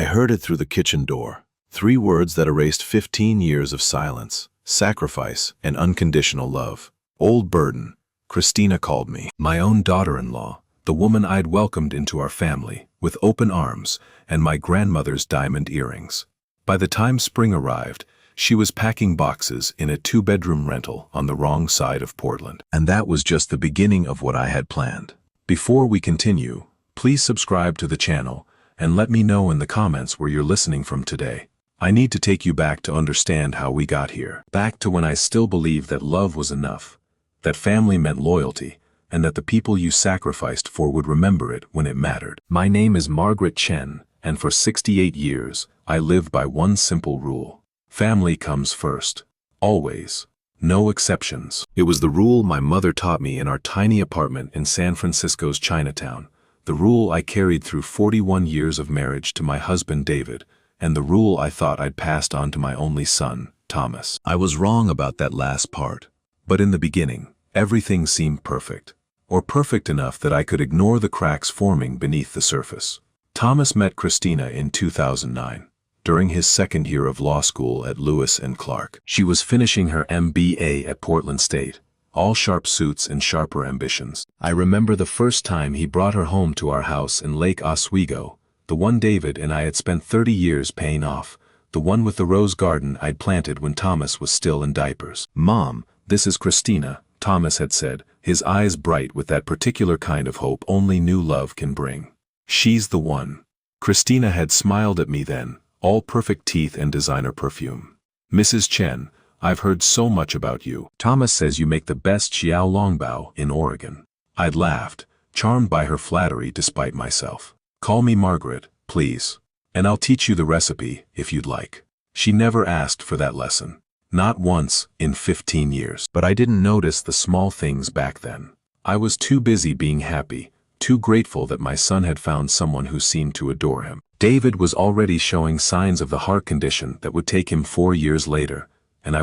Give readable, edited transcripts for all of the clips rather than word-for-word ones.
heard it through the kitchen door. 3 words that erased 15 years of silence, sacrifice, and unconditional love. Old burden. Christina called me. My own daughter-in-law, the woman I'd welcomed into our family, with open arms, and my grandmother's diamond earrings. By the time spring arrived, she was packing boxes in a 2-bedroom rental on the wrong side of Portland. And that was just the beginning of what I had planned. Before we continue, please subscribe to the channel and let me know in the comments where you're listening from today. I need to take you back to understand how we got here. Back to when I still believed that love was enough, that family meant loyalty, and that the people you sacrificed for would remember it when it mattered. My name is Margaret Chen, and for 68 years, I lived by one simple rule. Family comes first. Always. No exceptions. It was the rule my mother taught me in our tiny apartment in San Francisco's Chinatown, the rule I carried through 41 years of marriage to my husband David, and the rule I thought I'd passed on to my only son, Thomas. I was wrong about that last part. But in the beginning, everything seemed perfect. Or perfect enough that I could ignore the cracks forming beneath the surface. Thomas met Christina in 2009, during his second year of law school at Lewis & Clark. She was finishing her MBA at Portland State, all sharp suits and sharper ambitions. I remember the first time he brought her home to our house in Lake Oswego, the one David and I had spent 30 years paying off, the one with the rose garden I'd planted when Thomas was still in diapers. "Mom, this is Christina," Thomas had said, his eyes bright with that particular kind of hope only new love can bring. "She's the one." Christina had smiled at me then, all perfect teeth and designer perfume. "Mrs. Chen, I've heard so much about you. Thomas says you make the best xiao longbao in Oregon." I'd laughed, charmed by her flattery despite myself. "Call me Margaret, please. And I'll teach you the recipe, if you'd like." She never asked for that lesson. Not once in 15 years. But I didn't notice the small things back then. I was too busy being happy, too grateful that my son had found someone who seemed to adore him. David was already showing signs of the heart condition that would take him 4 years later, and I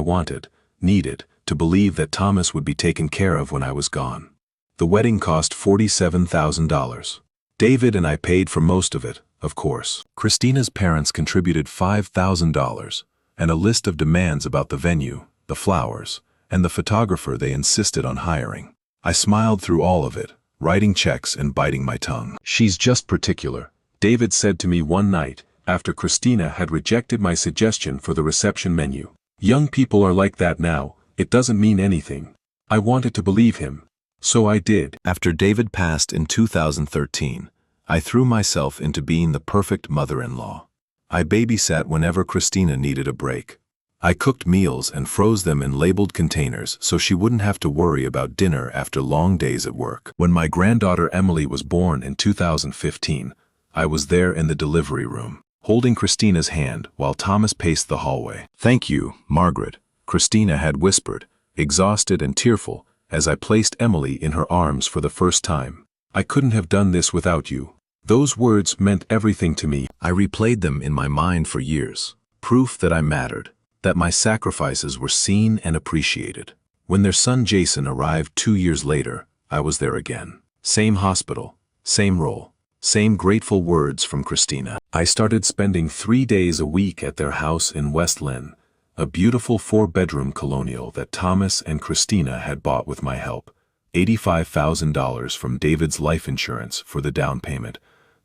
needed, to believe that Thomas would be taken care of when I was gone. The wedding cost $47,000. David and I paid for most of it, of course. Christina's parents contributed $5,000, and a list of demands about the venue, the flowers, and the photographer they insisted on hiring. I smiled through all of it, writing checks and biting my tongue. "She's just particular," David said to me one night, after Christina had rejected my suggestion for the reception menu. "Young people are like that now, it doesn't mean anything." I wanted to believe him, so I did. After David passed in 2013, I threw myself into being the perfect mother-in-law. I babysat whenever Christina needed a break. I cooked meals and froze them in labeled containers so she wouldn't have to worry about dinner after long days at work. When my granddaughter Emily was born in 2015, I was there in the delivery room, holding Christina's hand while Thomas paced the hallway. "Thank you, Margaret," Christina had whispered, exhausted and tearful, as I placed Emily in her arms for the first time. "I couldn't have done this without you." Those words meant everything to me. I replayed them in my mind for years. Proof that I mattered, that my sacrifices were seen and appreciated. When their son Jason arrived 2 years later, I was there again. Same hospital, same role, same grateful words from Christina. I started spending 3 days a week at their house in West Lynn, a beautiful 4-bedroom colonial that Thomas and Christina had bought with my help. $85,000 from David's life insurance for the down payment,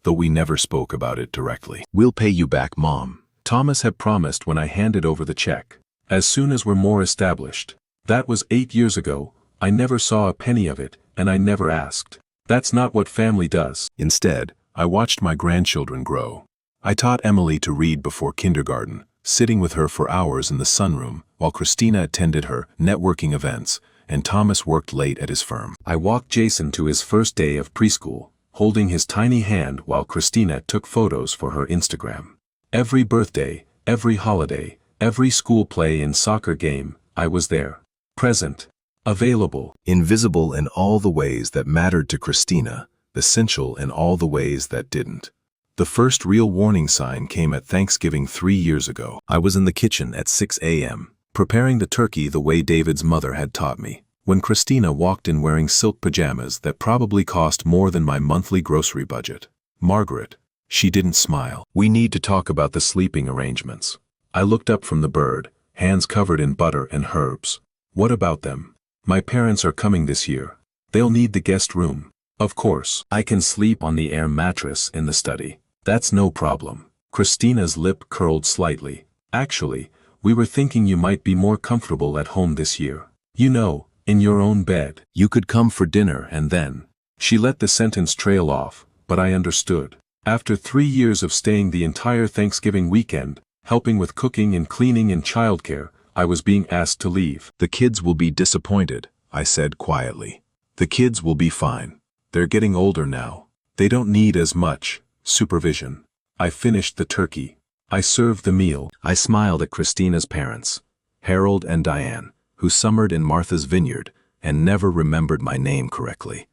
though we never spoke about it directly. "We'll pay you back, Mom," Thomas had promised when I handed over the check. "As soon as we're more established." That was 8 years ago. I never saw a penny of it, and I never asked. That's not what family does. Instead, I watched my grandchildren grow. I taught Emily to read before kindergarten, sitting with her for hours in the sunroom while Christina attended her networking events, and Thomas worked late at his firm. I walked Jason to his first day of preschool, holding his tiny hand while Christina took photos for her Instagram. Every birthday, every holiday, every school play and soccer game, I was there. Present. Available. Invisible in all the ways that mattered to Christina, essential in all the ways that didn't. The first real warning sign came at Thanksgiving 3 years ago. I was in the kitchen at 6 a.m., preparing the turkey the way David's mother had taught me, when Christina walked in wearing silk pajamas that probably cost more than my monthly grocery budget. "Margaret," She didn't smile. We need to talk about the sleeping arrangements. I looked up from the bird, hands covered in butter and herbs. What about them? My parents are coming this year. They'll need the guest room. Of course, I can sleep on the air mattress in the study. That's no problem. Christina's lip curled slightly. Actually, we were thinking you might be more comfortable at home this year. You know, in your own bed. You could come for dinner and then. She let the sentence trail off, but I understood. After 3 years of staying the entire Thanksgiving weekend, helping with cooking and cleaning and childcare, I was being asked to leave. The kids will be disappointed, I said quietly. The kids will be fine. They're getting older now. They don't need as much supervision. I finished the turkey. I served the meal. I smiled at Christina's parents, Harold and Diane, who summered in Martha's Vineyard and never remembered my name correctly.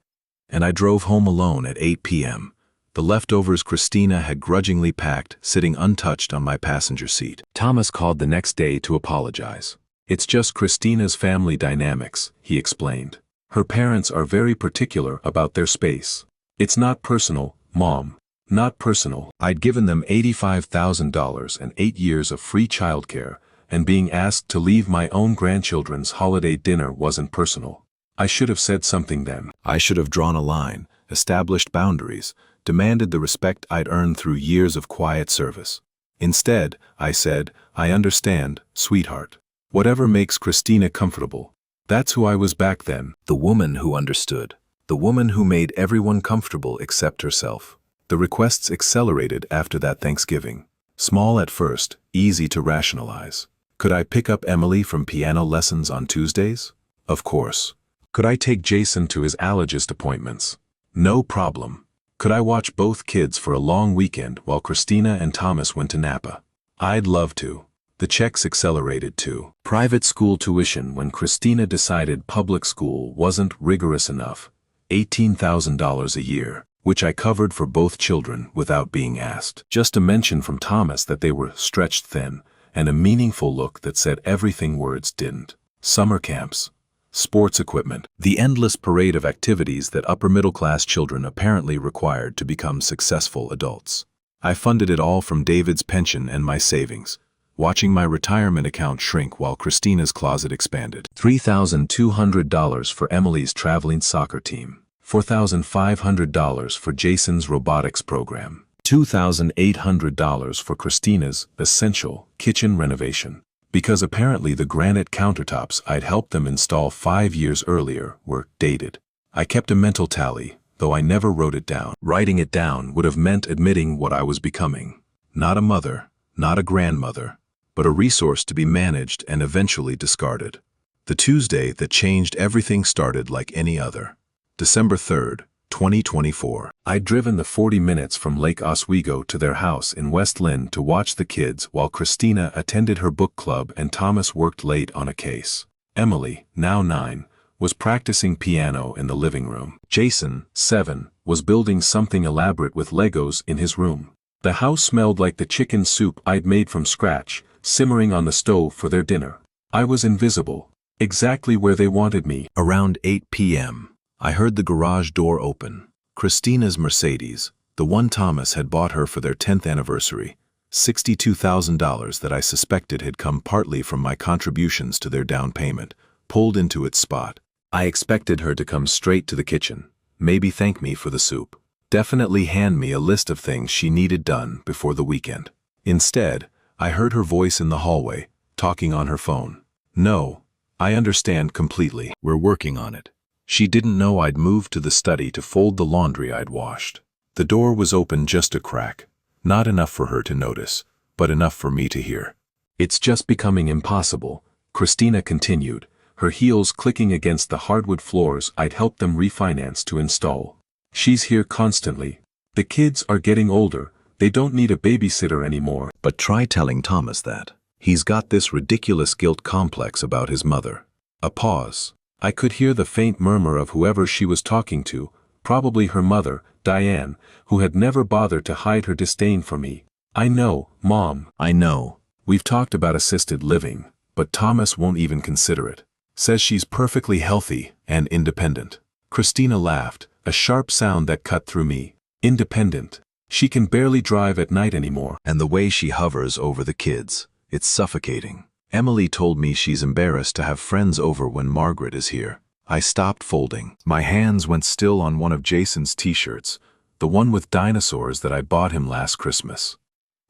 And I drove home alone at 8 p.m. The leftovers Christina had grudgingly packed, sitting untouched on my passenger seat. Thomas called the next day to apologize. It's just Christina's family dynamics, he explained. Her parents are very particular about their space. It's not personal, Mom. Not personal. I'd given them $85,000 and 8 years of free childcare, and being asked to leave my own grandchildren's holiday dinner wasn't personal. I should have said something then. I should have drawn a line, established boundaries, demanded the respect I'd earned through years of quiet service. Instead, I said, I understand, sweetheart. Whatever makes Christina comfortable. That's who I was back then. The woman who understood. The woman who made everyone comfortable except herself. The requests accelerated after that Thanksgiving. Small at first, easy to rationalize. Could I pick up Emily from piano lessons on Tuesdays? Of course. Could I take Jason to his allergist appointments? No problem. Could I watch both kids for a long weekend while Christina and Thomas went to Napa? I'd love to. The checks accelerated too. Private school tuition when Christina decided public school wasn't rigorous enough. $18,000 a year, which I covered for both children without being asked. Just a mention from Thomas that they were stretched thin, and a meaningful look that said everything words didn't. Summer camps. Sports equipment. The endless parade of activities that upper-middle-class children apparently required to become successful adults. I funded it all from David's pension and my savings, watching my retirement account shrink while Christina's closet expanded. $3,200 for Emily's traveling soccer team. $4,500 for Jason's robotics program. $2,800 for Christina's essential kitchen renovation. Because apparently the granite countertops I'd helped them install 5 years earlier were dated. I kept a mental tally, though I never wrote it down. Writing it down would have meant admitting what I was becoming. Not a mother, not a grandmother, but a resource to be managed and eventually discarded. The Tuesday that changed everything started like any other. December 3rd, 2024. I'd driven the 40 minutes from Lake Oswego to their house in West Lynn to watch the kids while Christina attended her book club and Thomas worked late on a case. Emily, now 9, was practicing piano in the living room. Jason, 7, was building something elaborate with Legos in his room. The house smelled like the chicken soup I'd made from scratch, simmering on the stove for their dinner. I was invisible, exactly where they wanted me. Around 8 p.m. I heard the garage door open. Christina's Mercedes, the one Thomas had bought her for their 10th anniversary, $62,000 that I suspected had come partly from my contributions to their down payment, pulled into its spot. I expected her to come straight to the kitchen, maybe thank me for the soup, definitely hand me a list of things she needed done before the weekend. Instead, I heard her voice in the hallway, talking on her phone. No, I understand completely. We're working on it. She didn't know I'd moved to the study to fold the laundry I'd washed. The door was open just a crack, not enough for her to notice, but enough for me to hear. It's just becoming impossible, Christina continued, her heels clicking against the hardwood floors I'd helped them refinance to install. She's here constantly. The kids are getting older, they don't need a babysitter anymore. But try telling Thomas that. He's got this ridiculous guilt complex about his mother. A pause. I could hear the faint murmur of whoever she was talking to, probably her mother, Diane, who had never bothered to hide her disdain for me. I know, Mom. I know. We've talked about assisted living, but Thomas won't even consider it. Says she's perfectly healthy and independent. Christina laughed, a sharp sound that cut through me. Independent. She can barely drive at night anymore. And the way she hovers over the kids, it's suffocating. Emily told me she's embarrassed to have friends over when Margaret is here. I stopped folding. My hands went still on one of Jason's t-shirts, the one with dinosaurs that I bought him last Christmas.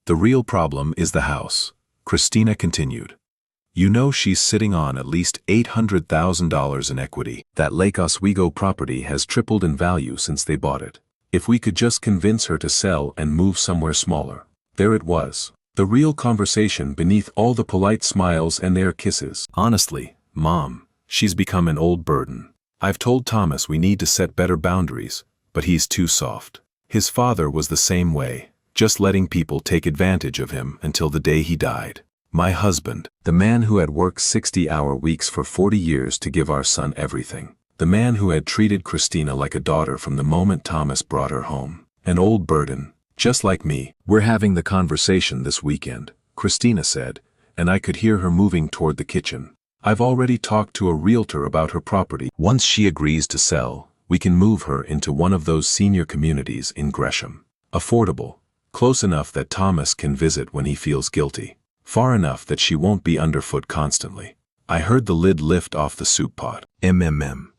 The real problem is the house, Christina continued. You know she's sitting on at least $800,000 in equity. That Lake Oswego property has tripled in value since they bought it. If we could just convince her to sell and move somewhere smaller. There it was. The real conversation beneath all the polite smiles and their kisses. Honestly, Mom, she's become an old burden. I've told Thomas we need to set better boundaries, but he's too soft. His father was the same way, just letting people take advantage of him until the day he died. My husband, the man who had worked 60-hour weeks for 40 years to give our son everything. The man who had treated Christina like a daughter from the moment Thomas brought her home. An old burden, just like me. We're having the conversation this weekend, Christina said, and I could hear her moving toward the kitchen. I've already talked to a realtor about her property. Once she agrees to sell, we can move her into one of those senior communities in Gresham. Affordable, close enough that Thomas can visit when he feels guilty. Far enough that she won't be underfoot constantly. I heard the lid lift off the soup pot.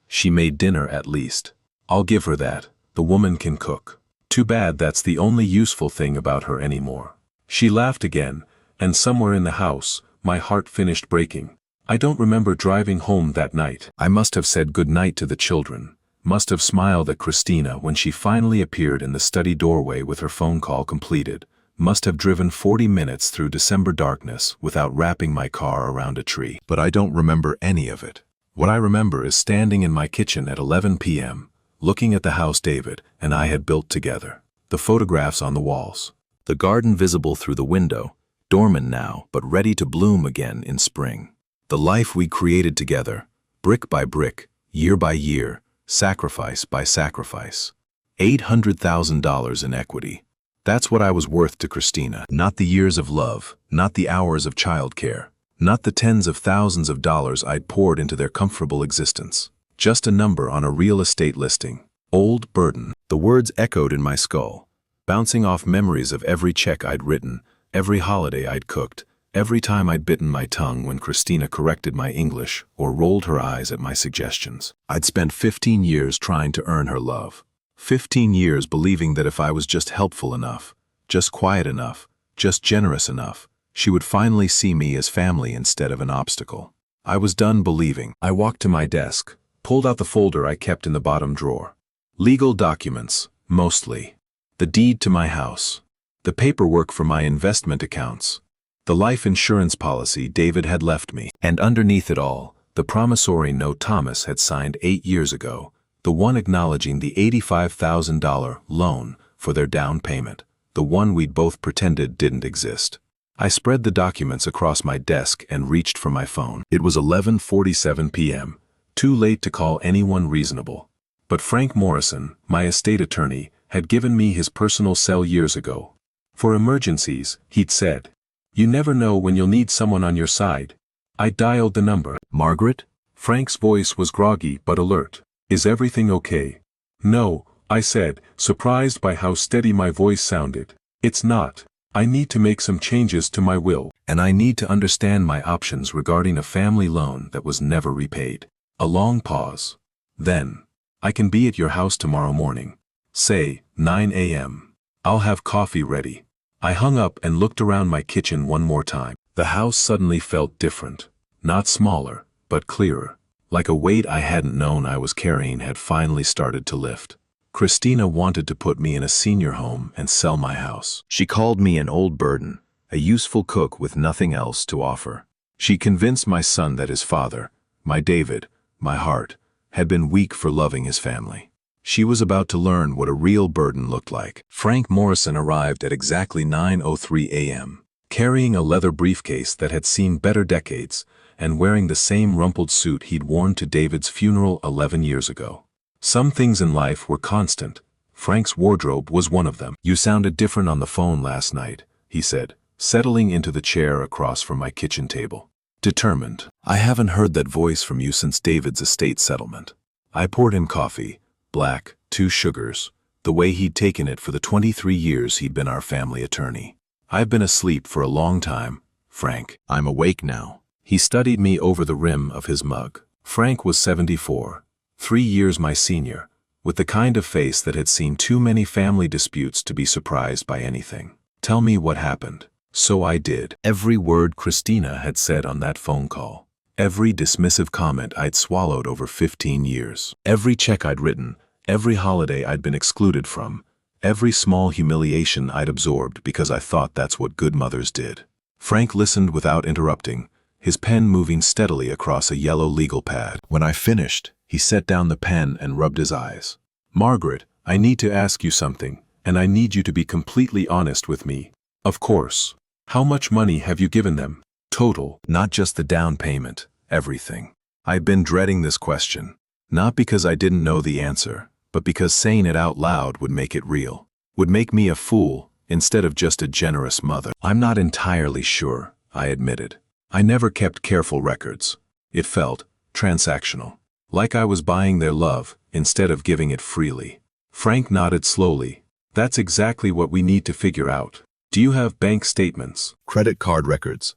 She made dinner at least. I'll give her that. The woman can cook. Too bad that's the only useful thing about her anymore. She laughed again, and somewhere in the house, my heart finished breaking. I don't remember driving home that night. I must have said good night to the children. Must have smiled at Christina when she finally appeared in the study doorway with her phone call completed. Must have driven 40 minutes through December darkness without wrapping my car around a tree. But I don't remember any of it. What I remember is standing in my kitchen at 11 p.m., looking at the house David and I had built together. The photographs on the walls. The garden visible through the window, dormant now but ready to bloom again in spring. The life we created together, brick by brick, year by year, sacrifice by sacrifice. $800,000 in equity. That's what I was worth to Christina. Not the years of love, not the hours of childcare, not the tens of thousands of dollars I'd poured into their comfortable existence. Just a number on a real estate listing. Old burden. The words echoed in my skull, bouncing off memories of every check I'd written, every holiday I'd cooked, every time I'd bitten my tongue when Christina corrected my English or rolled her eyes at my suggestions. I'd spent 15 years trying to earn her love. 15 years believing that if I was just helpful enough, just quiet enough, just generous enough, she would finally see me as family instead of an obstacle. I was done believing. I walked to my desk, pulled out the folder I kept in the bottom drawer. Legal documents, mostly. The deed to my house. The paperwork for my investment accounts. The life insurance policy David had left me. And underneath it all, the promissory note Thomas had signed 8 years ago, the one acknowledging the $85,000 loan for their down payment, the one we'd both pretended didn't exist. I spread the documents across my desk and reached for my phone. It was 11:47 p.m., too late to call anyone reasonable. But Frank Morrison, my estate attorney, had given me his personal cell years ago. For emergencies, he'd said, "You never know when you'll need someone on your side." I dialed the number. "Margaret?" Frank's voice was groggy but alert. "Is everything okay?" "No," I said, surprised by how steady my voice sounded. "It's not. I need to make some changes to my will. And I need to understand my options regarding a family loan that was never repaid." A long pause. Then, "I can be at your house tomorrow morning. Say, 9 a.m. I'll have coffee ready." I hung up and looked around my kitchen one more time. The house suddenly felt different. Not smaller, but clearer. Like a weight I hadn't known I was carrying had finally started to lift. Christina wanted to put me in a senior home and sell my house. She called me an old burden, a useful cook with nothing else to offer. She convinced my son that his father, my David, my heart, had been weak for loving his family. She was about to learn what a real burden looked like. Frank Morrison arrived at exactly 9:03 a.m., carrying a leather briefcase that had seen better decades, and wearing the same rumpled suit he'd worn to David's funeral 11 years ago. Some things in life were constant. Frank's wardrobe was one of them. "You sounded different on the phone last night," he said, settling into the chair across from my kitchen table. "Determined. I haven't heard that voice from you since David's estate settlement." I poured him coffee, black, 2 sugars, the way he'd taken it for the 23 years he'd been our family attorney. "I've been asleep for a long time, Frank. I'm awake now." He studied me over the rim of his mug. Frank was 74, 3 years my senior, with the kind of face that had seen too many family disputes to be surprised by anything. "Tell me what happened." So I did. Every word Christina had said on that phone call. Every dismissive comment I'd swallowed over 15 years. Every check I'd written, every holiday I'd been excluded from, every small humiliation I'd absorbed because I thought that's what good mothers did. Frank listened without interrupting, his pen moving steadily across a yellow legal pad. When I finished, he set down the pen and rubbed his eyes. "Margaret, I need to ask you something, and I need you to be completely honest with me. Of course. How much money have you given them? Total." Not just the down payment, everything. I'd been dreading this question, not because I didn't know the answer, but because saying it out loud would make it real, would make me a fool instead of just a generous mother. "I'm not entirely sure," I admitted. "I never kept careful records. It felt transactional, like I was buying their love instead of giving it freely." Frank nodded slowly. "That's exactly what we need to figure out. Do you have bank statements? Credit card records?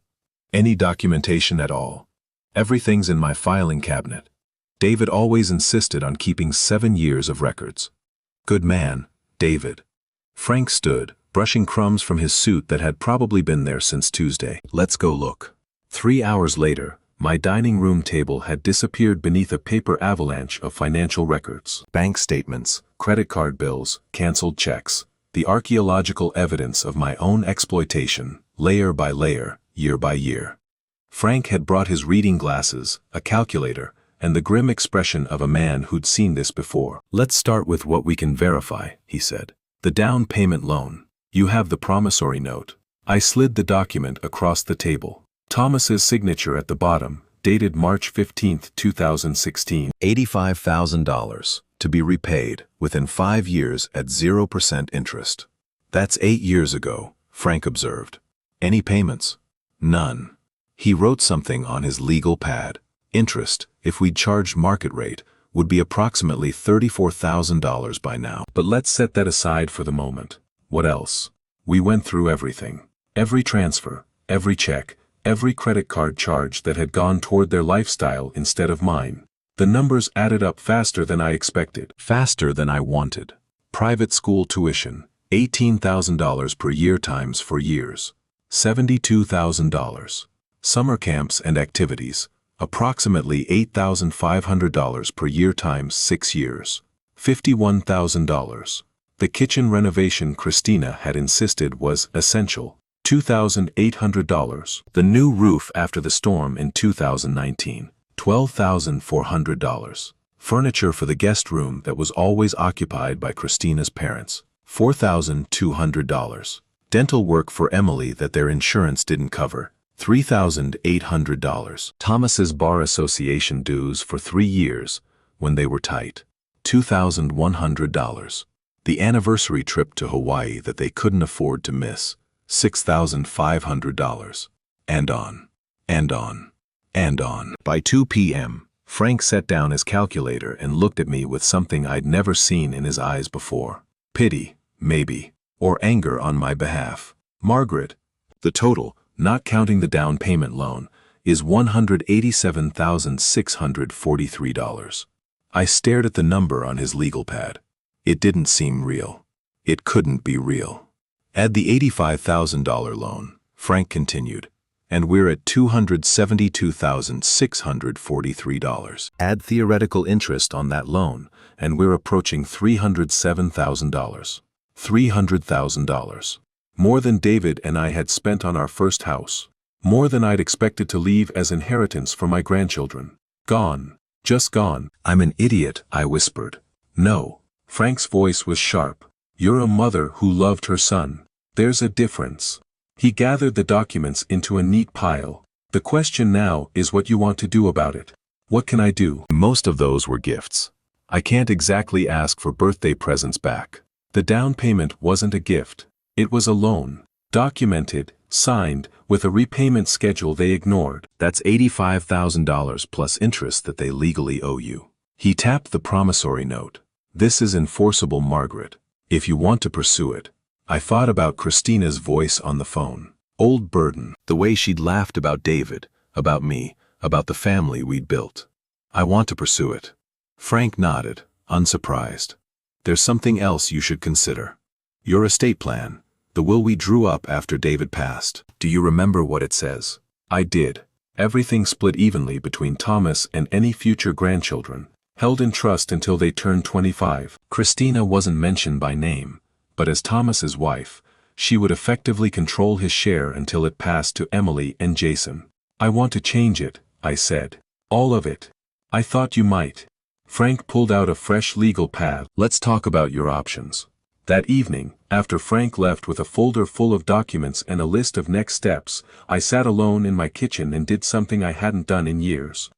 Any documentation at all?" "Everything's in my filing cabinet." David always insisted on keeping 7 years of records. "Good man, David." Frank stood, brushing crumbs from his suit that had probably been there since Tuesday. "Let's go look." 3 hours later, my dining room table had disappeared beneath a paper avalanche of financial records. Bank statements, credit card bills, canceled checks, the archaeological evidence of my own exploitation, layer by layer, year by year. Frank had brought his reading glasses, a calculator, and the grim expression of a man who'd seen this before. "Let's start with what we can verify," he said. "The down payment loan. You have the promissory note." I slid the document across the table. Thomas's signature at the bottom, dated March 15, 2016. $85,000, to be repaid within 5 years at 0% interest. "That's 8 years ago," Frank observed. "Any payments?" "None." He wrote something on his legal pad. Interest, if we'd charged market rate, would be approximately $34,000 by now. But let's set that aside for the moment. What else? We went through everything. Every transfer, every check, every credit card charge that had gone toward their lifestyle instead of mine. The numbers added up faster than I expected. Faster than I wanted. Private school tuition, $18,000 per year times 4 years. $72,000. Summer camps and activities, approximately $8,500 per year times 6 years. $51,000. The kitchen renovation Christina had insisted was essential. $2,800. The new roof after the storm in 2019. $12,400. Furniture for the guest room that was always occupied by Christina's parents. $4,200. Dental work for Emily that their insurance didn't cover. $3,800. Thomas's Bar Association dues for 3 years when they were tight. $2,100. The anniversary trip to Hawaii that they couldn't afford to miss. $6,500. And on. And on. And on. By 2 p.m., Frank set down his calculator and looked at me with something I'd never seen in his eyes before. Pity, maybe, or anger on my behalf. "Margaret, the total, not counting the down payment loan, is $187,643. I stared at the number on his legal pad. It didn't seem real. It couldn't be real. "Add the $85,000 loan," Frank continued, "and we're at $272,643. Add theoretical interest on that loan, and we're approaching $307,000. $300,000. More than David and I had spent on our first house. More than I'd expected to leave as inheritance for my grandchildren. Gone. Just gone." "I'm an idiot," I whispered. "No." Frank's voice was sharp. "You're a mother who loved her son. There's a difference." He gathered the documents into a neat pile. "The question now is what you want to do about it. What can I do?" Most of those were gifts. I can't exactly ask for birthday presents back. The down payment wasn't a gift. It was a loan. Documented, signed, with a repayment schedule they ignored. "That's $85,000 plus interest that they legally owe you." He tapped the promissory note. "This is enforceable, Margaret. If you want to pursue it. I thought about Christina's voice on the phone. Old burden. The way she'd laughed about David, about me, about the family we'd built. I want to pursue it. Frank nodded, unsurprised. There's something else you should consider. Your estate plan, the will we drew up after David passed. Do you remember what it says? I did. Everything split evenly between Thomas and any future grandchildren, held in trust until they turned 25. Christina wasn't mentioned by name, but as Thomas's wife, she would effectively control his share until it passed to Emily and Jason. I want to change it, I said. All of it. I thought you might. Frank pulled out a fresh legal pad. Let's talk about your options. That evening, after Frank left with a folder full of documents and a list of next steps, I sat alone in my kitchen and did something I hadn't done in years.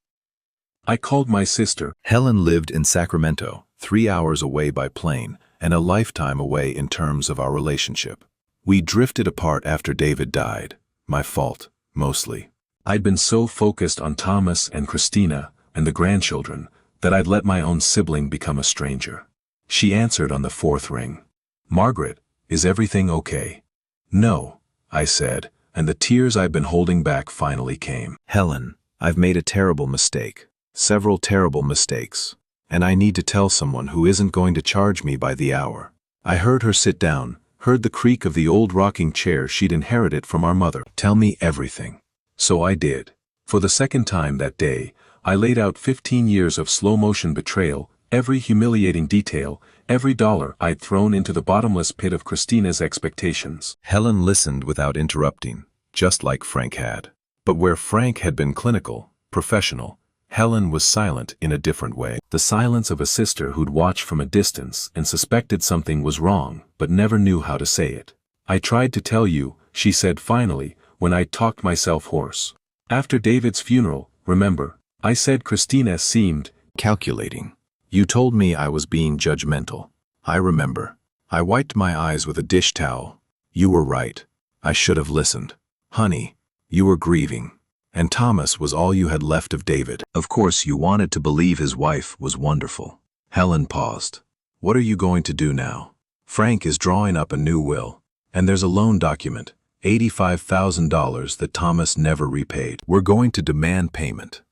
I called my sister. Helen lived in Sacramento, 3 hours away by plane, and a lifetime away in terms of our relationship. We drifted apart after David died. My fault, mostly. I'd been so focused on Thomas and Christina and the grandchildren that I'd let my own sibling become a stranger. She answered on the 4th ring. Margaret, is everything okay? No, I said, and the tears I'd been holding back finally came. Helen, I've made a terrible mistake. Several terrible mistakes. And I need to tell someone who isn't going to charge me by the hour. I heard her sit down, heard the creak of the old rocking chair she'd inherited from our mother. Tell me everything. So I did. For the second time that day, I laid out 15 years of slow-motion betrayal, every humiliating detail, every dollar I'd thrown into the bottomless pit of Christina's expectations. Helen listened without interrupting, just like Frank had. But where Frank had been clinical, professional, Helen was silent in a different way. The silence of a sister who'd watched from a distance and suspected something was wrong, but never knew how to say it. I tried to tell you, she said finally, when I talked myself hoarse. After David's funeral, remember, I said Christina seemed calculating. You told me I was being judgmental. I remember. I wiped my eyes with a dish towel. You were right. I should have listened. Honey, you were grieving. And Thomas was all you had left of David. Of course you wanted to believe his wife was wonderful. Helen paused. What are you going to do now? Frank is drawing up a new will. And there's a loan document, $85,000 that Thomas never repaid. We're going to demand payment.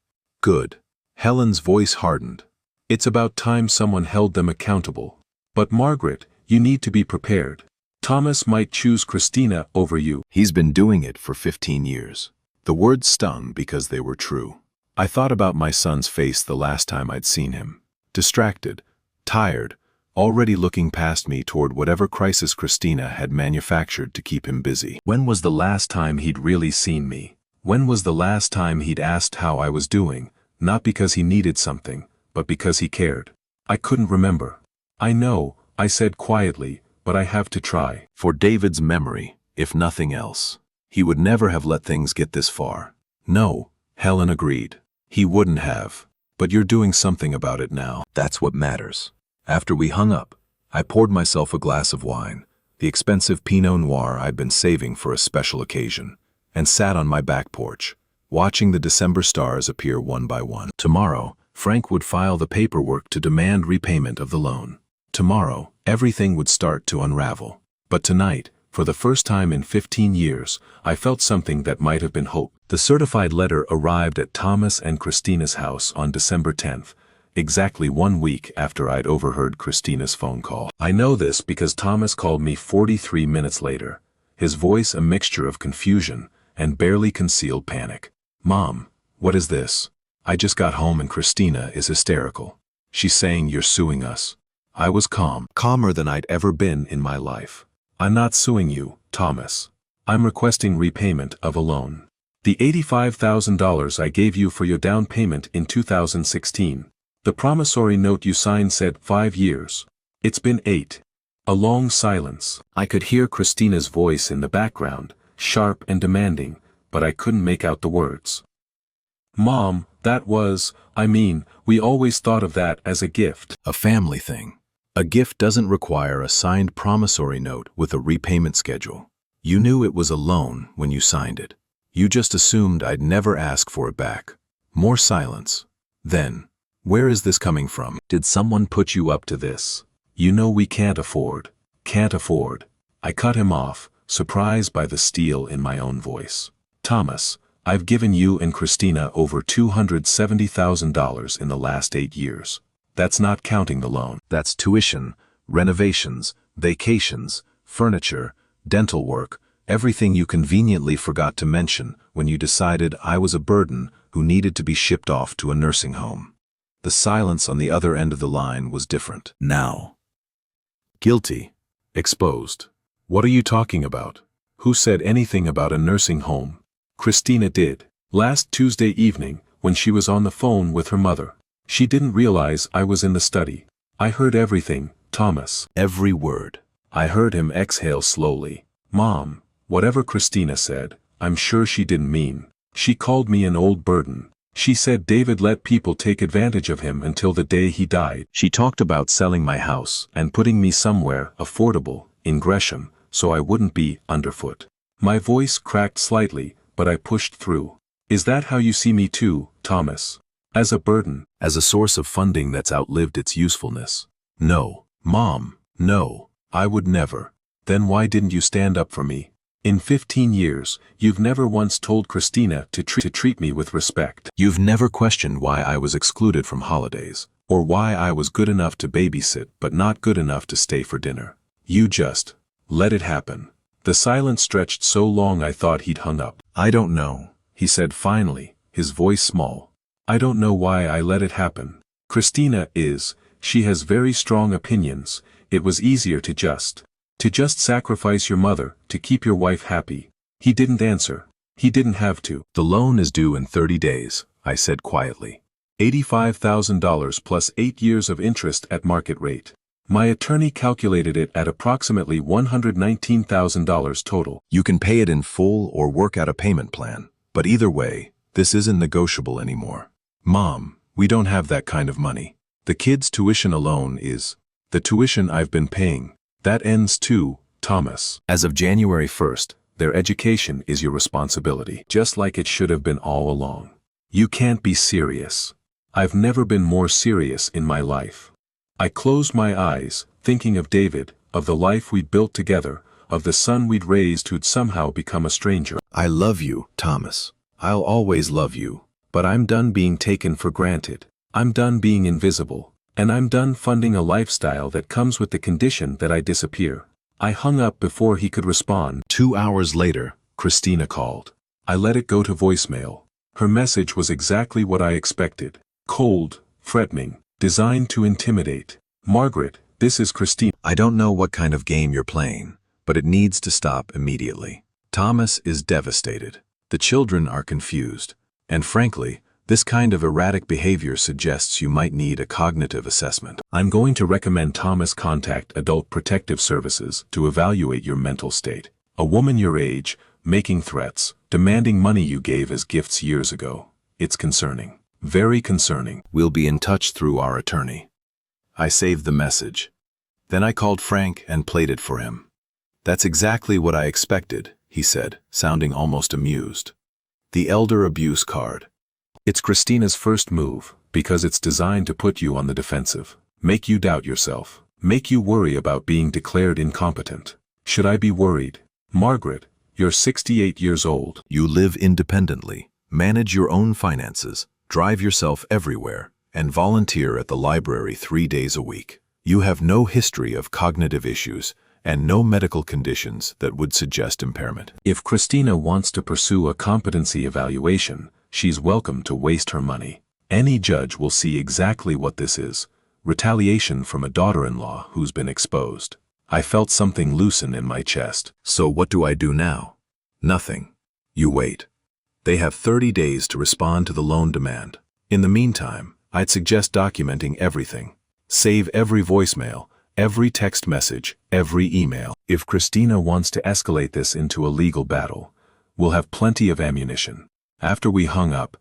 Good. Helen's voice hardened. It's about time someone held them accountable. But Margaret, you need to be prepared. Thomas might choose Christina over you. He's been doing it for 15 years. The words stung because they were true. I thought about my son's face the last time I'd seen him. Distracted, tired, already looking past me toward whatever crisis Christina had manufactured to keep him busy. When was the last time he'd really seen me? When was the last time he'd asked how I was doing, not because he needed something, but because he cared? I couldn't remember. I know, I said quietly, but I have to try. For David's memory, if nothing else. He would never have let things get this far. No, Helen agreed. He wouldn't have. But you're doing something about it now. That's what matters. After we hung up, I poured myself a glass of wine, the expensive Pinot Noir I'd been saving for a special occasion, and sat on my back porch, watching the December stars appear one by one. Tomorrow, Frank would file the paperwork to demand repayment of the loan. Tomorrow, everything would start to unravel. But tonight, for the first time in 15 years, I felt something that might have been hope. The certified letter arrived at Thomas and Christina's house on December 10th, exactly 1 week after I'd overheard Christina's phone call. I know this because Thomas called me 43 minutes later, his voice a mixture of confusion and barely concealed panic. Mom, what is this? I just got home and Christina is hysterical. She's saying you're suing us. I was calm, calmer than I'd ever been in my life. I'm not suing you, Thomas. I'm requesting repayment of a loan. The $85,000 I gave you for your down payment in 2016. The promissory note you signed said 5 years. It's been 8. A long silence. I could hear Christina's voice in the background, sharp and demanding, but I couldn't make out the words. Mom, we always thought of that as a gift. A family thing. A gift doesn't require a signed promissory note with a repayment schedule. You knew it was a loan when you signed it. You just assumed I'd never ask for it back. More silence. Then, where is this coming from? Did someone put you up to this? You know we can't afford. Can't afford. I cut him off, surprised by the steel in my own voice. Thomas, I've given you and Christina over $270,000 in the last 8 years. That's not counting the loan. That's tuition, renovations, vacations, furniture, dental work, everything you conveniently forgot to mention when you decided I was a burden who needed to be shipped off to a nursing home. The silence on the other end of the line was different. Now. Guilty. Exposed. What are you talking about? Who said anything about a nursing home? Christina did. Last Tuesday evening, when she was on the phone with her mother. She didn't realize I was in the study. I heard everything, Thomas. Every word. I heard him exhale slowly. Mom, whatever Christina said, I'm sure she didn't mean. She called me an old burden. She said David let people take advantage of him until the day he died. She talked about selling my house and putting me somewhere affordable, in Gresham, so I wouldn't be underfoot. My voice cracked slightly, but I pushed through. Is that how you see me too, Thomas? As a burden? As a source of funding that's outlived its usefulness? No. Mom, no. I would never. Then why didn't you stand up for me? In 15 years, you've never once told Christina to treat me with respect. You've never questioned why I was excluded from holidays, or why I was good enough to babysit but not good enough to stay for dinner. You just let it happen. The silence stretched so long I thought he'd hung up. I don't know, he said finally, his voice small. I don't know why I let it happen. Christina she has very strong opinions. It was easier to just sacrifice your mother to keep your wife happy. He didn't answer. He didn't have to. The loan is due in 30 days, I said quietly. $85,000 plus 8 years of interest at market rate. My attorney calculated it at approximately $119,000 total. You can pay it in full or work out a payment plan, but either way, this isn't negotiable anymore. Mom, we don't have that kind of money. The kids' tuition alone is the tuition I've been paying. That ends too, Thomas. As of January 1st, their education is your responsibility, just like it should have been all along. You can't be serious. I've never been more serious in my life. I closed my eyes, thinking of David, of the life we'd built together, of the son we'd raised who'd somehow become a stranger. I love you, Thomas. I'll always love you. But I'm done being taken for granted. I'm done being invisible. And I'm done funding a lifestyle that comes with the condition that I disappear. I hung up before he could respond. 2 hours later, Christina called. I let it go to voicemail. Her message was exactly what I expected. Cold, threatening, designed to intimidate. Margaret, this is Christina. I don't know what kind of game you're playing, but it needs to stop immediately. Thomas is devastated. The children are confused. And frankly, this kind of erratic behavior suggests you might need a cognitive assessment. I'm going to recommend Thomas contact Adult Protective Services to evaluate your mental state. A woman your age, making threats, demanding money you gave as gifts years ago. It's concerning. Very concerning. We'll be in touch through our attorney. I saved the message. Then I called Frank and played it for him. That's exactly what I expected, he said, sounding almost amused. The elder abuse card. It's Christina's first move, because it's designed to put you on the defensive, make you doubt yourself, make you worry about being declared incompetent. Should I be worried? Margaret, you're 68 years old. You live independently, manage your own finances, drive yourself everywhere, and volunteer at the library 3 days a week. You have no history of cognitive issues and no medical conditions that would suggest impairment. If Christina wants to pursue a competency evaluation, she's welcome to waste her money. Any judge will see exactly what this is. Retaliation from a daughter-in-law who's been exposed. I felt something loosen in my chest. So what do I do now? Nothing. You wait. They have 30 days to respond to the loan demand. In the meantime, I'd suggest documenting everything. Save every voicemail, every text message, every email. If Christina wants to escalate this into a legal battle, we'll have plenty of ammunition. After we hung up,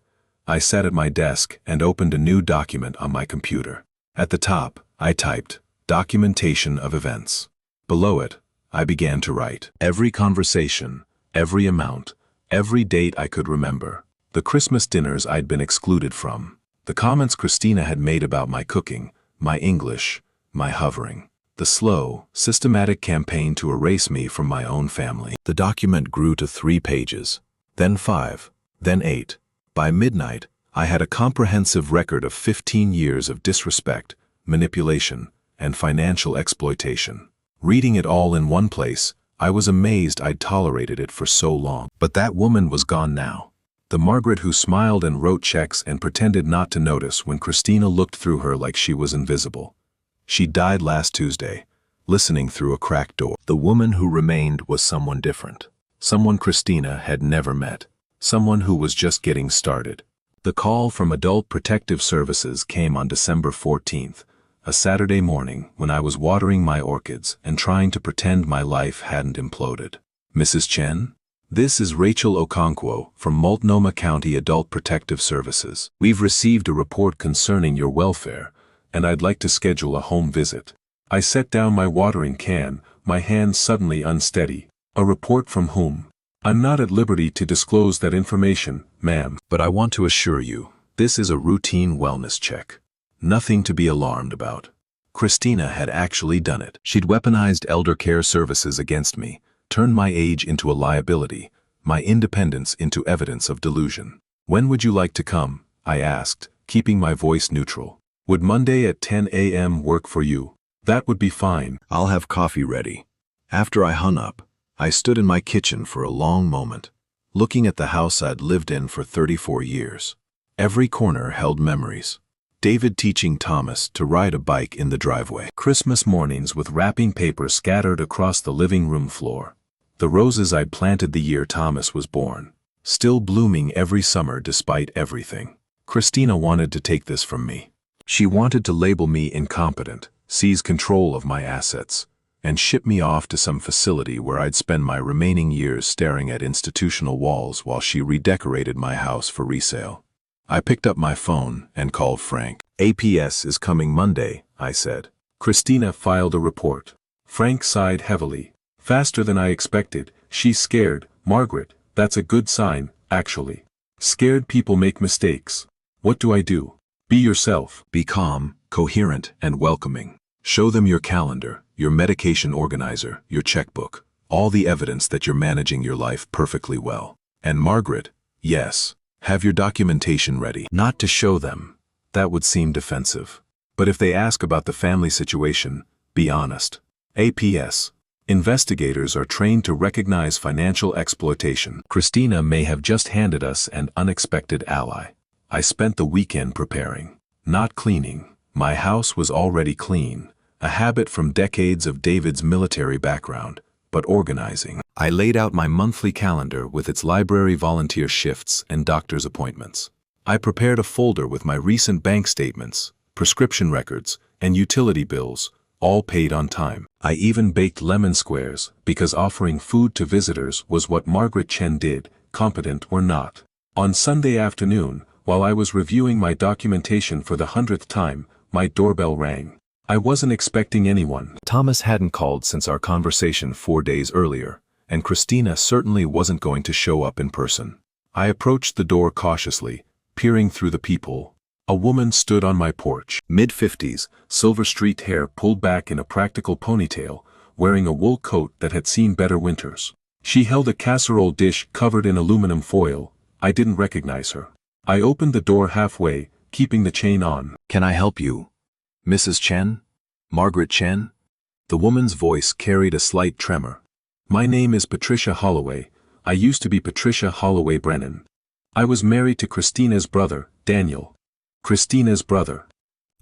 I sat at my desk and opened a new document on my computer. At the top, I typed, Documentation of Events. Below it, I began to write. Every conversation, every amount, every date I could remember. The Christmas dinners I'd been excluded from. The comments Christina had made about my cooking, my English, my hovering. The slow, systematic campaign to erase me from my own family. The document grew to 3 pages, then 5, then 8. By midnight, I had a comprehensive record of 15 years of disrespect, manipulation, and financial exploitation. Reading it all in one place, I was amazed I'd tolerated it for so long. But that woman was gone now. The Margaret who smiled and wrote checks and pretended not to notice when Christina looked through her like she was invisible. She died last Tuesday, listening through a cracked door. The woman who remained was someone different. Someone Christina had never met. Someone who was just getting started. The call from Adult Protective Services came on December 14th, a Saturday morning when I was watering my orchids and trying to pretend my life hadn't imploded. Mrs. Chen? This is Rachel Okonkwo from Multnomah County Adult Protective Services. We've received a report concerning your welfare, and I'd like to schedule a home visit. I set down my watering can, my hand suddenly unsteady. A report from whom? I'm not at liberty to disclose that information, ma'am. But I want to assure you, this is a routine wellness check. Nothing to be alarmed about. Christina had actually done it. She'd weaponized elder care services against me, turned my age into a liability, my independence into evidence of delusion. When would you like to come? I asked, keeping my voice neutral. Would Monday at 10 a.m. work for you? That would be fine. I'll have coffee ready. After I hung up, I stood in my kitchen for a long moment, looking at the house I'd lived in for 34 years. Every corner held memories. David teaching Thomas to ride a bike in the driveway. Christmas mornings with wrapping paper scattered across the living room floor. The roses I'd planted the year Thomas was born, still blooming every summer despite everything. Christina wanted to take this from me. She wanted to label me incompetent, seize control of my assets, and ship me off to some facility where I'd spend my remaining years staring at institutional walls while she redecorated my house for resale. I picked up my phone and called Frank. APS is coming Monday, I said. Christina filed a report. Frank sighed heavily. Faster than I expected. She's scared. Margaret, that's a good sign, actually. Scared people make mistakes. What do I do? Be yourself. Be calm, coherent, and welcoming. Show them your calendar, your medication organizer, your checkbook, all the evidence that you're managing your life perfectly well. And Margaret, yes, have your documentation ready. Not to show them. That would seem defensive. But if they ask about the family situation, be honest. APS. Investigators are trained to recognize financial exploitation. Christina may have just handed us an unexpected ally. I spent the weekend preparing. Not cleaning. My house was already clean, a habit from decades of David's military background, but organizing. I laid out my monthly calendar with its library volunteer shifts and doctor's appointments. I prepared a folder with my recent bank statements, prescription records, and utility bills, all paid on time. I even baked lemon squares because offering food to visitors was what Margaret Chen did, competent or not. On Sunday afternoon, while I was reviewing my documentation for the 100th time, my doorbell rang. I wasn't expecting anyone. Thomas hadn't called since our conversation 4 days earlier, and Christina certainly wasn't going to show up in person. I approached the door cautiously, peering through the peephole. A woman stood on my porch. Mid-50s, silver-streaked hair pulled back in a practical ponytail, wearing a wool coat that had seen better winters. She held a casserole dish covered in aluminum foil. I didn't recognize her. I opened the door halfway, keeping the chain on. Can I help you? Mrs. Chen? Margaret Chen? The woman's voice carried a slight tremor. My name is Patricia Holloway. I used to be Patricia Holloway Brennan. I was married to Christina's brother, Daniel. Christina's brother.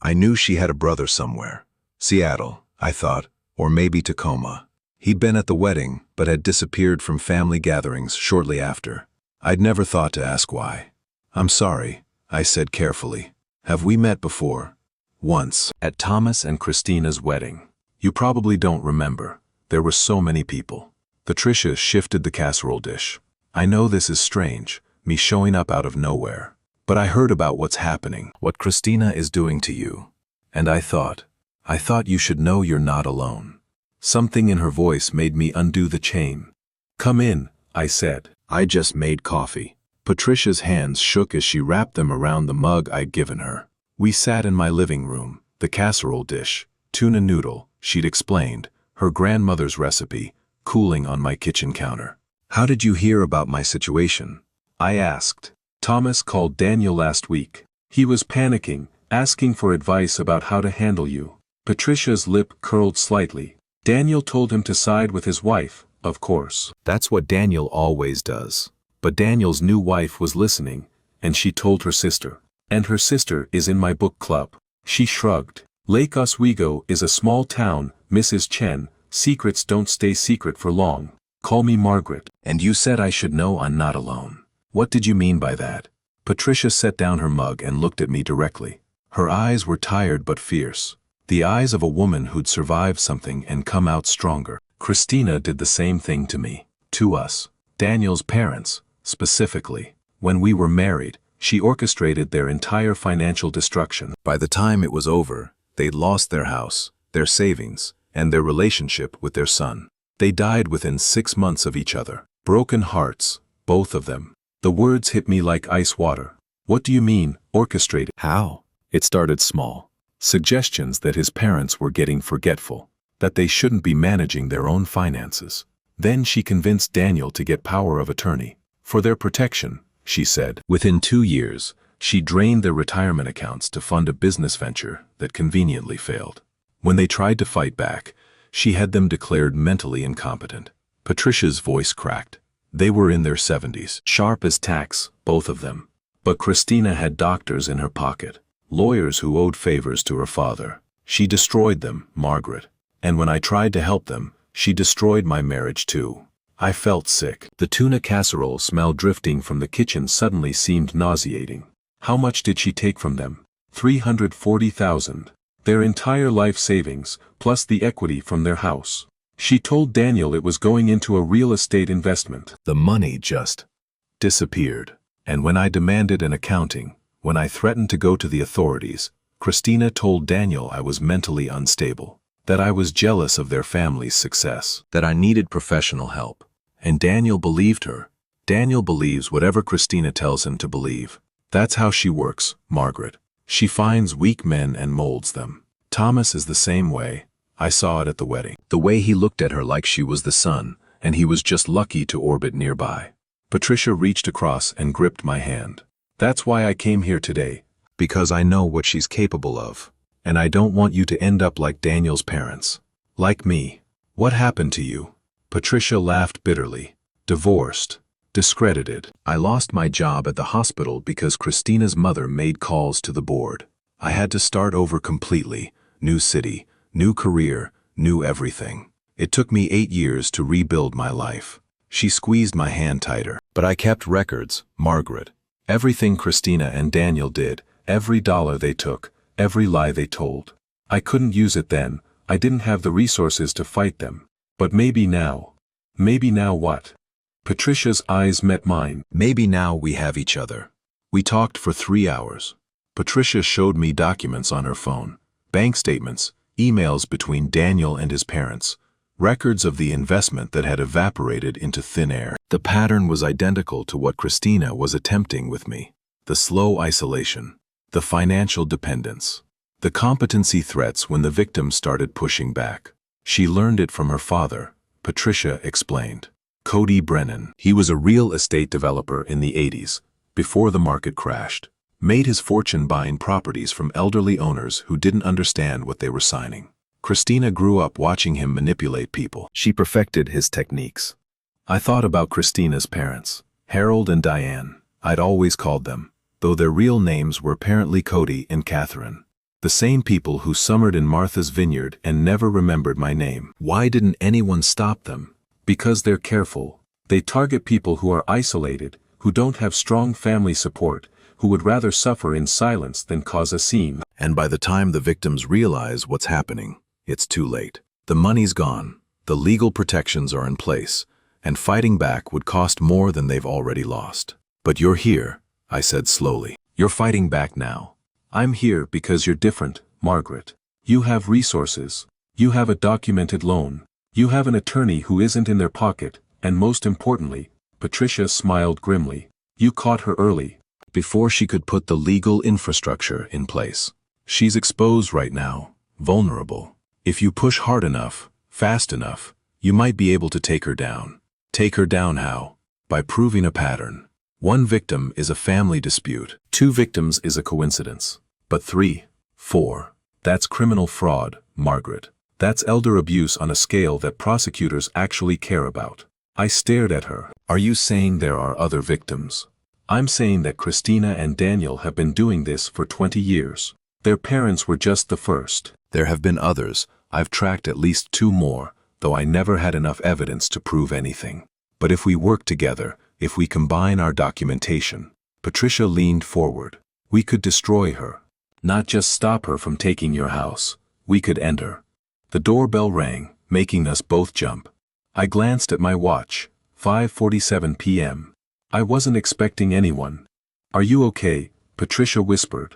I knew she had a brother somewhere. Seattle, I thought, or maybe Tacoma. He'd been at the wedding, but had disappeared from family gatherings shortly after. I'd never thought to ask why. I'm sorry, I said carefully. Have we met before? Once. At Thomas and Christina's wedding. You probably don't remember. There were so many people. Patricia shifted the casserole dish. I know this is strange, me showing up out of nowhere. But I heard about what's happening, what Christina is doing to you. And I thought you should know you're not alone. Something in her voice made me undo the chain. Come in, I said. I just made coffee. Patricia's hands shook as she wrapped them around the mug I'd given her. We sat in my living room, the casserole dish, Tuna noodle, she'd explained, her grandmother's recipe, cooling on my kitchen counter. How did you hear about my situation? I asked. Thomas called Daniel last week. He was panicking, asking for advice about how to handle you. Patricia's lip curled slightly. Daniel told him to side with his wife, of course. That's what Daniel always does. But Daniel's new wife was listening, and she told her sister. And her sister is in my book club. She shrugged. Lake Oswego is a small town, Mrs. Chen. Secrets don't stay secret for long. Call me Margaret. And you said I should know I'm not alone. What did you mean by that? Patricia set down her mug and looked at me directly. Her eyes were tired but fierce. The eyes of a woman who'd survived something and come out stronger. Christina did the same thing to me. To us. Daniel's parents, specifically. When we were married, she orchestrated their entire financial destruction. By the time it was over, they'd lost their house, their savings, and their relationship with their son. They died within 6 months of each other. Broken hearts, both of them. The words hit me like ice water. What do you mean, orchestrated? How? It started small. Suggestions that his parents were getting forgetful, that they shouldn't be managing their own finances. Then she convinced Daniel to get power of attorney. For their protection, she said. Within 2 years, she drained their retirement accounts to fund a business venture that conveniently failed. When they tried to fight back, she had them declared mentally incompetent. Patricia's voice cracked. They were in their 70s, sharp as tacks, both of them. But Christina had doctors in her pocket, lawyers who owed favors to her father. She destroyed them, Margaret. And when I tried to help them, she destroyed my marriage too. I felt sick. The tuna casserole smell drifting from the kitchen suddenly seemed nauseating. How much did she take from them? 340,000. Their entire life savings, plus the equity from their house. She told Daniel it was going into a real estate investment. The money just disappeared. And when I demanded an accounting, when I threatened to go to the authorities, Christina told Daniel I was mentally unstable, that I was jealous of their family's success, that I needed professional help. And Daniel believed her. Daniel believes whatever Christina tells him to believe. That's how she works, Margaret. She finds weak men and molds them. Thomas is the same way. I saw it at the wedding. The way he looked at her like she was the sun, and he was just lucky to orbit nearby. Patricia reached across and gripped my hand. That's why I came here today. Because I know what she's capable of. And I don't want you to end up like Daniel's parents. Like me. What happened to you? Patricia laughed bitterly. Divorced. Discredited. I lost my job at the hospital because Christina's mother made calls to the board. I had to start over completely. New city, new career, new everything. It took me 8 years to rebuild my life. She squeezed my hand tighter. But I kept records, Margaret. Everything Christina and Daniel did, every dollar they took, every lie they told. I couldn't use it then. I didn't have the resources to fight them. But maybe now. Maybe now what? Patricia's eyes met mine. Maybe now we have each other. We talked for 3 hours. Patricia showed me documents on her phone, bank statements, emails between Daniel and his parents, records of the investment that had evaporated into thin air. The pattern was identical to what Christina was attempting with me. The slow isolation, the financial dependence, the competency threats when the victim started pushing back. She learned it from her father, Patricia explained. Cody Brennan. He was a real estate developer in the 80s, before the market crashed. Made his fortune buying properties from elderly owners who didn't understand what they were signing. Christina grew up watching him manipulate people. She perfected his techniques. I thought about Christina's parents, Harold and Diane. I'd always called them, though their real names were apparently Cody and Catherine. The same people who summered in Martha's Vineyard and never remembered my name. Why didn't anyone stop them? Because they're careful. They target people who are isolated, who don't have strong family support, who would rather suffer in silence than cause a scene. And by the time the victims realize what's happening, it's too late. The money's gone, the legal protections are in place, and fighting back would cost more than they've already lost. But you're here, I said slowly. You're fighting back now. I'm here because you're different, Margaret. You have resources. You have a documented loan. You have an attorney who isn't in their pocket, and most importantly, Patricia smiled grimly. You caught her early, before she could put the legal infrastructure in place. She's exposed right now, vulnerable. If you push hard enough, fast enough, you might be able to take her down. Take her down how? By proving a pattern. 1 victim is a family dispute. 2 victims is a coincidence. But 3, 4, that's criminal fraud, Margaret. That's elder abuse on a scale that prosecutors actually care about. I stared at her. Are you saying there are other victims? I'm saying that Christina and Daniel have been doing this for 20 years. Their parents were just the first. There have been others. I've tracked at least 2 more, though I never had enough evidence to prove anything. But if we work together, if we combine our documentation, Patricia leaned forward. We could destroy her. Not just stop her from taking your house. We could end her. The doorbell rang, making us both jump. I glanced at my watch. 5:47 p.m. I wasn't expecting anyone. Are you okay? Patricia whispered.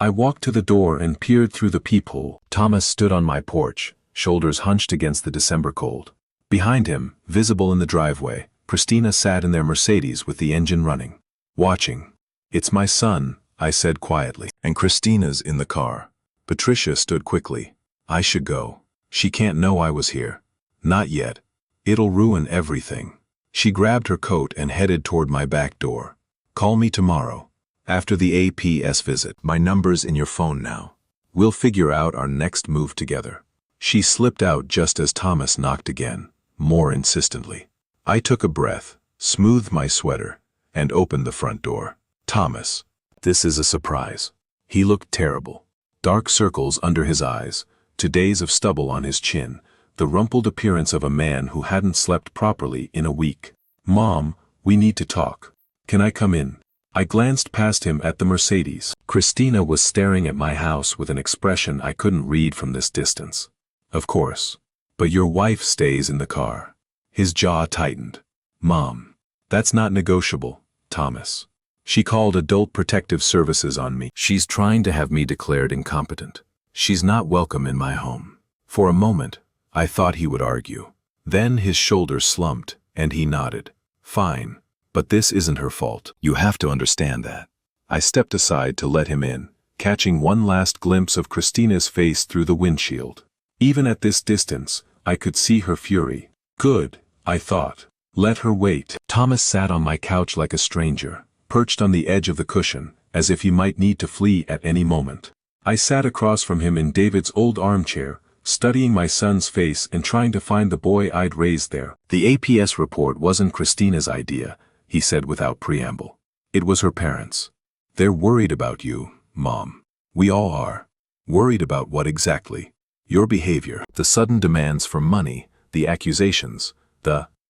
I walked to the door and peered through the peephole. Thomas stood on my porch, shoulders hunched against the December cold. Behind him, visible in the driveway, Christina sat in their Mercedes with the engine running, watching. It's my son, I said quietly. And Christina's in the car. Patricia stood quickly. I should go. She can't know I was here. Not yet. It'll ruin everything. She grabbed her coat and headed toward my back door. Call me tomorrow. After the APS visit. My number's in your phone now. We'll figure out our next move together. She slipped out just as Thomas knocked again, more insistently. I took a breath, smoothed my sweater, and opened the front door. Thomas. This is a surprise. He looked terrible. Dark circles under his eyes, 2 days of stubble on his chin, the rumpled appearance of a man who hadn't slept properly in a week. Mom, we need to talk. Can I come in? I glanced past him at the Mercedes. Christina was staring at my house with an expression I couldn't read from this distance. Of course. But your wife stays in the car. His jaw tightened. Mom. That's not negotiable, Thomas. She called Adult Protective Services on me. She's trying to have me declared incompetent. She's not welcome in my home. For a moment, I thought he would argue. Then his shoulders slumped, and he nodded. Fine, but this isn't her fault. You have to understand that. I stepped aside to let him in, catching one last glimpse of Christina's face through the windshield. Even at this distance, I could see her fury. Good, I thought. Let her wait. Thomas sat on my couch like a stranger, perched on the edge of the cushion, as if he might need to flee at any moment. I sat across from him in David's old armchair, studying my son's face and trying to find the boy I'd raised there. The APS report wasn't Christina's idea, he said without preamble. It was her parents. They're worried about you, Mom. We all are. Worried about what exactly? Your behavior, the sudden demands for money, the accusations,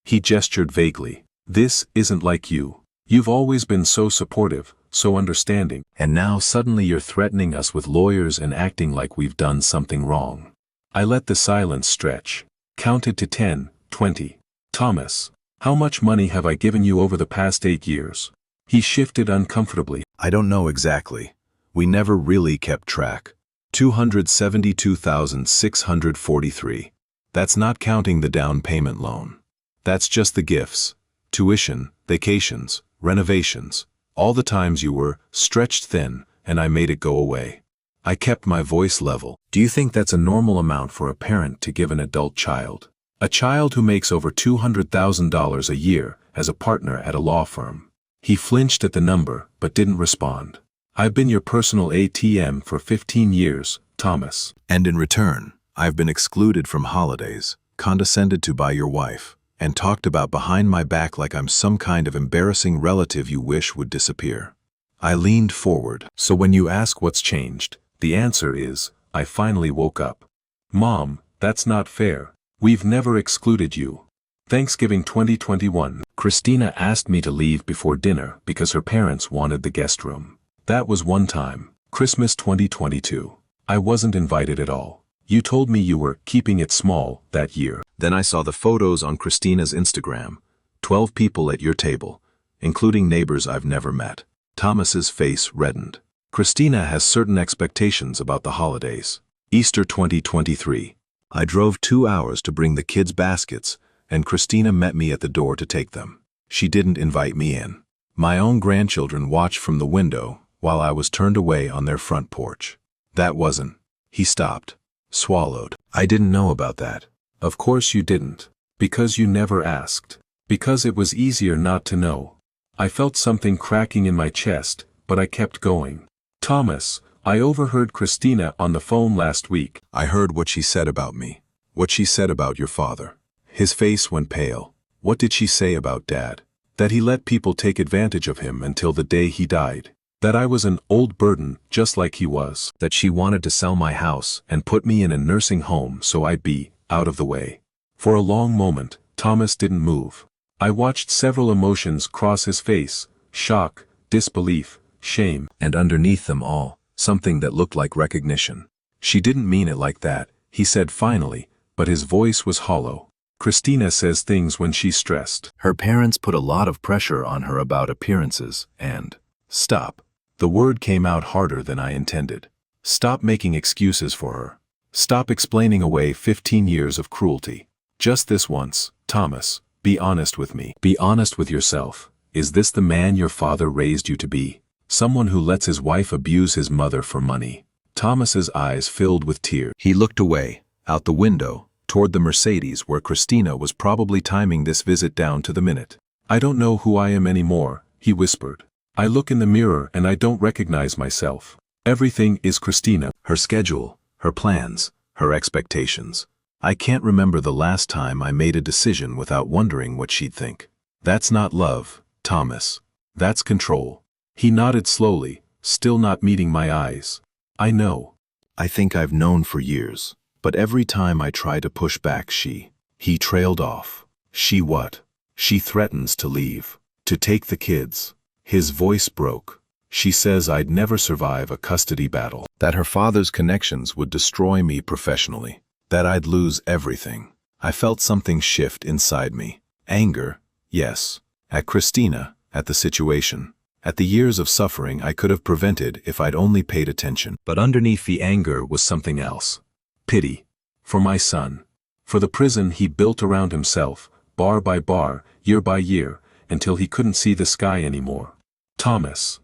he gestured vaguely. This isn't like you. You've always been so supportive, so understanding. And now suddenly you're threatening us with lawyers and acting like we've done something wrong. I let the silence stretch. Counted to 10, 20. Thomas, how much money have I given you over the past 8 years? He shifted uncomfortably. I don't know exactly. We never really kept track. 272,643. That's not counting the down payment loan. That's just the gifts, tuition, vacations, renovations, all the times you were stretched thin and I made it go away. I kept my voice level. Do you think that's a normal amount for a parent to give an adult child? A child who makes over $200,000 a year as a partner at a law firm. He flinched at the number, but didn't respond. I've been your personal ATM for 15 years, Thomas. And in return, I've been excluded from holidays, condescended to by your wife, and talked about behind my back like I'm some kind of embarrassing relative you wish would disappear. I leaned forward. So when you ask what's changed, the answer is, I finally woke up. Mom, that's not fair. We've never excluded you. Thanksgiving 2021. Christina asked me to leave before dinner because her parents wanted the guest room. That was one time. Christmas 2022. I wasn't invited at all. You told me you were keeping it small that year. Then I saw the photos on Christina's Instagram. 12 people at your table, including neighbors I've never met. Thomas's face reddened. Christina has certain expectations about the holidays. Easter 2023. I drove 2 hours to bring the kids' baskets, and Christina met me at the door to take them. She didn't invite me in. My own grandchildren watched from the window while I was turned away on their front porch. That wasn't. He stopped. Swallowed. I didn't know about that. Of course you didn't. Because you never asked. Because it was easier not to know. I felt something cracking in my chest, but I kept going. Thomas, I overheard Christina on the phone last week. I heard what she said about me. What she said about your father. His face went pale. What did she say about Dad? That he let people take advantage of him until the day he died. That I was an old burden, just like he was. That she wanted to sell my house and put me in a nursing home so I'd be out of the way. For a long moment, Thomas didn't move. I watched several emotions cross his face: shock, disbelief, shame. And underneath them all, something that looked like recognition. She didn't mean it like that, he said finally, but his voice was hollow. Christina says things when she's stressed. Her parents put a lot of pressure on her about appearances and... Stop. The word came out harder than I intended. Stop making excuses for her. Stop explaining away 15 years of cruelty. Just this once, Thomas, be honest with me. Be honest with yourself. Is this the man your father raised you to be? Someone who lets his wife abuse his mother for money? Thomas's eyes filled with tears. He looked away, out the window, toward the Mercedes where Christina was probably timing this visit down to the minute. I don't know who I am anymore, he whispered. I look in the mirror and I don't recognize myself. Everything is Christina. Her schedule, her plans, her expectations. I can't remember the last time I made a decision without wondering what she'd think. That's not love, Thomas. That's control. He nodded slowly, still not meeting my eyes. I know. I think I've known for years, but every time I try to push back he trailed off. She what? She threatens to leave, to take the kids. His voice broke. She says I'd never survive a custody battle, that her father's connections would destroy me professionally, that I'd lose everything. I felt something shift inside me. Anger, yes, at Christina, at the situation, at the years of suffering I could have prevented if I'd only paid attention. But underneath the anger was something else. Pity. For my son. For the prison he built around himself, bar by bar, year by year, until he couldn't see the sky anymore. Thomas.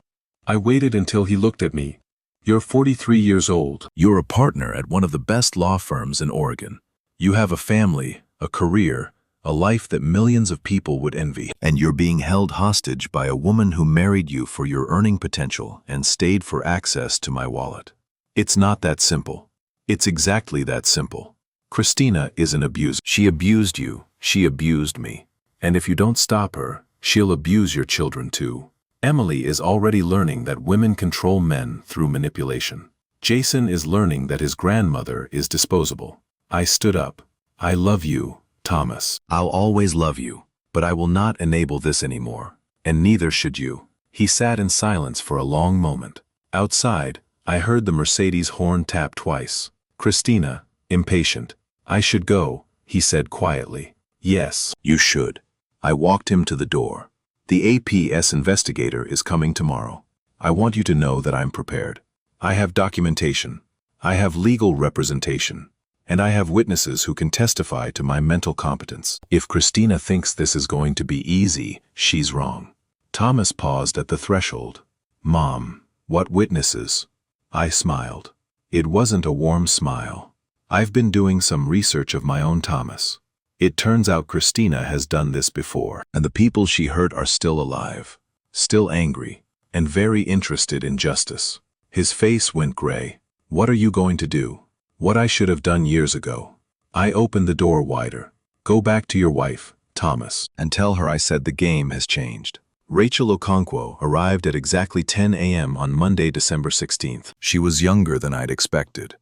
I waited until he looked at me. You're 43 years old. You're a partner at one of the best law firms in Oregon. You have a family, a career, a life that millions of people would envy. And you're being held hostage by a woman who married you for your earning potential and stayed for access to my wallet. It's not that simple. It's exactly that simple. Christina is an abuser. She abused you. She abused me. And if you don't stop her, she'll abuse your children too. Emily is already learning that women control men through manipulation. Jason is learning that his grandmother is disposable. I stood up. I love you, Thomas. I'll always love you, but I will not enable this anymore. And neither should you. He sat in silence for a long moment. Outside, I heard the Mercedes horn tap twice. Christina, impatient. I should go, he said quietly. Yes, you should. I walked him to the door. The APS investigator is coming tomorrow. I want you to know that I'm prepared. I have documentation. I have legal representation. And I have witnesses who can testify to my mental competence. If Christina thinks this is going to be easy, she's wrong. Thomas paused at the threshold. Mom, what witnesses? I smiled. It wasn't a warm smile. I've been doing some research of my own, Thomas. It turns out Christina has done this before, and the people she hurt are still alive, still angry, and very interested in justice. His face went gray. What are you going to do? What I should have done years ago. I opened the door wider. Go back to your wife, Thomas, and tell her I said the game has changed. Rachel Okonkwo arrived at exactly 10 a.m. on Monday, December 16th. She was younger than I'd expected.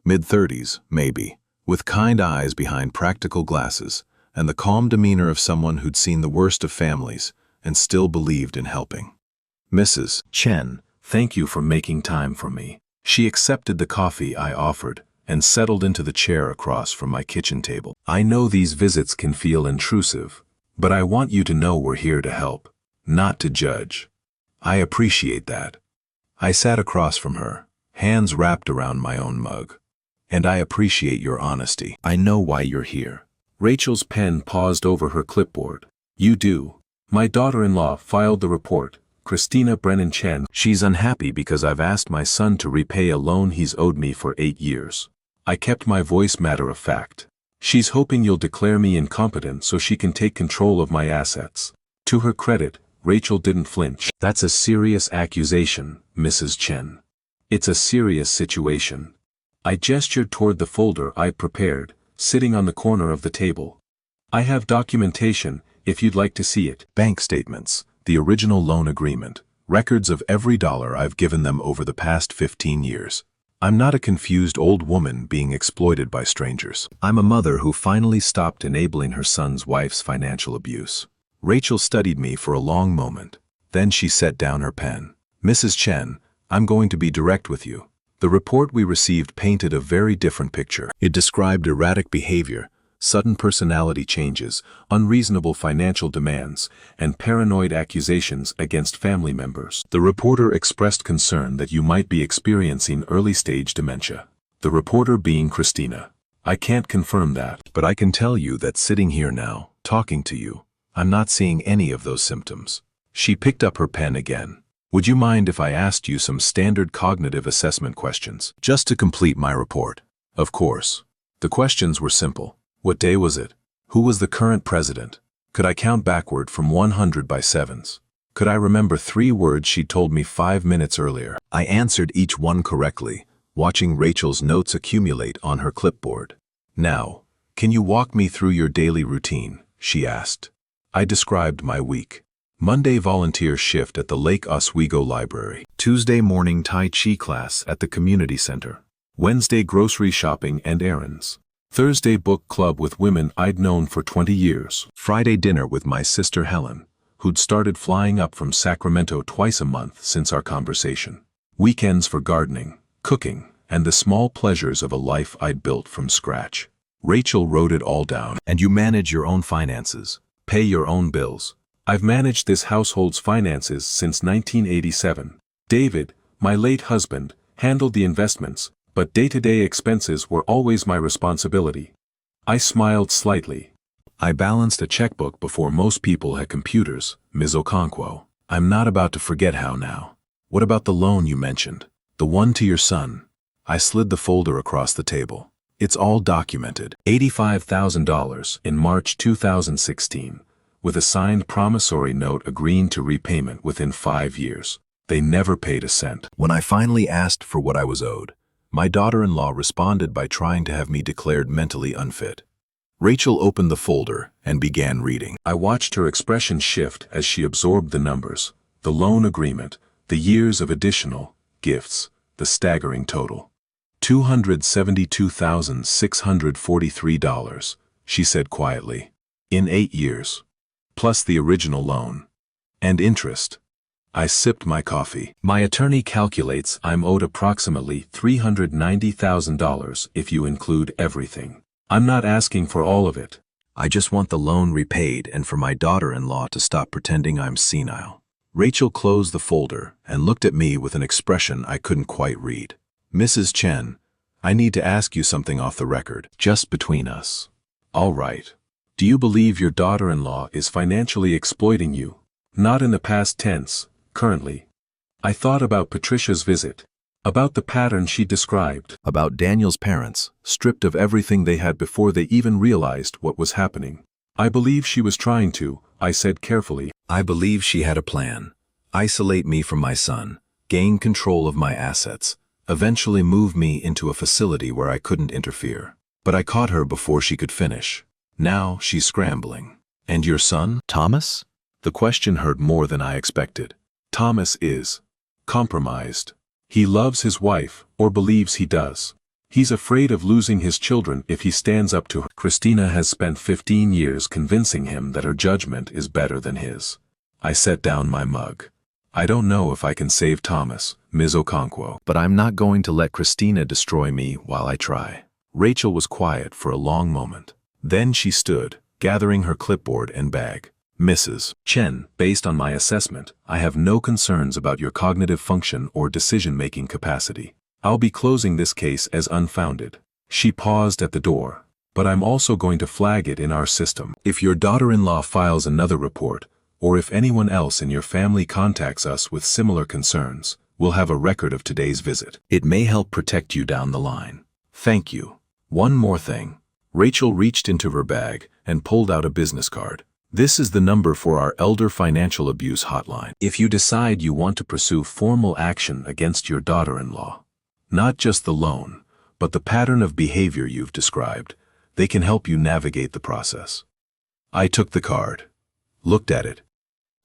Mid-30s, maybe, with kind eyes behind practical glasses, and the calm demeanor of someone who'd seen the worst of families and still believed in helping. Mrs. Chen, thank you for making time for me. She accepted the coffee I offered and settled into the chair across from my kitchen table. I know these visits can feel intrusive, but I want you to know we're here to help, not to judge. I appreciate that. I sat across from her, hands wrapped around my own mug. And I appreciate your honesty. I know why you're here. Rachel's pen paused over her clipboard. You do. My daughter-in-law filed the report, Christina Brennan Chen. She's unhappy because I've asked my son to repay a loan he's owed me for 8 years. I kept my voice matter of fact. She's hoping you'll declare me incompetent so she can take control of my assets. To her credit, Rachel didn't flinch. That's a serious accusation, Mrs. Chen. It's a serious situation. I gestured toward the folder I'd prepared, sitting on the corner of the table. I have documentation, if you'd like to see it. Bank statements, the original loan agreement, records of every dollar I've given them over the past 15 years. I'm not a confused old woman being exploited by strangers. I'm a mother who finally stopped enabling her son's wife's financial abuse. Rachel studied me for a long moment. Then she set down her pen. Mrs. Chen, I'm going to be direct with you. The report we received painted a very different picture. It described erratic behavior, sudden personality changes, unreasonable financial demands, and paranoid accusations against family members. The reporter expressed concern that you might be experiencing early-stage dementia. The reporter being Christina. I can't confirm that, but I can tell you that sitting here now, talking to you, I'm not seeing any of those symptoms. She picked up her pen again. Would you mind if I asked you some standard cognitive assessment questions, just to complete my report? Of course. The questions were simple. What day was it? Who was the current president? Could I count backward from 100 by sevens? Could I remember 3 words she'd told me 5 minutes earlier? I answered each one correctly, watching Rachel's notes accumulate on her clipboard. Now, can you walk me through your daily routine? She asked. I described my week. Monday volunteer shift at the Lake Oswego Library. Tuesday morning Tai Chi class at the community center. Wednesday grocery shopping and errands. Thursday book club with women I'd known for 20 years. Friday dinner with my sister Helen, who'd started flying up from Sacramento twice a month since our conversation. Weekends for gardening, cooking, and the small pleasures of a life I'd built from scratch. Rachel wrote it all down. And you manage your own finances, pay your own bills. I've managed this household's finances since 1987. David, my late husband, handled the investments, but day-to-day expenses were always my responsibility. I smiled slightly. I balanced a checkbook before most people had computers, Ms. Okonkwo. I'm not about to forget how now. What about the loan you mentioned? The one to your son? I slid the folder across the table. It's all documented. $85,000 in March 2016, with a signed promissory note agreeing to repayment within 5 years. They never paid a cent. When I finally asked for what I was owed, my daughter-in-law responded by trying to have me declared mentally unfit. Rachel opened the folder and began reading. I watched her expression shift as she absorbed the numbers, the loan agreement, the years of additional gifts, the staggering total. $272,643, she said quietly. In 8 years. Plus the original loan. And interest. I sipped my coffee. My attorney calculates I'm owed approximately $390,000 if you include everything. I'm not asking for all of it. I just want the loan repaid and for my daughter-in-law to stop pretending I'm senile. Rachel closed the folder and looked at me with an expression I couldn't quite read. Mrs. Chen, I need to ask you something off the record, just between us. All right. Do you believe your daughter-in-law is financially exploiting you? Not in the past tense. Currently. I thought about Patricia's visit, about the pattern she described, about Daniel's parents, stripped of everything they had before they even realized what was happening. I believe she was trying to, I said carefully. I believe she had a plan. Isolate me from my son, gain control of my assets, eventually move me into a facility where I couldn't interfere. But I caught her before she could finish. Now she's scrambling. And your son, Thomas? The question hurt more than I expected. Thomas is compromised. He loves his wife, or believes he does. He's afraid of losing his children if he stands up to her. Christina has spent 15 years convincing him that her judgment is better than his. I set down my mug. I don't know if I can save Thomas, Ms. Okonkwo, but I'm not going to let Christina destroy me while I try. Rachel was quiet for a long moment. Then she stood, gathering her clipboard and bag. Mrs. Chen, based on my assessment, I have no concerns about your cognitive function or decision-making capacity. I'll be closing this case as unfounded. She paused at the door. But I'm also going to flag it in our system. If your daughter-in-law files another report, or if anyone else in your family contacts us with similar concerns, we'll have a record of today's visit. It may help protect you down the line. Thank you, One more thing. Rachel reached into her bag and pulled out a business card. This is the number for our Elder Financial Abuse Hotline. If you decide you want to pursue formal action against your daughter-in-law, not just the loan, but the pattern of behavior you've described, they can help you navigate the process. I took the card, looked at it.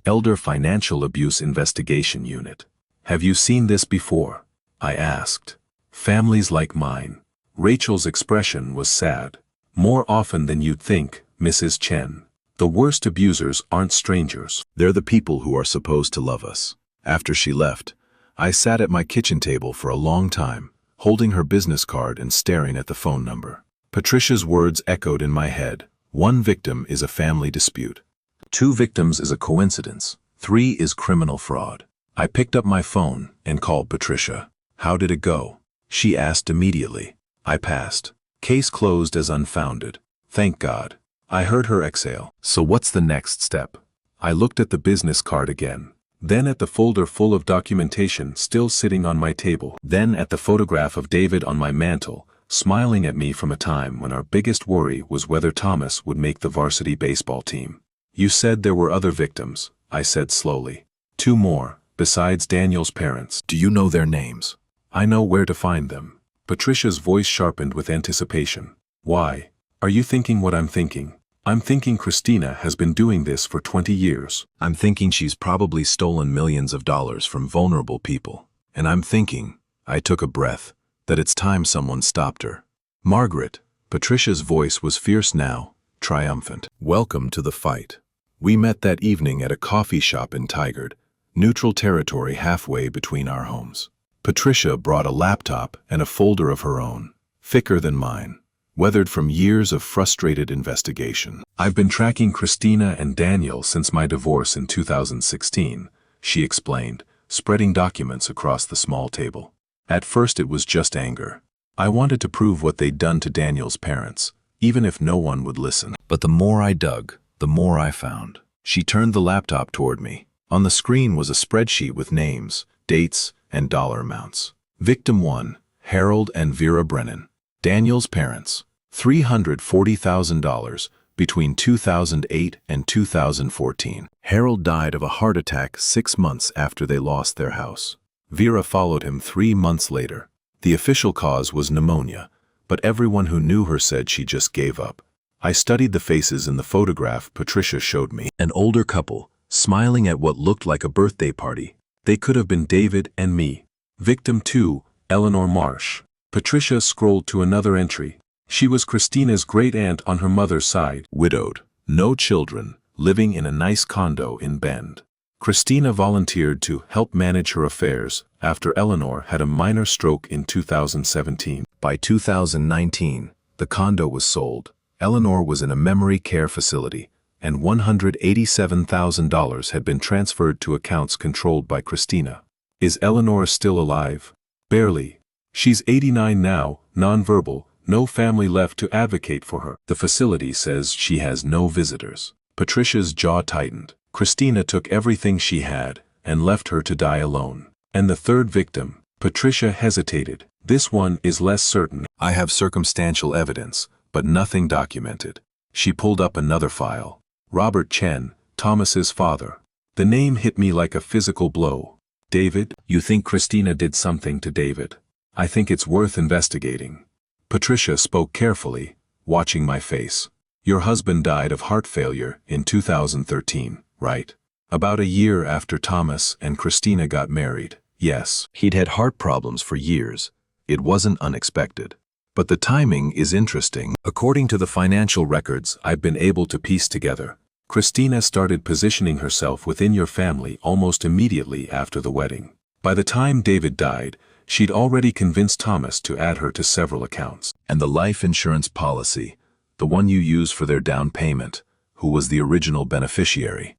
Elder Financial Abuse Investigation Unit. Have you seen this before? I asked. Families like mine. Rachel's expression was sad. More often than you'd think, Mrs. Chen. The worst abusers aren't strangers. They're the people who are supposed to love us. After she left, I sat at my kitchen table for a long time, holding her business card and staring at the phone number. Patricia's words echoed in my head. 1 victim is a family dispute. 2 victims is a coincidence. 3 is criminal fraud. I picked up my phone and called Patricia. How did it go? She asked immediately. I passed. Case closed as unfounded. Thank God. I heard her exhale. So what's the next step? I looked at the business card again. Then at the folder full of documentation still sitting on my table. Then at the photograph of David on my mantle, smiling at me from a time when our biggest worry was whether Thomas would make the varsity baseball team. You said there were other victims, I said slowly. 2 more, besides Daniel's parents. Do you know their names? I know where to find them. Patricia's voice sharpened with anticipation. Why? Are you thinking what I'm thinking? I'm thinking Christina has been doing this for 20 years. I'm thinking she's probably stolen millions of dollars from vulnerable people. And I'm thinking, I took a breath, that it's time someone stopped her. Margaret, Patricia's voice was fierce now, triumphant. Welcome to the fight. We met that evening at a coffee shop in Tigard, neutral territory halfway between our homes. Patricia brought a laptop and a folder of her own, thicker than mine, weathered from years of frustrated investigation. I've been tracking Christina and Daniel since my divorce in 2016, she explained, spreading documents across the small table. At first it was just anger. I wanted to prove what they'd done to Daniel's parents, even if no one would listen. But the more I dug, the more I found. She turned the laptop toward me. On the screen was a spreadsheet with names, dates, and dollar amounts. Victim 1, Harold and Vera Brennan. Daniel's parents, $340,000 between 2008 and 2014. Harold died of a heart attack 6 months after they lost their house. Vera followed him 3 months later. The official cause was pneumonia, but everyone who knew her said she just gave up. I studied the faces in the photograph Patricia showed me. An older couple, smiling at what looked like a birthday party. They could have been David and me. Victim 2, Eleanor Marsh. Patricia scrolled to another entry. She was Christina's great-aunt on her mother's side. Widowed, no children, living in a nice condo in Bend. Christina volunteered to help manage her affairs after Eleanor had a minor stroke in 2017. By 2019, the condo was sold. Eleanor was in a memory care facility, and $187,000 had been transferred to accounts controlled by Christina. Is Eleanor still alive? Barely. She's 89 now, nonverbal, no family left to advocate for her. The facility says she has no visitors. Patricia's jaw tightened. Christina took everything she had and left her to die alone. And the third victim, Patricia hesitated. This one is less certain. I have circumstantial evidence, but nothing documented. She pulled up another file. Robert Chen, Thomas's father. The name hit me like a physical blow. David? You think Christina did something to David? I think it's worth investigating. Patricia spoke carefully, watching my face. Your husband died of heart failure in 2013, right? About a year after Thomas and Christina got married. Yes. He'd had heart problems for years. It wasn't unexpected. But the timing is interesting. According to the financial records I've been able to piece together, Christina started positioning herself within your family almost immediately after the wedding. By the time David died, she'd already convinced Thomas to add her to several accounts. And the life insurance policy, the one you use for their down payment, who was the original beneficiary?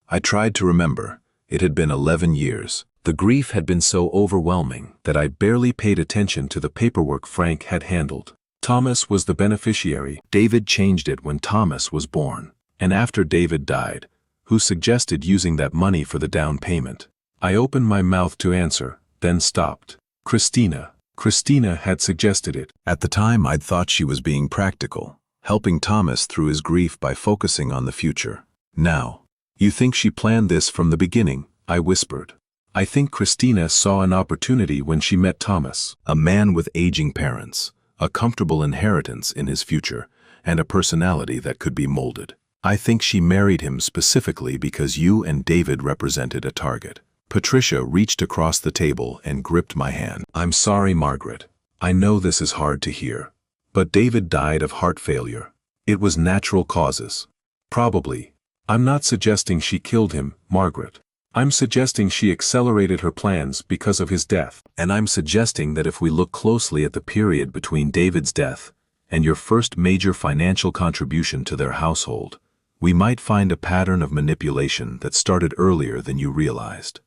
I tried to remember. It had been 11 years. The grief had been so overwhelming that I barely paid attention to the paperwork Frank had handled. Thomas was the beneficiary. David changed it when Thomas was born. And after David died, who suggested using that money for the down payment? I opened my mouth to answer, then stopped. Christina. Christina had suggested it. At the time, I'd thought she was being practical, helping Thomas through his grief by focusing on the future. Now, you think she planned this from the beginning? I whispered. I think Christina saw an opportunity when she met Thomas. A man with aging parents, a comfortable inheritance in his future, and a personality that could be molded. I think she married him specifically because you and David represented a target. Patricia reached across the table and gripped my hand. I'm sorry, Margaret. I know this is hard to hear. But David died of heart failure. It was natural causes. Probably. I'm not suggesting she killed him, Margaret. I'm suggesting she accelerated her plans because of his death. And I'm suggesting that if we look closely at the period between David's death and your first major financial contribution to their household, we might find a pattern of manipulation that started earlier than you realized.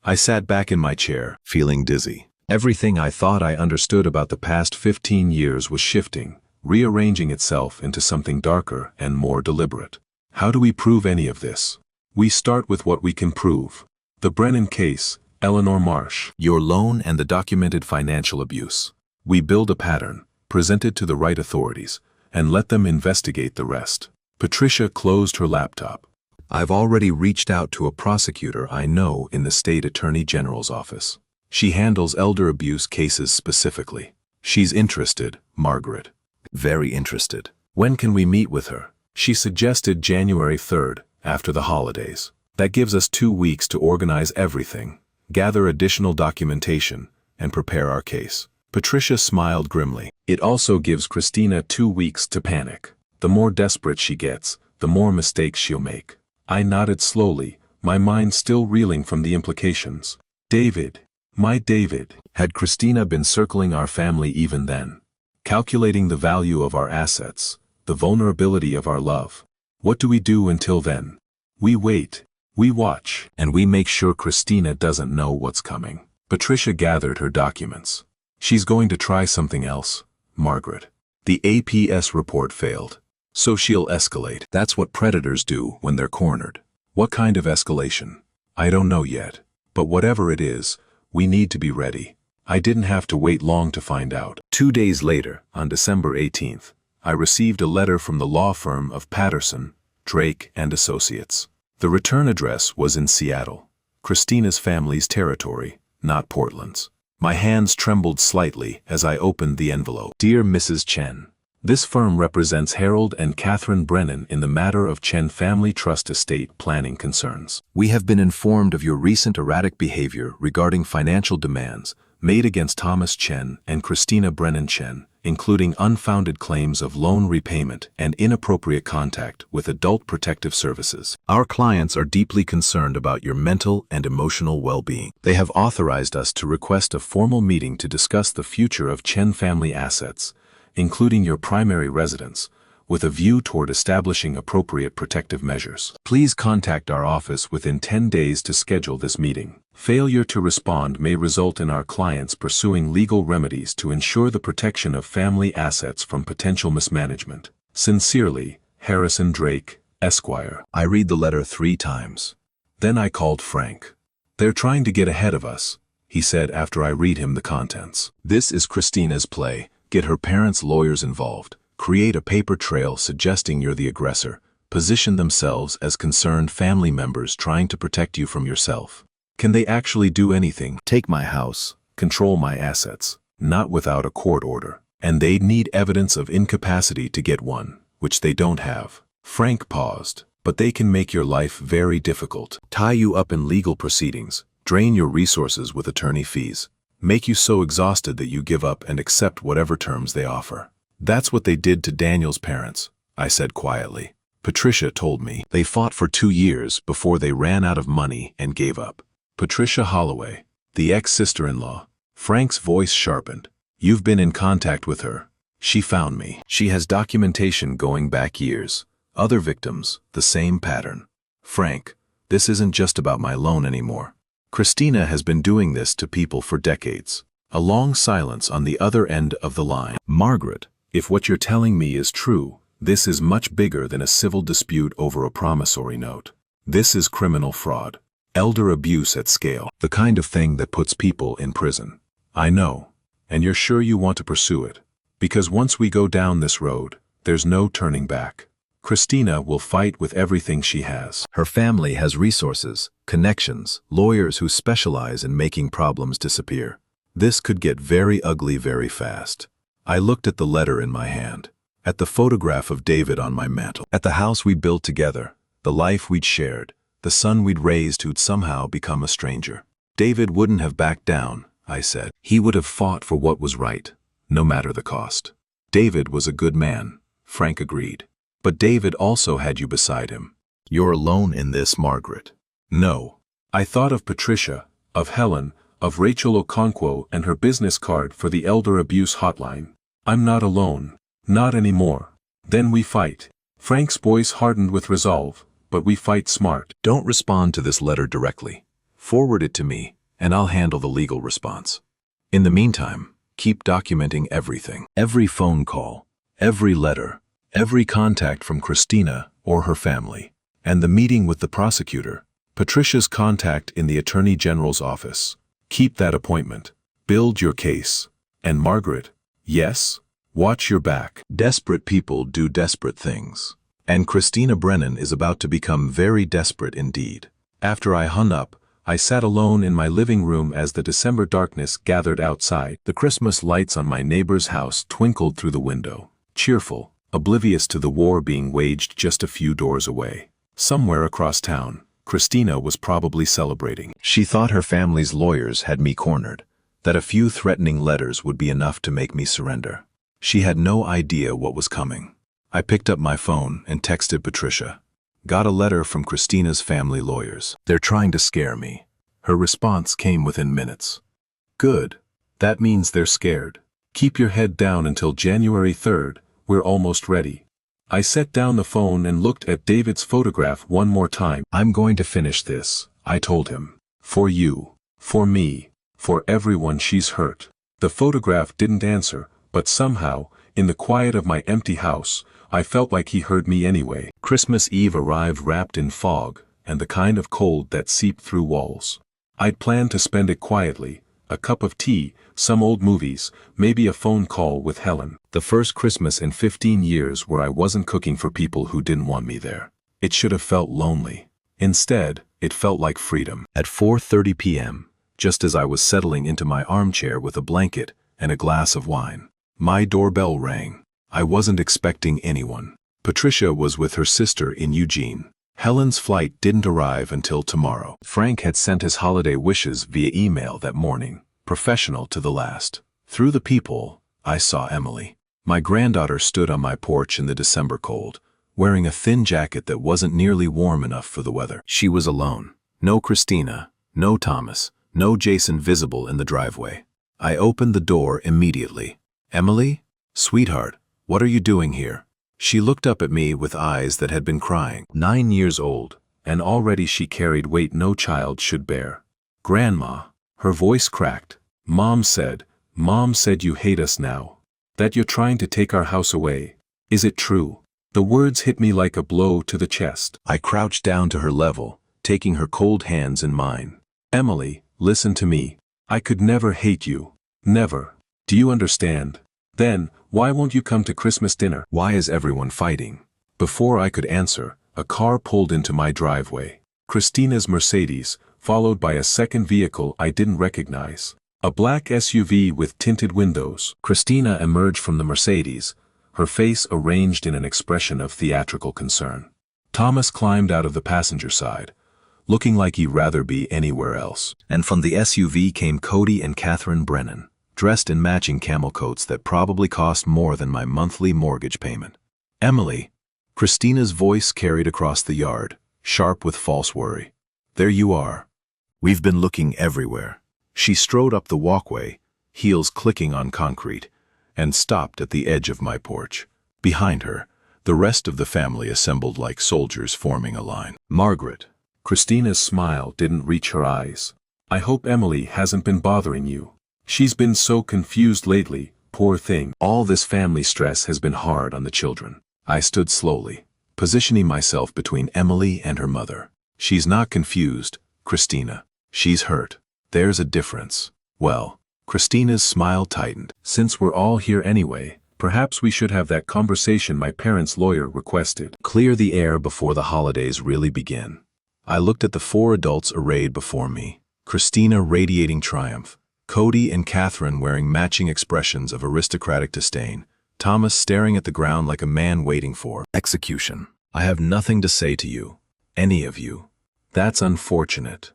I sat back in my chair, feeling dizzy. Everything I thought I understood about the past 15 years was shifting, rearranging itself into something darker and more deliberate. How do we prove any of this? We start with what we can prove. The Brennan case, Eleanor Marsh. Your loan and the documented financial abuse. We build a pattern, present it to the right authorities, and let them investigate the rest. Patricia closed her laptop. I've already reached out to a prosecutor I know in the state attorney general's office. She handles elder abuse cases specifically. She's interested, Margaret. Very interested. When can we meet with her? She suggested January 3rd, after the holidays. That gives us 2 weeks to organize everything, gather additional documentation, and prepare our case. Patricia smiled grimly. It also gives Christina 2 weeks to panic. The more desperate she gets, the more mistakes she'll make. I nodded slowly, my mind still reeling from the implications. David, my David. Had Christina been circling our family even then? Calculating the value of our assets, the vulnerability of our love. What do we do until then? We wait, we watch, and we make sure Christina doesn't know what's coming. Patricia gathered her documents. She's going to try something else, Margaret. The APS report failed, so she'll escalate. That's what predators do when they're cornered. What kind of escalation? I don't know yet, but whatever it is, we need to be ready. I didn't have to wait long to find out. 2 days later, on December 18th, I received a letter from the law firm of Patterson, Drake and Associates. The return address was in Seattle, Christina's family's territory, not Portland's. My hands trembled slightly as I opened the envelope. Dear Mrs. Chen, this firm represents Harold and Catherine Brennan in the matter of Chen Family Trust estate planning concerns. We have been informed of your recent erratic behavior regarding financial demands made against Thomas Chen and Christina Brennan Chen, including unfounded claims of loan repayment and inappropriate contact with adult protective services. Our clients are deeply concerned about your mental and emotional well-being. They have authorized us to request a formal meeting to discuss the future of Chen family assets, including your primary residence, with a view toward establishing appropriate protective measures. Please contact our office within 10 days to schedule this meeting. Failure to respond may result in our clients pursuing legal remedies to ensure the protection of family assets from potential mismanagement. Sincerely, Harrison Drake, Esquire. I read the letter 3 times. Then I called Frank. They're trying to get ahead of us, he said after I read him the contents. This is Christina's play. Get her parents' lawyers involved. Create a paper trail suggesting you're the aggressor. Position themselves as concerned family members trying to protect you from yourself. Can they actually do anything? Take my house, control my assets, not without a court order. And they'd need evidence of incapacity to get one, which they don't have. Frank paused. But they can make your life very difficult. Tie you up in legal proceedings, drain your resources with attorney fees, make you so exhausted that you give up and accept whatever terms they offer. That's what they did to Daniel's parents, I said quietly. Patricia told me. They fought for 2 years before they ran out of money and gave up. Patricia Holloway, the ex-sister-in-law. Frank's voice sharpened. You've been in contact with her. She found me. She has documentation going back years. Other victims, the same pattern. Frank, this isn't just about my loan anymore. Christina has been doing this to people for decades. A long silence on the other end of the line. Margaret, if what you're telling me is true, this is much bigger than a civil dispute over a promissory note. This is criminal fraud. Elder abuse at scale. The kind of thing that puts people in prison. I know. And you're sure you want to pursue it? Because once we go down this road, there's no turning back. Christina will fight with everything she has. Her family has resources, connections, lawyers who specialize in making problems disappear. This could get very ugly very fast. I looked at the letter in my hand, at the photograph of David on my mantel, at the house we built together, the life we'd shared, the son we'd raised who'd somehow become a stranger. David wouldn't have backed down, I said. He would have fought for what was right, no matter the cost. David was a good man, Frank agreed. But David also had you beside him. You're alone in this, Margaret. No. I thought of Patricia, of Helen, of Rachel Okonkwo and her business card for the elder abuse hotline. I'm not alone. Not anymore. Then we fight. Frank's voice hardened with resolve, but we fight smart. Don't respond to this letter directly. Forward it to me, and I'll handle the legal response. In the meantime, keep documenting everything. Every phone call, every letter, every contact from Christina or her family, and the meeting with the prosecutor, Patricia's contact in the Attorney General's office. Keep that appointment. Build your case. And Margaret, yes, watch your back. Desperate people do desperate things. And Christina Brennan is about to become very desperate indeed. After I hung up, I sat alone in my living room as the December darkness gathered outside. The Christmas lights on my neighbor's house twinkled through the window, cheerful, oblivious to the war being waged just a few doors away. Somewhere across town, Christina was probably celebrating. She thought her family's lawyers had me cornered, that a few threatening letters would be enough to make me surrender. She had no idea what was coming. I picked up my phone and texted Patricia. Got a letter from Christina's family lawyers. They're trying to scare me. Her response came within minutes. Good. That means they're scared. Keep your head down until January 3rd. We're almost ready. I set down the phone and looked at David's photograph one more time. I'm going to finish this, I told him. For you. For me. For everyone she's hurt. The photograph didn't answer, but somehow, in the quiet of my empty house, I felt like he heard me anyway. Christmas Eve arrived wrapped in fog, and the kind of cold that seeped through walls. I'd planned to spend it quietly, a cup of tea, some old movies, maybe a phone call with Helen. The first Christmas in 15 years where I wasn't cooking for people who didn't want me there. It should have felt lonely. Instead, it felt like freedom. At 4:30 p.m., just as I was settling into my armchair with a blanket and a glass of wine, my doorbell rang. I wasn't expecting anyone. Patricia was with her sister in Eugene. Helen's flight didn't arrive until tomorrow. Frank had sent his holiday wishes via email that morning, professional to the last. Through the peephole, I saw Emily. My granddaughter stood on my porch in the December cold, wearing a thin jacket that wasn't nearly warm enough for the weather. She was alone. No Christina, no Thomas, no Jason visible in the driveway. I opened the door immediately. Emily? Sweetheart, what are you doing here? She looked up at me with eyes that had been crying. 9 years old, and already she carried weight no child should bear. Grandma, her voice cracked. Mom said you hate us now. That you're trying to take our house away. Is it true? The words hit me like a blow to the chest. I crouched down to her level, taking her cold hands in mine. Emily, listen to me. I could never hate you. Never. Do you understand? Then, why won't you come to Christmas dinner? Why is everyone fighting? Before I could answer, a car pulled into my driveway. Christina's Mercedes, followed by a second vehicle I didn't recognize. A black SUV with tinted windows. Christina emerged from the Mercedes, her face arranged in an expression of theatrical concern. Thomas climbed out of the passenger side, looking like he'd rather be anywhere else. And from the SUV came Cody and Catherine Brennan, dressed in matching camel coats that probably cost more than my monthly mortgage payment. Emily, Christina's voice carried across the yard, sharp with false worry. There you are. We've been looking everywhere. She strode up the walkway, heels clicking on concrete, and stopped at the edge of my porch. Behind her, the rest of the family assembled like soldiers forming a line. Margaret. Christina's smile didn't reach her eyes. I hope Emily hasn't been bothering you. She's been so confused lately, poor thing. All this family stress has been hard on the children. I stood slowly, positioning myself between Emily and her mother. She's not confused, Christina. She's hurt. There's a difference. Well, Christina's smile tightened. Since we're all here anyway, perhaps we should have that conversation my parents' lawyer requested. Clear the air before the holidays really begin. I looked at the 4 adults arrayed before me. Christina radiating triumph, Cody and Catherine wearing matching expressions of aristocratic disdain, Thomas staring at the ground like a man waiting for execution. I have nothing to say to you, any of you. That's unfortunate.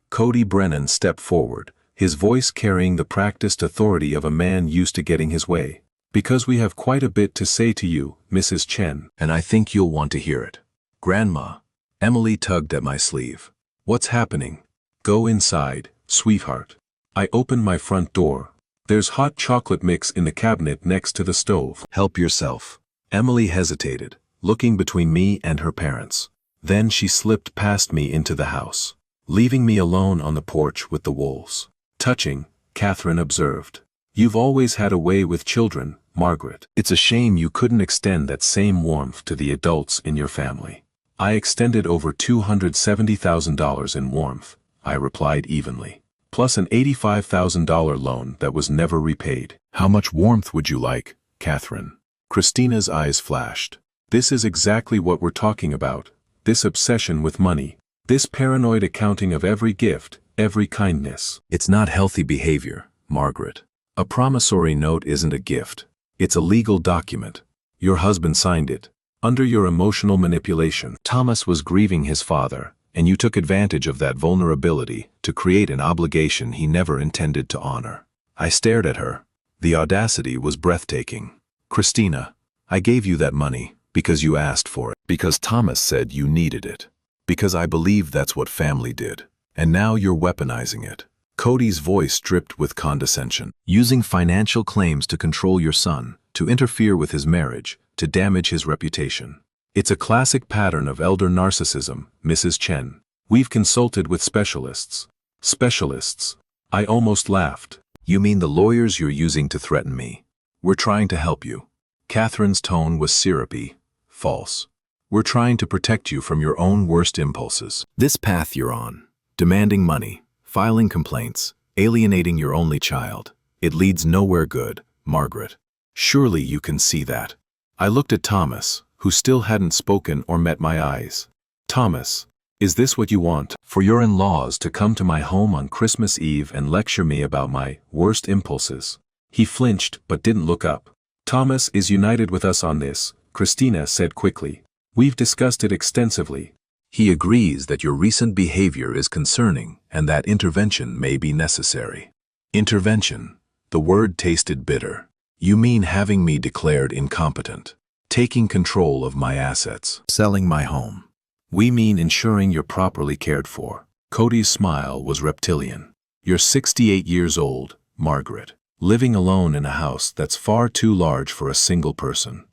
Cody Brennan stepped forward, his voice carrying the practiced authority of a man used to getting his way. Because we have quite a bit to say to you, Mrs. Chen. And I think you'll want to hear it. Grandma. Emily tugged at my sleeve. What's happening? Go inside, sweetheart. I opened my front door. There's hot chocolate mix in the cabinet next to the stove. Help yourself. Emily hesitated, looking between me and her parents. Then she slipped past me into the house, leaving me alone on the porch with the wolves. Touching, Catherine observed. You've always had a way with children, Margaret. It's a shame you couldn't extend that same warmth to the adults in your family. I extended over $270,000 in warmth, I replied evenly, plus an $85,000 loan that was never repaid. How much warmth would you like, Catherine? Christina's eyes flashed. This is exactly what we're talking about, this obsession with money, this paranoid accounting of every gift, every kindness. It's not healthy behavior, Margaret. A promissory note isn't a gift. It's a legal document. Your husband signed it. Under your emotional manipulation. Thomas was grieving his father, and you took advantage of that vulnerability to create an obligation he never intended to honor. I stared at her. The audacity was breathtaking. Christina, I gave you that money because you asked for it. Because Thomas said you needed it. Because I believe that's what family did. And now you're weaponizing it. Cody's voice dripped with condescension. Using financial claims to control your son, to interfere with his marriage, to damage his reputation. It's a classic pattern of elder narcissism, Mrs. Chen. We've consulted with specialists. Specialists. I almost laughed. You mean the lawyers you're using to threaten me? We're trying to help you. Catherine's tone was syrupy, false. We're trying to protect you from your own worst impulses. This path you're on, demanding money, filing complaints, alienating your only child, it leads nowhere good, Margaret. Surely you can see that. I looked at Thomas, who still hadn't spoken or met my eyes. Thomas, is this what you want? For your in-laws to come to my home on Christmas Eve and lecture me about my worst impulses? He flinched but didn't look up. Thomas is united with us on this, Christina said quickly. We've discussed it extensively. He agrees that your recent behavior is concerning and that intervention may be necessary. Intervention. The word tasted bitter. You mean having me declared incompetent, taking control of my assets, Selling my home. We mean ensuring you're properly cared for. Cody's smile was reptilian. You're 68 years old, Margaret, living alone in a house that's far too large for a single person.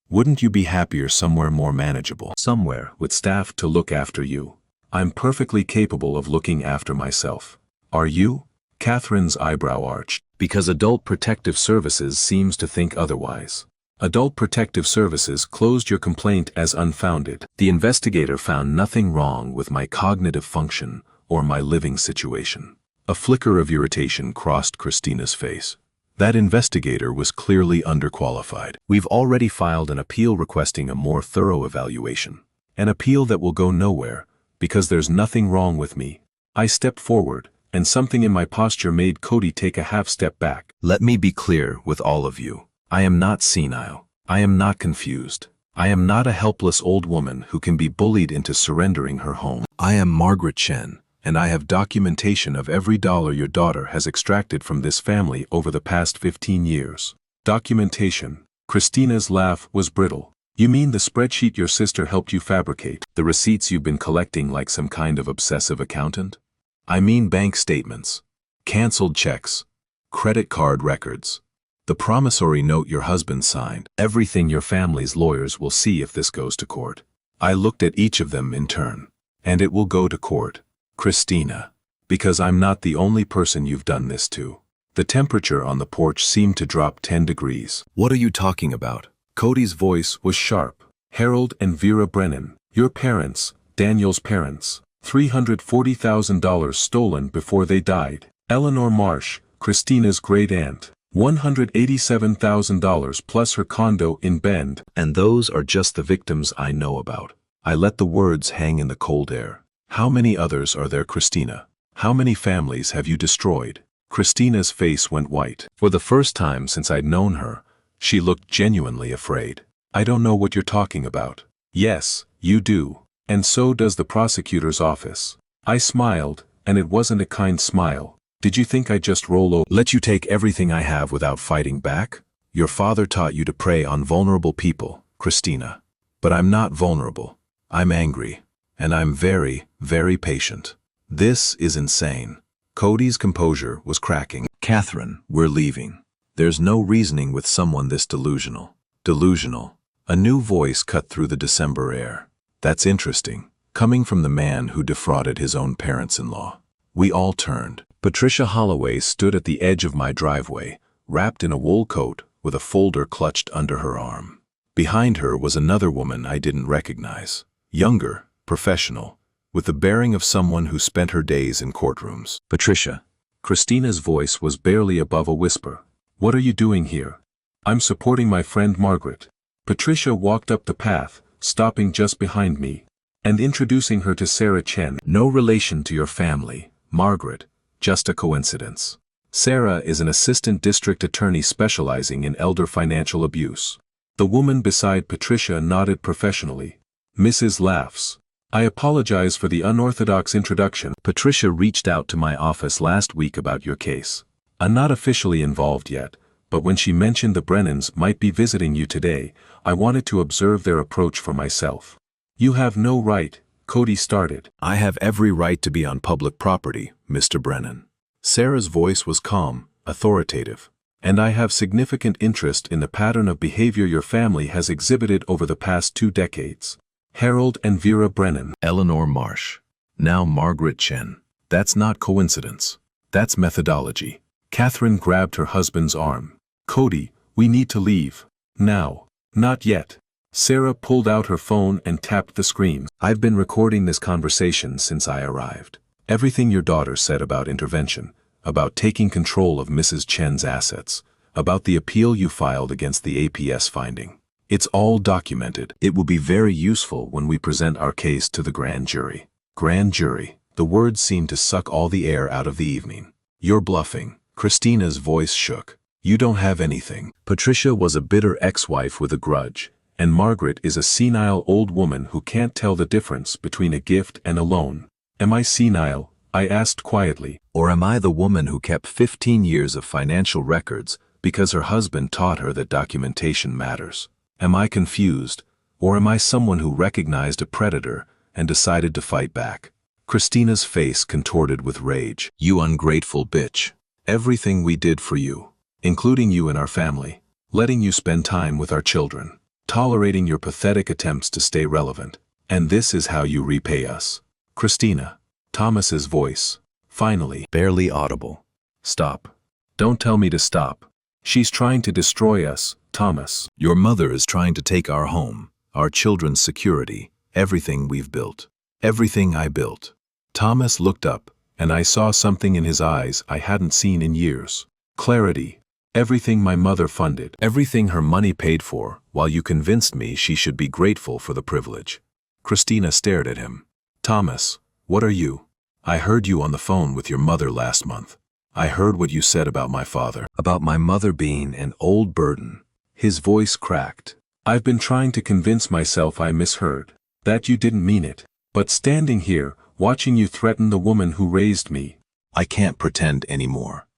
Wouldn't you be happier somewhere more manageable? Somewhere with staff to look after you. I'm perfectly capable of looking after myself. Are you? Catherine's eyebrow arched. Because Adult Protective Services seems to think otherwise. Adult Protective Services closed your complaint as unfounded. The investigator found nothing wrong with my cognitive function or my living situation. A flicker of irritation crossed Christina's face. That investigator was clearly underqualified. We've already filed an appeal requesting a more thorough evaluation. An appeal that will go nowhere, because there's nothing wrong with me. I stepped forward, and something in my posture made Cody take a half step back. Let me be clear with all of you. I am not senile. I am not confused. I am not a helpless old woman who can be bullied into surrendering her home. I am Margaret Chen, and I have documentation of every dollar your daughter has extracted from this family over the past 15 years. Documentation. Christina's laugh was brittle. You mean the spreadsheet your sister helped you fabricate? The receipts you've been collecting like some kind of obsessive accountant? I mean bank statements, canceled checks, credit card records, the promissory note your husband signed, Everything your family's lawyers will see if this goes to court. I looked at each of them in turn. And it will go to court, Christina, because I'm not the only person you've done this to. The temperature on the porch seemed to drop 10 degrees. What are you talking about? Cody's voice was sharp. Harold and Vera Brennan, your parents, Daniel's parents, $340,000 stolen before they died. Eleanor Marsh, Christina's great aunt. $187,000 plus her condo in Bend. And those are just the victims I know about. I let the words hang in the cold air. How many others are there, Christina? How many families have you destroyed? Christina's face went white. For the first time since I'd known her, she looked genuinely afraid. I don't know what you're talking about. Yes, you do. And so does the prosecutor's office. I smiled, and it wasn't a kind smile. Did you think I'd just roll over? Let you take everything I have without fighting back? Your father taught you to prey on vulnerable people, Christina. But I'm not vulnerable. I'm angry. And I'm very, very patient. This is insane. Cody's composure was cracking. Catherine, we're leaving. There's no reasoning with someone this delusional. Delusional. A new voice cut through the December air. That's interesting. Coming from the man who defrauded his own parents-in-law. We all turned. Patricia Holloway stood at the edge of my driveway, wrapped in a wool coat with a folder clutched under her arm. Behind her was another woman I didn't recognize. Younger, professional, with the bearing of someone who spent her days in courtrooms. Patricia. Christina's voice was barely above a whisper. What are you doing here? I'm supporting my friend Margaret. Patricia walked up the path, stopping just behind me, and introducing her to Sarah Chen. No relation to your family, Margaret, just a coincidence. Sarah is an assistant district attorney specializing in elder financial abuse. The woman beside Patricia nodded professionally. Mrs. laughs. I apologize for the unorthodox introduction. Patricia reached out to my office last week about your case. I'm not officially involved yet, but when she mentioned the Brennans might be visiting you today, I wanted to observe their approach for myself. You have no right, Cody started. I have every right to be on public property, Mr. Brennan. Sarah's voice was calm, authoritative. And I have significant interest in the pattern of behavior your family has exhibited over the past 2 decades. Harold and Vera Brennan. Eleanor Marsh. Now Margaret Chen. That's not coincidence. That's methodology. Catherine grabbed her husband's arm. Cody, we need to leave. Now. Not yet. Sarah pulled out her phone and tapped the screen. I've been recording this conversation since I arrived. Everything your daughter said about intervention, about taking control of Mrs. Chen's assets, about the appeal you filed against the APS finding. It's all documented. It will be very useful when we present our case to the grand jury. Grand jury. The words seemed to suck all the air out of the evening. You're bluffing. Christina's voice shook. You don't have anything. Patricia was a bitter ex-wife with a grudge, and Margaret is a senile old woman who can't tell the difference between a gift and a loan. Am I senile? I asked quietly. Or am I the woman who kept 15 years of financial records because her husband taught her that documentation matters? Am I confused, or am I someone who recognized a predator and decided to fight back? Christina's face contorted with rage. You ungrateful bitch. Everything we did for you, including you and our family, letting you spend time with our children, tolerating your pathetic attempts to stay relevant, and this is how you repay us. Christina. Thomas's voice, finally, Barely audible. Stop. Don't tell me to stop. She's trying to destroy us, Thomas. Your mother is trying to take our home, our children's security, everything we've built. Everything I built. Thomas looked up, and I saw something in his eyes I hadn't seen in years. Clarity. Everything my mother funded. Everything her money paid for, while you convinced me she should be grateful for the privilege. Christina stared at him. Thomas, what are you? I heard you on the phone with your mother last month. I heard what you said about my father. About my mother being an old burden. His voice cracked. I've been trying to convince myself I misheard, that you didn't mean it. But standing here, watching you threaten the woman who raised me. I can't pretend anymore.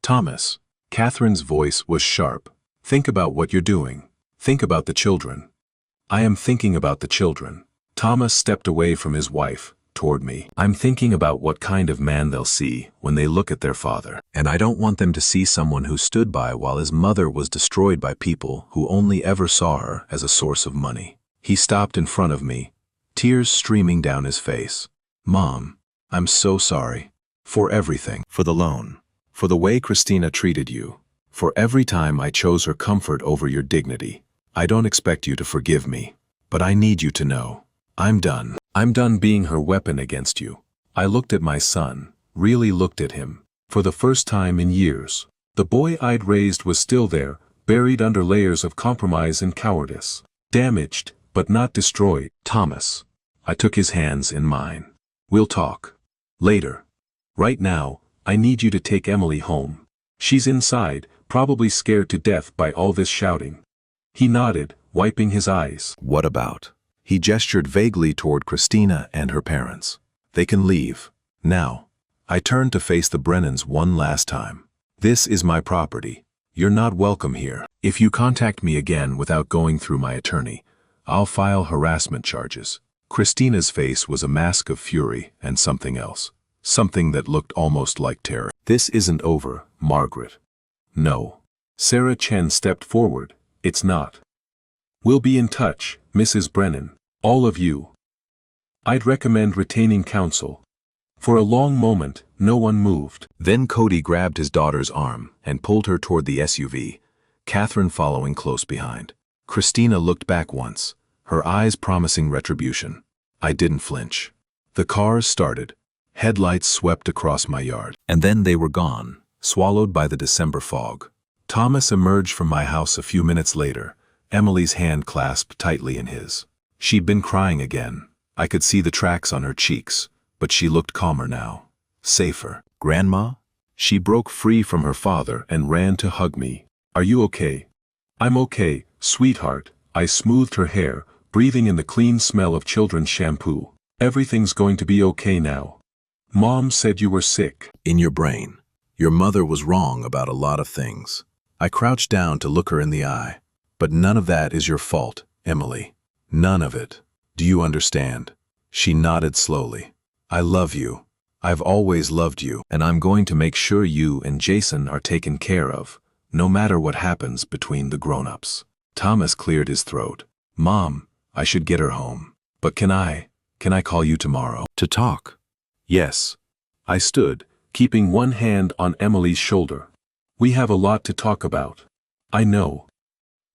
Thomas. Catherine's voice was sharp. Think about what you're doing. Think about the children. I am thinking about the children. Thomas stepped away from his wife, toward me. I'm thinking about what kind of man they'll see when they look at their father. And I don't want them to see someone who stood by while his mother was destroyed by people who only ever saw her as a source of money. He stopped in front of me, tears streaming down his face. Mom, I'm so sorry. For everything. For the loan. For the way Christina treated you. For every time I chose her comfort over your dignity. I don't expect you to forgive me. But I need you to know. I'm done. I'm done being her weapon against you. I looked at my son, really looked at him. For the first time in years. The boy I'd raised was still there, buried under layers of compromise and cowardice. Damaged, but not destroyed. Thomas. I took his hands in mine. We'll talk. Later. Right now, I need you to take Emily home. She's inside, probably scared to death by all this shouting. He nodded, wiping his eyes. What about? He gestured vaguely toward Christina and her parents. They can leave. Now. I turned to face the Brennans one last time. This is my property. You're not welcome here. If you contact me again without going through my attorney, I'll file harassment charges. Christina's face was a mask of fury and something else. Something that looked almost like terror. This isn't over, Margaret. No. Sarah Chen stepped forward. It's not. We'll be in touch, Mrs. Brennan. All of you. I'd recommend retaining counsel. For a long moment, no one moved. Then Cody grabbed his daughter's arm and pulled her toward the SUV, Catherine following close behind. Christina looked back once, her eyes promising retribution. I didn't flinch. The cars started. Headlights swept across my yard. And then they were gone, swallowed by the December fog. Thomas emerged from my house a few minutes later, Emily's hand clasped tightly in his. She'd been crying again. I could see the tracks on her cheeks, but she looked calmer now. Safer. Grandma? She broke free from her father and ran to hug me. Are you okay? I'm okay, sweetheart. I smoothed her hair, breathing in the clean smell of children's shampoo. Everything's going to be okay now. Mom said you were sick. In your brain. Your mother was wrong about a lot of things. I crouched down to look her in the eye. But none of that is your fault, Emily. None of it. Do you understand? She nodded slowly. I love you. I've always loved you, and I'm going to make sure you and Jason are taken care of, no matter what happens between the grown-ups. Thomas cleared his throat. Mom, I should get her home. But can I call you tomorrow? To talk? Yes. I stood, keeping one hand on Emily's shoulder. We have a lot to talk about. I know.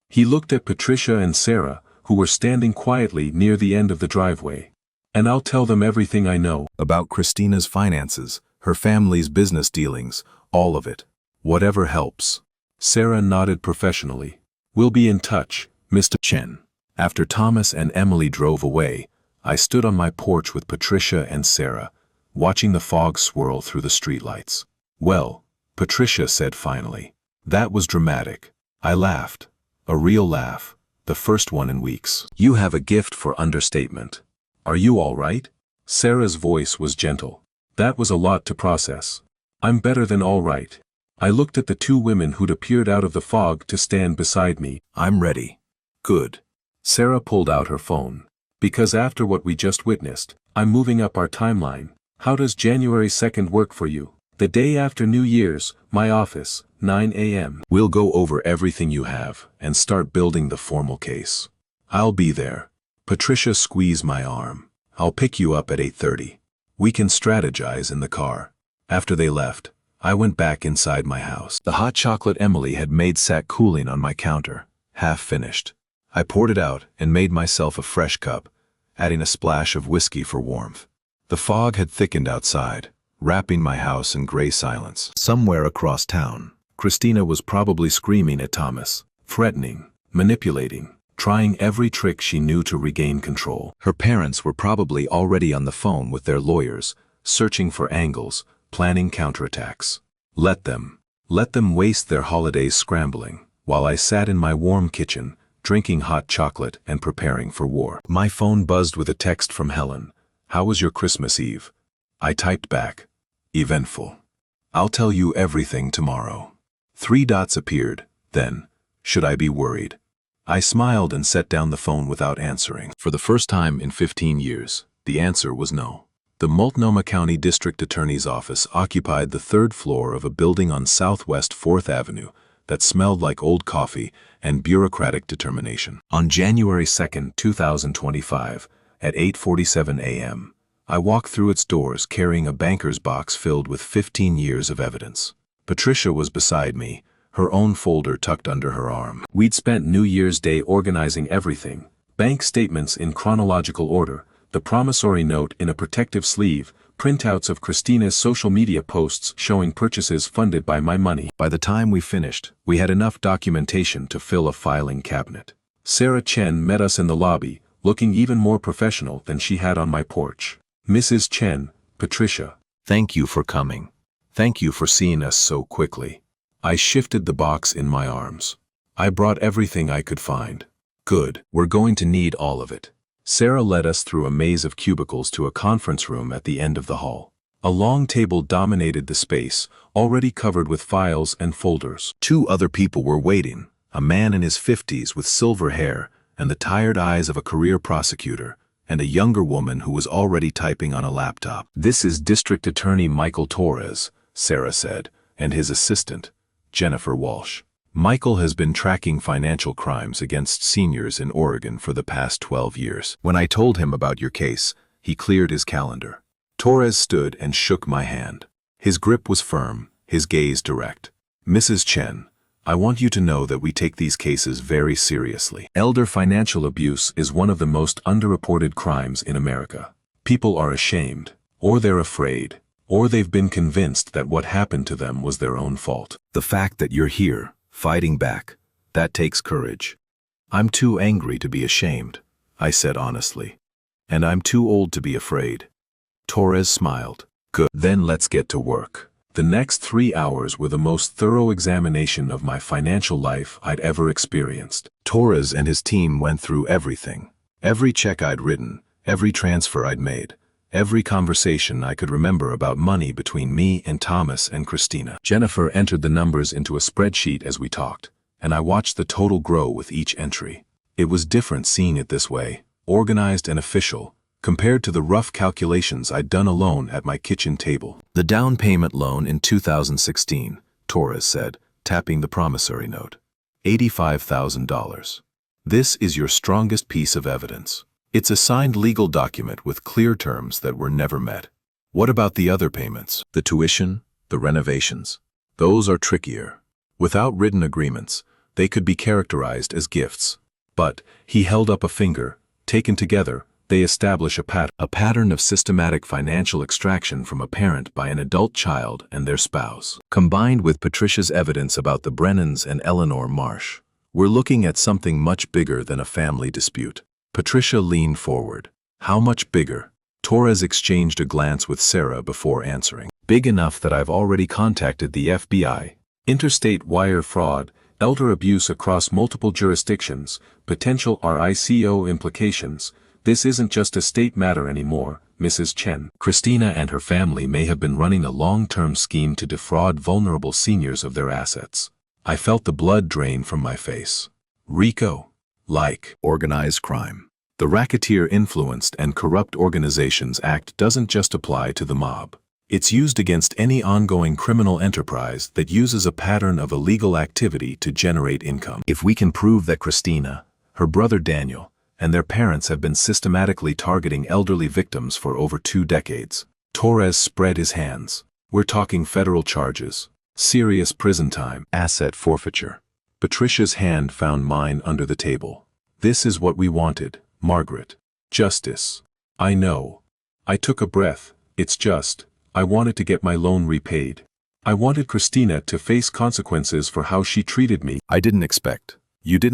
He looked at Patricia and Sarah, who were standing quietly near the end of the driveway. And I'll tell them everything I know. About Christina's finances, her family's business dealings, all of it. Whatever helps. Sarah nodded professionally. We'll be in touch, Mr. Chen. After Thomas and Emily drove away, I stood on my porch with Patricia and Sarah, watching the fog swirl through the streetlights. Well, Patricia said finally. That was dramatic. I laughed. A real laugh. The first one in weeks. You have a gift for understatement. Are you all right? Sarah's voice was gentle. That was a lot to process. I'm better than all right. I looked at the two women who'd appeared out of the fog to stand beside me. I'm ready. Good. Sarah pulled out her phone. Because after what we just witnessed, I'm moving up our timeline. How does January 2nd work for you? The day after New Year's, my office, 9 a.m. We'll go over everything you have and start building the formal case. I'll be there. Patricia squeezed my arm. I'll pick you up at 8:30. We can strategize in the car. After they left, I went back inside my house. The hot chocolate Emily had made sat cooling on my counter, half finished. I poured it out and made myself a fresh cup, adding a splash of whiskey for warmth. The fog had thickened outside, wrapping my house in gray silence. Somewhere across town, Christina was probably screaming at Thomas, threatening, manipulating, trying every trick she knew to regain control. Her parents were probably already on the phone with their lawyers, searching for angles, planning counterattacks. Let them waste their holidays scrambling, while I sat in my warm kitchen, drinking hot chocolate and preparing for war. My phone buzzed with a text from Helen. How was your Christmas Eve? I typed back. Eventful. I'll tell you everything tomorrow. 3 dots appeared, then, should I be worried? I smiled and set down the phone without answering. For the first time in 15 years, the answer was no. The Multnomah County District Attorney's Office occupied the 3rd floor of a building on Southwest 4th Avenue that smelled like old coffee and bureaucratic determination. On January 2, 2025, at 8:47 a.m., I walked through its doors carrying a banker's box filled with 15 years of evidence. Patricia was beside me, her own folder tucked under her arm. We'd spent New Year's Day organizing everything, bank statements in chronological order, the promissory note in a protective sleeve, Printouts of Christina's social media posts showing purchases funded by my money. By the time we finished, we had enough documentation to fill a filing cabinet. Sarah Chen met us in the lobby, looking even more professional than she had on my porch. Mrs. Chen, Patricia. Thank you for coming. Thank you for seeing us so quickly. I shifted the box in my arms. I brought everything I could find. Good, we're going to need all of it. Sarah led us through a maze of cubicles to a conference room at the end of the hall. A long table dominated the space, already covered with files and folders. 2 other people were waiting, a man in his 50s with silver hair and the tired eyes of a career prosecutor, and a younger woman who was already typing on a laptop. This is District Attorney Michael Torres, Sarah said, and his assistant, Jennifer Walsh. Michael has been tracking financial crimes against seniors in Oregon for the past 12 years. When I told him about your case, he cleared his calendar. Torres stood and shook my hand. His grip was firm, his gaze direct. Mrs. Chen, I want you to know that we take these cases very seriously. Elder financial abuse is one of the most underreported crimes in America. People are ashamed, or they're afraid, or they've been convinced that what happened to them was their own fault. The fact that you're here, fighting back, that takes courage. I'm too angry to be ashamed, I said honestly. And I'm too old to be afraid. Torres smiled. Good. Then let's get to work. The next 3 hours were the most thorough examination of my financial life I'd ever experienced. Torres and his team went through everything. Every check I'd written, every transfer I'd made, every conversation I could remember about money between me and Thomas and Christina. Jennifer entered the numbers into a spreadsheet as we talked, and I watched the total grow with each entry. It was different seeing it this way, organized and official, compared to the rough calculations I'd done alone at my kitchen table. The down payment loan in 2016, Torres said, tapping the promissory note. $85,000. This is your strongest piece of evidence. It's a signed legal document with clear terms that were never met. What about the other payments? The tuition, the renovations? Those are trickier. Without written agreements, they could be characterized as gifts. But, he held up a finger, taken together, they establish a pattern of systematic financial extraction from a parent by an adult child and their spouse. Combined with Patricia's evidence about the Brennans and Eleanor Marsh, we're looking at something much bigger than a family dispute. Patricia leaned forward. How much bigger? Torres exchanged a glance with Sarah before answering. Big enough that I've already contacted the FBI. Interstate wire fraud, elder abuse across multiple jurisdictions, potential RICO implications. This isn't just a state matter anymore, Mrs. Chen. Christina and her family may have been running a long-term scheme to defraud vulnerable seniors of their assets. I felt the blood drain from my face. RICO. Like organized crime. The Racketeer-Influenced and Corrupt Organizations Act doesn't just apply to the mob. It's used against any ongoing criminal enterprise that uses a pattern of illegal activity to generate income. If we can prove that Christina, her brother Daniel, and their parents have been systematically targeting elderly victims for over 2 decades. Torres spread his hands. We're talking federal charges, serious prison time, asset forfeiture. Patricia's hand found mine under the table. This is what we wanted, Margaret. Justice. I know. I took a breath. It's just, I wanted to get my loan repaid. I wanted Christina to face consequences for how she treated me. You didn't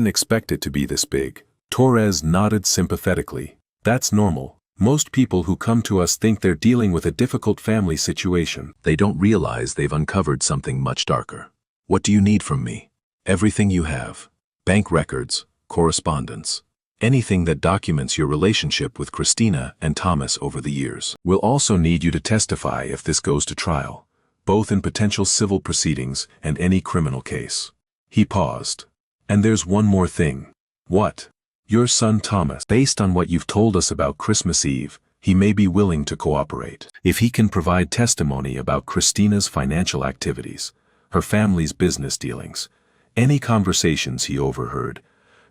expect it to be this big. Torres nodded sympathetically. That's normal. Most people who come to us think they're dealing with a difficult family situation. They don't realize they've uncovered something much darker. What do you need from me? Everything you have. Bank records, correspondence, anything that documents your relationship with Christina and Thomas over the years. We'll also need you to testify if this goes to trial, both in potential civil proceedings and any criminal case. He paused. And there's one more thing. What? Your son Thomas. Based on what you've told us about Christmas Eve, he may be willing to cooperate. If he can provide testimony about Christina's financial activities, her family's business dealings, any conversations he overheard,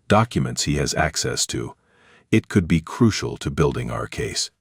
documents he has access to, it could be crucial to building our case.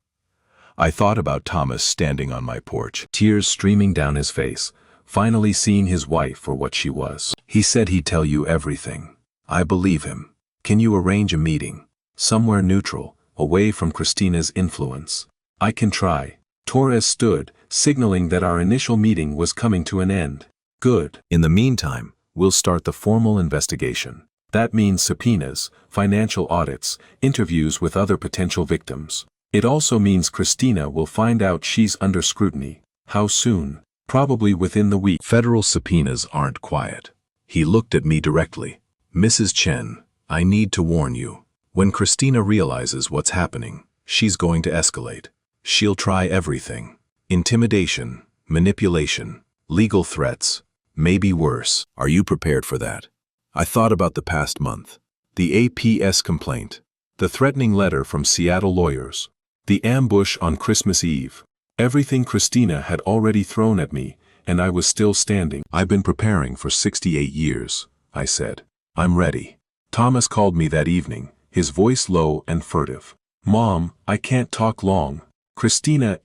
I thought about Thomas standing on my porch, tears streaming down his face, finally seeing his wife for what she was. He said he'd tell you everything. I believe him. Can you arrange a meeting, somewhere neutral, away from Christina's influence? I can try. Torres stood, signaling that our initial meeting was coming to an end. Good. In the meantime, we'll start the formal investigation. That means subpoenas, financial audits, interviews with other potential victims. It also means Christina will find out she's under scrutiny. How soon? Probably within the week. Federal subpoenas aren't quiet. He looked at me directly. Mrs. Chen, I need to warn you. When Christina realizes what's happening, she's going to escalate. She'll try everything. Intimidation, manipulation, legal threats, maybe worse. Are you prepared for that? I thought about the past month. The APS complaint, The threatening letter from Seattle lawyers, the ambush on Christmas Eve. Everything Christina had already thrown at me, and I was still standing. I've been preparing for 68 years, I said. I'm ready. Thomas called me that evening, his voice low and furtive. Mom, I can't talk long. Christina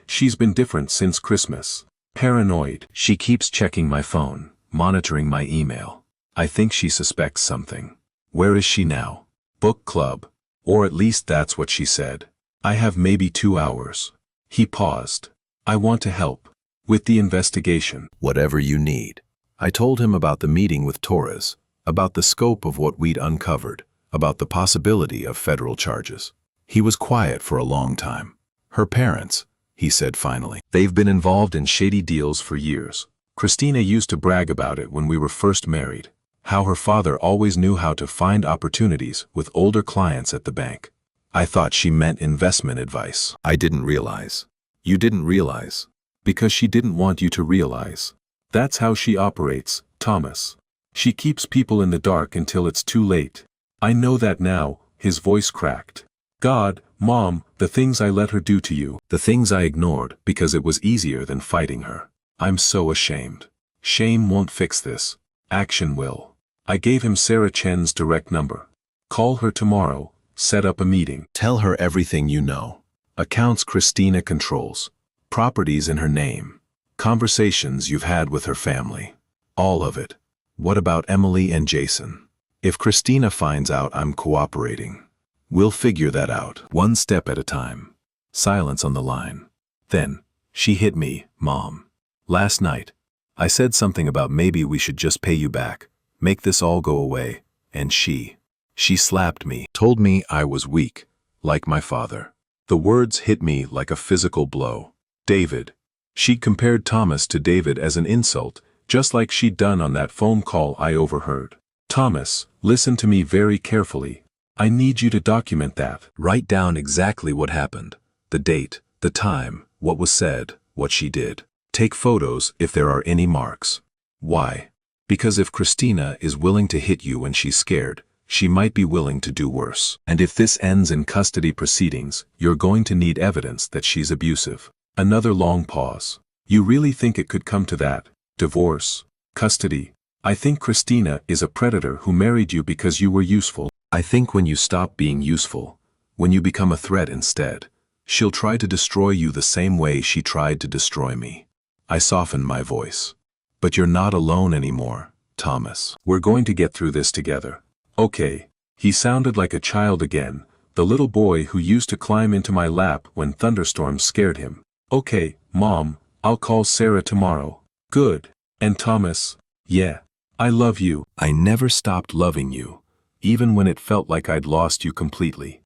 she's been different since Christmas. Paranoid. She keeps checking my phone, monitoring my email. I think she suspects something. Where is she now? Book club. Or at least that's what she said. I have maybe 2 hours. He paused. I want to help. With the investigation. Whatever you need. I told him about the meeting with Torres, about the scope of what we'd uncovered, about the possibility of federal charges. He was quiet for a long time. Her parents, he said finally. They've been involved in shady deals for years. Christina used to brag about it when we were first married. How her father always knew how to find opportunities with older clients at the bank. I thought she meant investment advice. I didn't realize. You didn't realize. Because she didn't want you to realize. That's how she operates, Thomas. She keeps people in the dark until it's too late. I know that now. His voice cracked. God, Mom, the things I let her do to you. The things I ignored because it was easier than fighting her. I'm so ashamed. Shame won't fix this. Action will. I gave him Sarah Chen's direct number. Call her tomorrow, set up a meeting. Tell her everything you know. Accounts Christina controls. Properties in her name. Conversations you've had with her family. All of it. What about Emily and Jason? If Christina finds out I'm cooperating, we'll figure that out, one step at a time. Silence on the line. Then, she hit me, Mom. Last night, I said something about maybe we should just pay you back, make this all go away, and she slapped me, told me I was weak, like my father. The words hit me like a physical blow. David. She compared Thomas to David as an insult, just like she'd done on that phone call I overheard. Thomas, listen to me very carefully. I need you to document that. Write down exactly what happened, the date, the time, what was said, what she did. Take photos if there are any marks. Why? Because if Christina is willing to hit you when she's scared, she might be willing to do worse. And if this ends in custody proceedings, you're going to need evidence that she's abusive. Another long pause. You really think it could come to that? Divorce? Custody? I think Christina is a predator who married you because you were useful. I think when you stop being useful, when you become a threat instead, she'll try to destroy you the same way she tried to destroy me. I softened my voice. But you're not alone anymore, Thomas. We're going to get through this together. Okay. He sounded like a child again, the little boy who used to climb into my lap when thunderstorms scared him. Okay, Mom, I'll call Sarah tomorrow. Good. And Thomas? Yeah. I love you. I never stopped loving you, even when it felt like I'd lost you completely.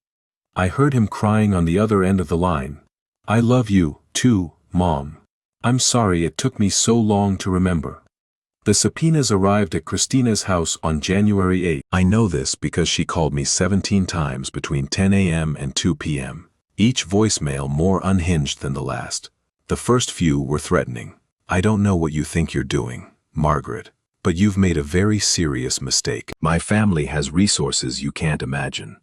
I heard him crying on the other end of the line. I love you, too, Mom. I'm sorry it took me so long to remember. The subpoenas arrived at Christina's house on January 8. I know this because she called me 17 times between 10 a.m. and 2 p.m. Each voicemail more unhinged than the last. The first few were threatening. I don't know what you think you're doing, Margaret, but you've made a very serious mistake. My family has resources you can't imagine.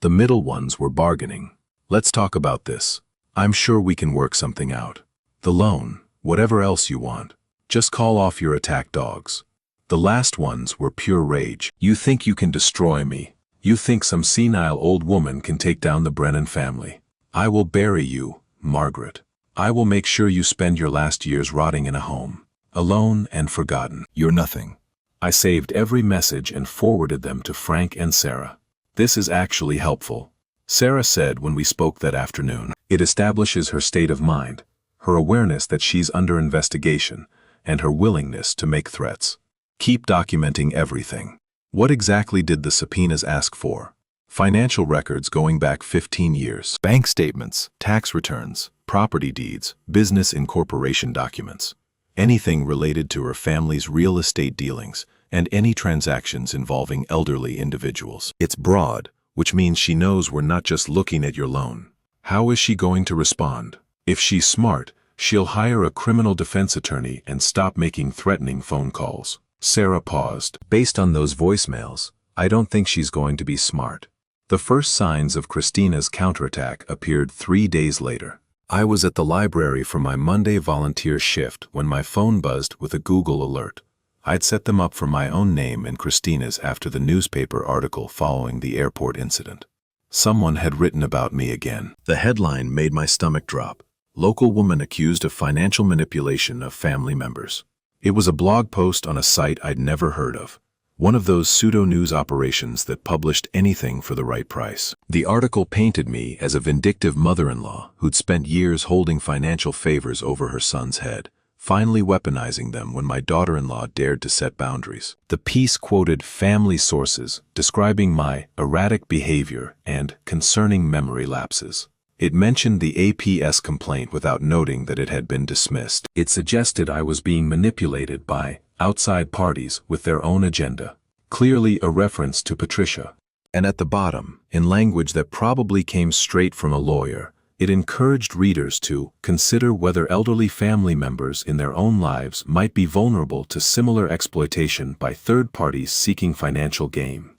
The middle ones were bargaining. Let's talk about this. I'm sure we can work something out. The loan, whatever else you want. Just call off your attack dogs. The last ones were pure rage. You think you can destroy me. You think some senile old woman can take down the Brennan family. I will bury you, Margaret. I will make sure you spend your last years rotting in a home, alone and forgotten. You're nothing. I saved every message and forwarded them to Frank and Sarah. This is actually helpful. Sarah said when we spoke that afternoon. It establishes her state of mind, her awareness that she's under investigation, and her willingness to make threats. Keep documenting everything. What exactly did the subpoenas ask for? Financial records going back 15 years. Bank statements, tax returns, property deeds, business incorporation documents. Anything related to her family's real estate dealings and any transactions involving elderly individuals. It's broad, which means she knows we're not just looking at your loan. How is she going to respond? If she's smart, she'll hire a criminal defense attorney and stop making threatening phone calls. Sarah paused. Based on those voicemails, I don't think she's going to be smart. The first signs of Christina's counterattack appeared 3 days later. I was at the library for my Monday volunteer shift when my phone buzzed with a Google alert. I'd set them up for my own name and Christina's after the newspaper article following the airport incident. Someone had written about me again. The headline made my stomach drop. Local woman accused of financial manipulation of family members. It was a blog post on a site I'd never heard of. One of those pseudo-news operations that published anything for the right price. The article painted me as a vindictive mother-in-law who'd spent years holding financial favors over her son's head, finally weaponizing them when my daughter-in-law dared to set boundaries. The piece quoted family sources describing my erratic behavior and concerning memory lapses. It mentioned the APS complaint without noting that it had been dismissed. It suggested I was being manipulated by outside parties with their own agenda. Clearly a reference to Patricia. And at the bottom, in language that probably came straight from a lawyer, it encouraged readers to consider whether elderly family members in their own lives might be vulnerable to similar exploitation by third parties seeking financial gain.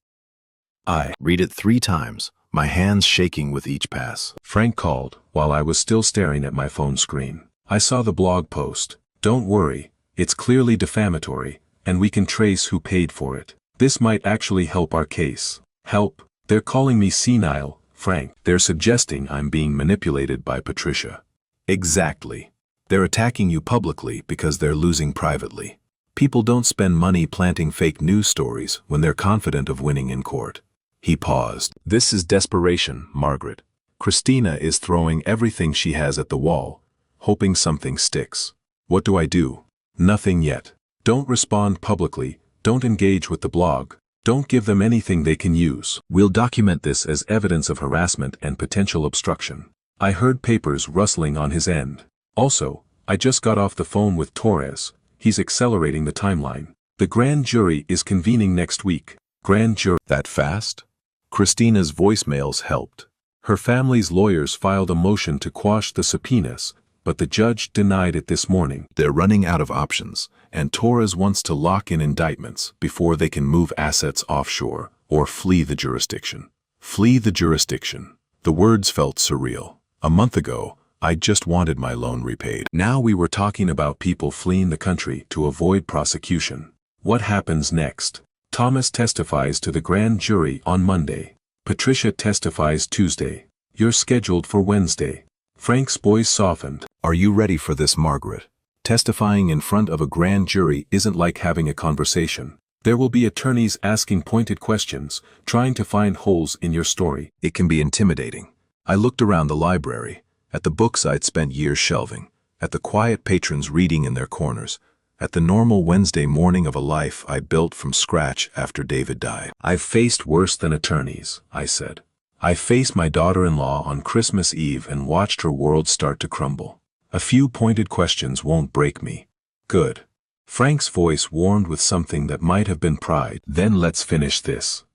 I read it 3 times, my hands shaking with each pass. Frank called while I was still staring at my phone screen. I saw the blog post. Don't worry, it's clearly defamatory, and we can trace who paid for it. This might actually help our case. Help? They're calling me senile, Frank. They're suggesting I'm being manipulated by Patricia. Exactly. They're attacking you publicly because they're losing privately. People don't spend money planting fake news stories when they're confident of winning in court. He paused. This is desperation, Margaret. Christina is throwing everything she has at the wall, hoping something sticks. What do I do? Nothing yet. Don't respond publicly, don't engage with the blog, don't give them anything they can use. We'll document this as evidence of harassment and potential obstruction. I heard papers rustling on his end. Also, I just got off the phone with Torres. He's accelerating the timeline. The grand jury is convening next week. Grand jury. That fast? Christina's voicemails helped. Her family's lawyers filed a motion to quash the subpoenas, but the judge denied it this morning. They're running out of options, and Torres wants to lock in indictments before they can move assets offshore or flee the jurisdiction. Flee the jurisdiction. The words felt surreal. A month ago, I just wanted my loan repaid. Now we were talking about people fleeing the country to avoid prosecution. What happens next? Thomas testifies to the grand jury on Monday. Patricia testifies Tuesday. You're scheduled for Wednesday. Frank's voice softened. Are you ready for this, Margaret? Testifying in front of a grand jury isn't like having a conversation. There will be attorneys asking pointed questions, trying to find holes in your story. It can be intimidating. I looked around the library, at the books I'd spent years shelving, at the quiet patrons reading in their corners, at the normal Wednesday morning of a life I built from scratch after David died. I've faced worse than attorneys, I said. I faced my daughter-in-law on Christmas Eve and watched her world start to crumble. A few pointed questions won't break me. Good. Frank's voice warmed with something that might have been pride. Then let's finish this.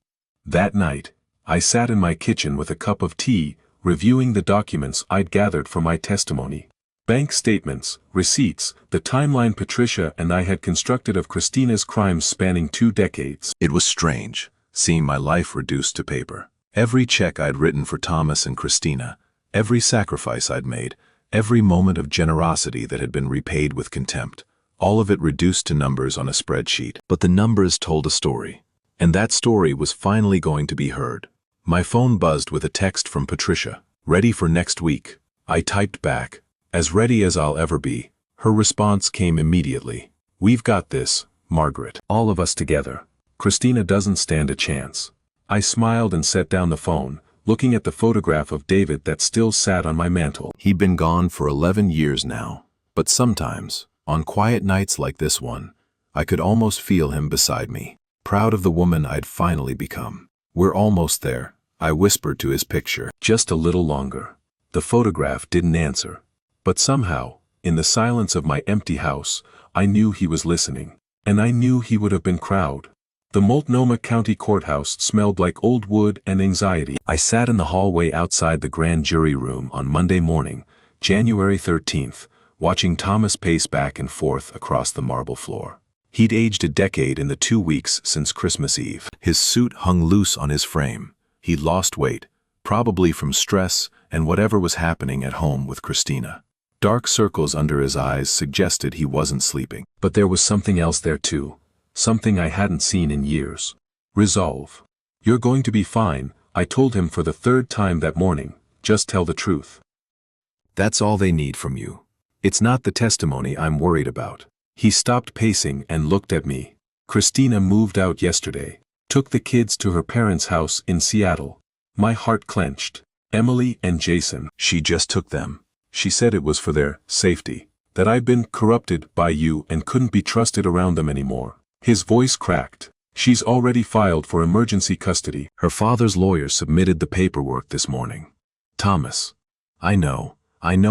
That night, I sat in my kitchen with a cup of tea, reviewing the documents I'd gathered for my testimony. Bank statements, receipts, the timeline Patricia and I had constructed of Christina's crimes spanning 2 decades. It was strange, seeing my life reduced to paper. Every check I'd written for Thomas and Christina, every sacrifice I'd made, every moment of generosity that had been repaid with contempt, all of it reduced to numbers on a spreadsheet. But the numbers told a story, and that story was finally going to be heard. My phone buzzed with a text from Patricia. Ready for next week. I typed back, as ready as I'll ever be. Her response came immediately. We've got this, Margaret. All of us together. Christina doesn't stand a chance. I smiled and set down the phone, looking at the photograph of David that still sat on my mantle. He'd been gone for 11 years now, but sometimes, on quiet nights like this one, I could almost feel him beside me, proud of the woman I'd finally become. "We're almost there," I whispered to his picture. Just a little longer. The photograph didn't answer, but somehow, in the silence of my empty house, I knew he was listening, and I knew he would have been proud. The Multnomah County Courthouse smelled like old wood and anxiety. I sat in the hallway outside the grand jury room on Monday morning, January 13th, watching Thomas pace back and forth across the marble floor. He'd aged a decade in the 2 weeks since Christmas Eve. His suit hung loose on his frame. He'd lost weight, probably from stress and whatever was happening at home with Christina. Dark circles under his eyes suggested he wasn't sleeping. But there was something else there too, something I hadn't seen in years. Resolve. "You're going to be fine," I told him for the 3rd time that morning. "Just tell the truth." That's all they need from you. It's not the testimony I'm worried about. He stopped pacing and looked at me. "Christina moved out yesterday. Took the kids to her parents' house in Seattle." My heart clenched. Emily and Jason. She just took them. She said it was for their safety, that I'd been corrupted by you and couldn't be trusted around them anymore. His voice cracked. "She's already filed for emergency custody." Her father's lawyer submitted the paperwork this morning. Thomas, I know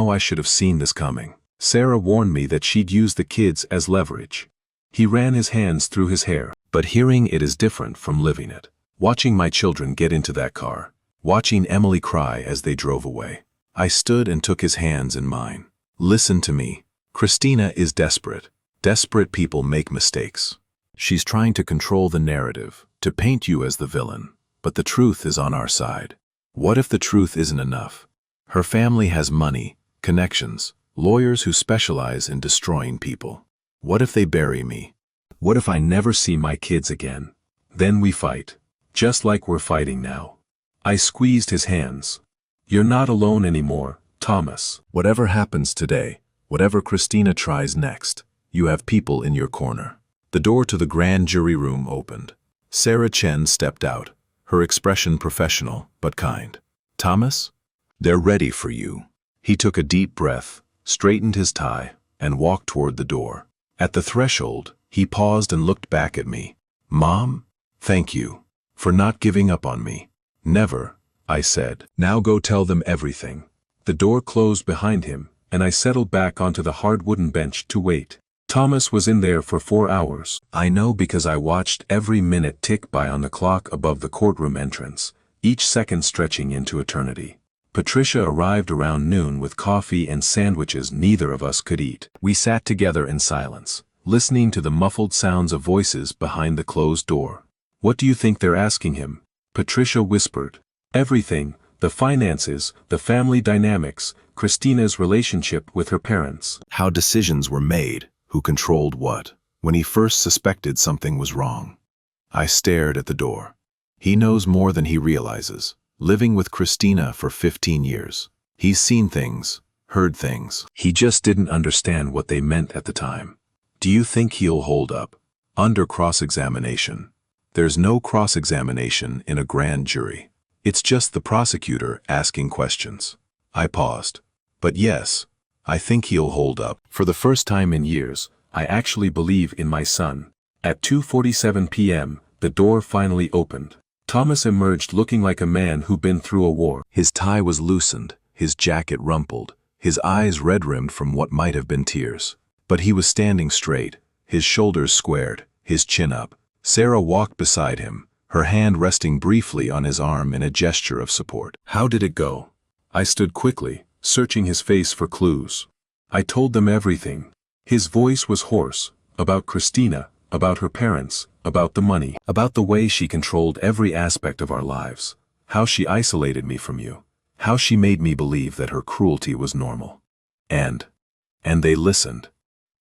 I should have seen this coming. Sarah warned me that she'd use the kids as leverage. He ran his hands through his hair. But hearing it is different from living it. Watching my children get into that car, watching Emily cry as they drove away. I stood and took his hands in mine. "Listen to me. Christina is desperate. Desperate people make mistakes. She's trying to control the narrative, to paint you as the villain. But the truth is on our side. What if the truth isn't enough? Her family has money, connections, lawyers who specialize in destroying people. What if they bury me? What if I never see my kids again? Then we fight. Just like we're fighting now." I squeezed his hands. "You're not alone anymore, Thomas. Whatever happens today, whatever Christina tries next, you have people in your corner." The door to the grand jury room opened. Sarah Chen stepped out, her expression professional but kind. "Thomas, they're ready for you." He took a deep breath, straightened his tie, and walked toward the door. At the threshold, he paused and looked back at me. "Mom, thank you for not giving up on me." "Never," I said. "Now go tell them everything." The door closed behind him, and I settled back onto the hard wooden bench to wait. Thomas was in there for 4 hours. I know because I watched every minute tick by on the clock above the courtroom entrance, each second stretching into eternity. Patricia arrived around noon with coffee and sandwiches neither of us could eat. We sat together in silence, listening to the muffled sounds of voices behind the closed door. "What do you think they're asking him?" Patricia whispered. "Everything, the finances, the family dynamics, Christina's relationship with her parents. How decisions were made, who controlled what, when he first suspected something was wrong." I stared at the door. He knows more than he realizes, living with Christina for 15 years. He's seen things, heard things. He just didn't understand what they meant at the time. "Do you think he'll hold up?" "Under cross-examination." There's no cross-examination in a grand jury. It's just the prosecutor asking questions. I paused. "But yes, I think he'll hold up." For the first time in years, I actually believe in my son. At 2:47 p.m., the door finally opened. Thomas emerged looking like a man who'd been through a war. His tie was loosened, his jacket rumpled, his eyes red-rimmed from what might have been tears. But he was standing straight, his shoulders squared, his chin up. Sarah walked beside him, her hand resting briefly on his arm in a gesture of support. "How did it go?" I stood quickly, searching his face for clues. I told them everything. His voice was hoarse, about Christina, about her parents, about the money, about the way she controlled every aspect of our lives, how she isolated me from you, how she made me believe that her cruelty was normal. And they listened.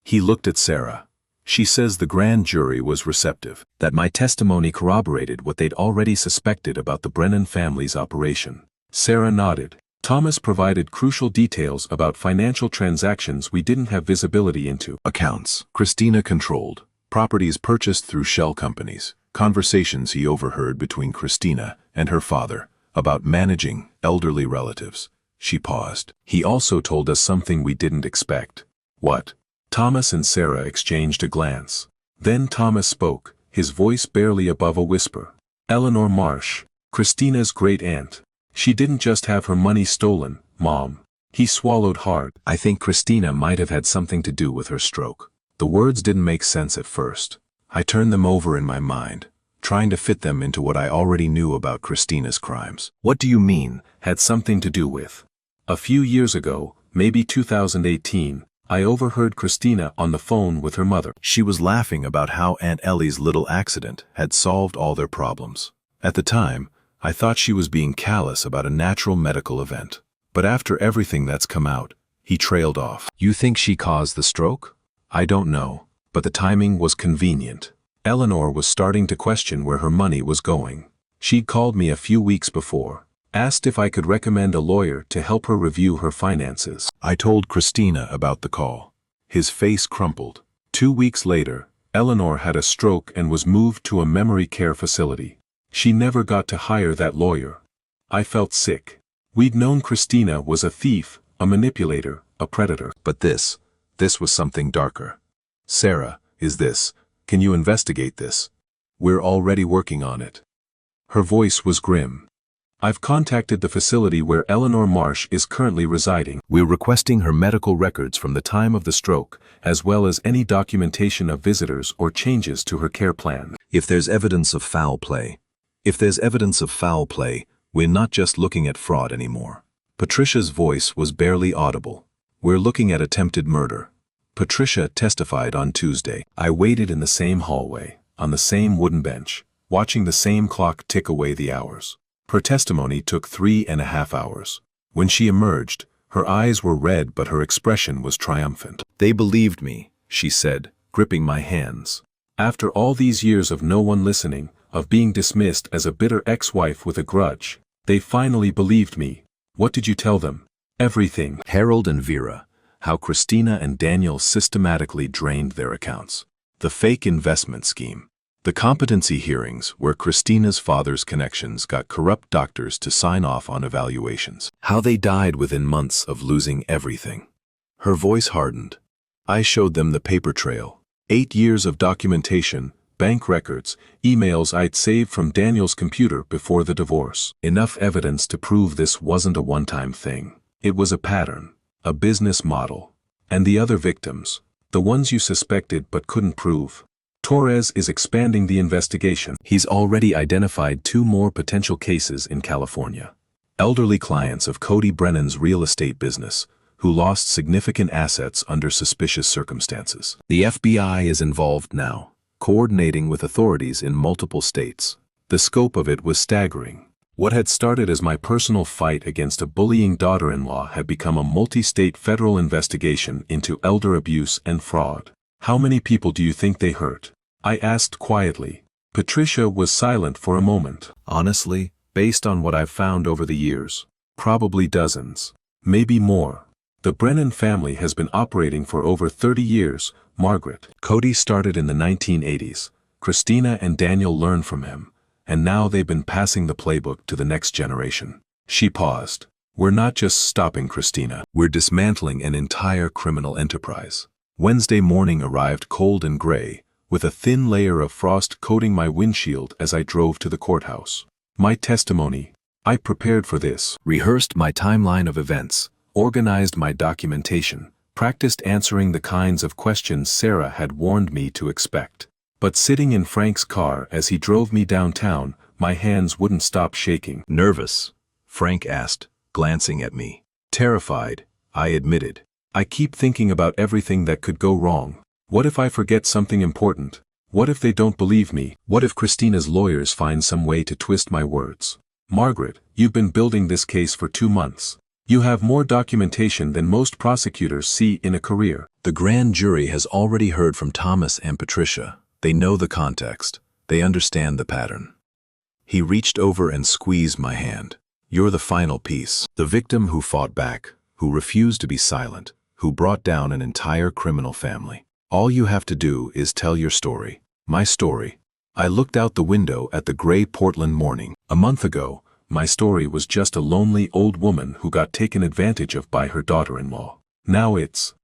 He looked at Sarah. She says the grand jury was receptive, that my testimony corroborated what they'd already suspected about the Brennan family's operation. Sarah nodded. Thomas provided crucial details about financial transactions we didn't have visibility into. Accounts Christina controlled, properties purchased through shell companies, conversations he overheard between Christina and her father, about managing elderly relatives. She paused. He also told us something we didn't expect. What? Thomas and Sarah exchanged a glance. Then Thomas spoke, his voice barely above a whisper. Eleanor Marsh, Christina's great-aunt. She didn't just have her money stolen, Mom. He swallowed hard. I think Christina might have had something to do with her stroke. The words didn't make sense at first. I turned them over in my mind, trying to fit them into what I already knew about Christina's crimes. What do you mean, had something to do with? A few years ago, maybe 2018, I overheard Christina on the phone with her mother. She was laughing about how Aunt Ellie's little accident had solved all their problems. At the time, I thought she was being callous about a natural medical event. But after everything that's come out, he trailed off. You think she caused the stroke? I don't know, but the timing was convenient. Eleanor was starting to question where her money was going. She'd called me a few weeks before, asked if I could recommend a lawyer to help her review her finances. I told Christina about the call. His face crumpled. 2 weeks later, Eleanor had a stroke and was moved to a memory care facility. She never got to hire that lawyer. I felt sick. We'd known Christina was a thief, a manipulator, a predator. But this was something darker. Sarah, can you investigate this? We're already working on it. Her voice was grim. I've contacted the facility where Eleanor Marsh is currently residing. We're requesting her medical records from the time of the stroke, as well as any documentation of visitors or changes to her care plan. If there's evidence of foul play, we're not just looking at fraud anymore. Patricia's voice was barely audible. We're looking at attempted murder. Patricia testified on Tuesday. I waited in the same hallway, on the same wooden bench, watching the same clock tick away the hours. Her testimony took 3.5 hours. When she emerged, her eyes were red but her expression was triumphant. They believed me, she said, gripping my hands. After all these years of no one listening, of being dismissed as a bitter ex-wife with a grudge, they finally believed me. What did you tell them? Everything. Harold and Vera, how Christina and Daniel systematically drained their accounts. The fake investment scheme. The competency hearings where Christina's father's connections got corrupt doctors to sign off on evaluations. How they died within months of losing everything. Her voice hardened. I showed them the paper trail. 8 years of documentation, bank records, emails I'd saved from Daniel's computer before the divorce. Enough evidence to prove this wasn't a one-time thing. It was a pattern, a business model. And the other victims, the ones you suspected but couldn't prove. Torres is expanding the investigation. He's already identified 2 more potential cases in California. Elderly clients of Cody Brennan's real estate business, who lost significant assets under suspicious circumstances. The FBI is involved now, coordinating with authorities in multiple states. The scope of it was staggering. What had started as my personal fight against a bullying daughter-in-law had become a multi-state federal investigation into elder abuse and fraud. How many people do you think they hurt? I asked quietly. Patricia was silent for a moment. Honestly, based on what I've found over the years, probably dozens. Maybe more. The Brennan family has been operating for over 30 years, Margaret. Cody started in the 1980s. Christina and Daniel learned from him, and now they've been passing the playbook to the next generation. She paused. We're not just stopping Christina. We're dismantling an entire criminal enterprise. Wednesday morning arrived cold and gray, with a thin layer of frost coating my windshield as I drove to the courthouse. My testimony. I prepared for this. Rehearsed my timeline of events. Organized my documentation. Practiced answering the kinds of questions Sarah had warned me to expect. But sitting in Frank's car as he drove me downtown, my hands wouldn't stop shaking. Nervous? Frank asked, glancing at me. Terrified, I admitted. I keep thinking about everything that could go wrong. What if I forget something important? What if they don't believe me? What if Christina's lawyers find some way to twist my words? Margaret, you've been building this case for 2 months. You have more documentation than most prosecutors see in a career. The grand jury has already heard from Thomas and Patricia. They know the context. They understand the pattern. He reached over and squeezed my hand. You're the final piece. The victim who fought back, who refused to be silent, who brought down an entire criminal family. All you have to do is tell your story. My story. I looked out the window at the gray Portland morning. A month ago, My story was just a lonely old woman who got taken advantage of by her daughter-in-law. Now it's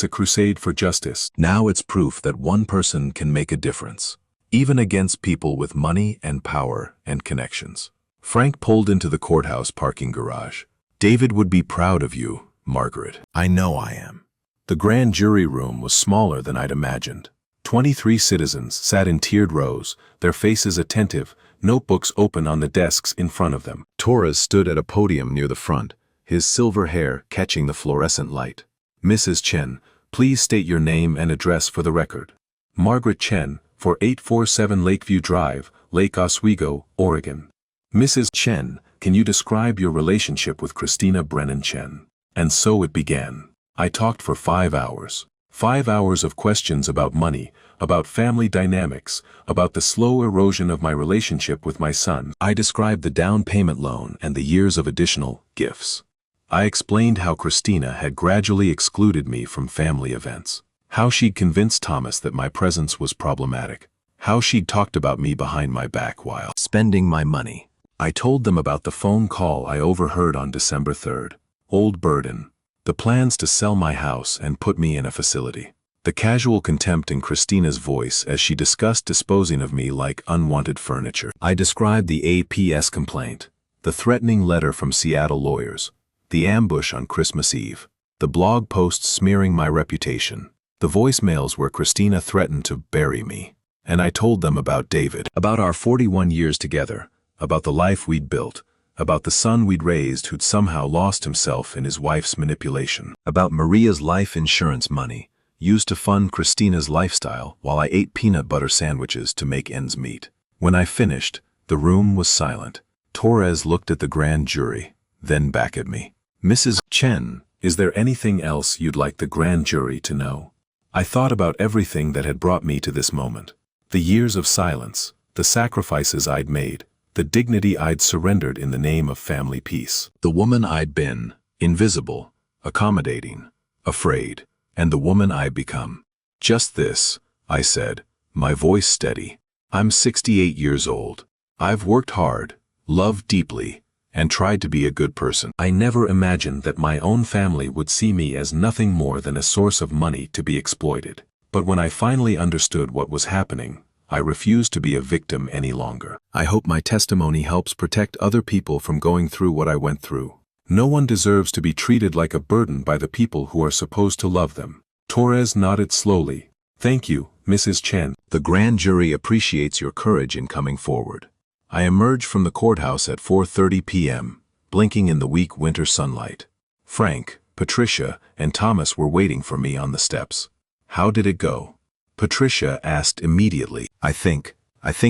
a crusade for justice. Now it's proof that one person can make a difference, even against people with money and power and connections. Frank pulled into the courthouse parking garage. David would be proud of you, Margaret. I know I am. The grand jury room was smaller than I'd imagined. 23 citizens sat in tiered rows, their faces attentive, notebooks open on the desks in front of them. Torres stood at a podium near the front, his silver hair catching the fluorescent light. Mrs. Chen, please state your name and address for the record. Margaret Chen, for 847 Lakeview Drive, Lake Oswego, Oregon. Mrs. Chen, can you describe your relationship with Christina Brennan Chen? And so it began. I talked for 5 hours. 5 hours of questions about money, about family dynamics, about the slow erosion of my relationship with my son. I described the down payment loan and the years of additional gifts. I explained how Christina had gradually excluded me from family events, how she'd convinced Thomas that my presence was problematic, how she'd talked about me behind my back while spending my money. I told them about the phone call I overheard on December 3rd, old burden, the plans to sell my house and put me in a facility, the casual contempt in Christina's voice as she discussed disposing of me like unwanted furniture. I described the APS complaint, the threatening letter from Seattle lawyers, the ambush on Christmas Eve, the blog posts smearing my reputation, the voicemails where Christina threatened to bury me. And I told them about David, about our 41 years together, about the life we'd built, about the son we'd raised who'd somehow lost himself in his wife's manipulation, about Maria's life insurance money, used to fund Christina's lifestyle while I ate peanut butter sandwiches to make ends meet. When I finished, the room was silent. Torres looked at the grand jury, then back at me. Mrs. Chen, is there anything else you'd like the grand jury to know? I thought about everything that had brought me to this moment. The years of silence, the sacrifices I'd made, the dignity I'd surrendered in the name of family peace. The woman I'd been, invisible, accommodating, afraid, and the woman I'd become. Just this, I said, my voice steady. I'm 68 years old. I've worked hard, loved deeply, and tried to be a good person. I never imagined that my own family would see me as nothing more than a source of money to be exploited. But when I finally understood what was happening, I refused to be a victim any longer. I hope my testimony helps protect other people from going through what I went through. No one deserves to be treated like a burden by the people who are supposed to love them. Torres nodded slowly. Thank you, Mrs. Chen. The grand jury appreciates your courage in coming forward. I emerged from the courthouse at 4:30 p.m., blinking in the weak winter sunlight. Frank, Patricia, and Thomas were waiting for me on the steps. How did it go? Patricia asked immediately. I think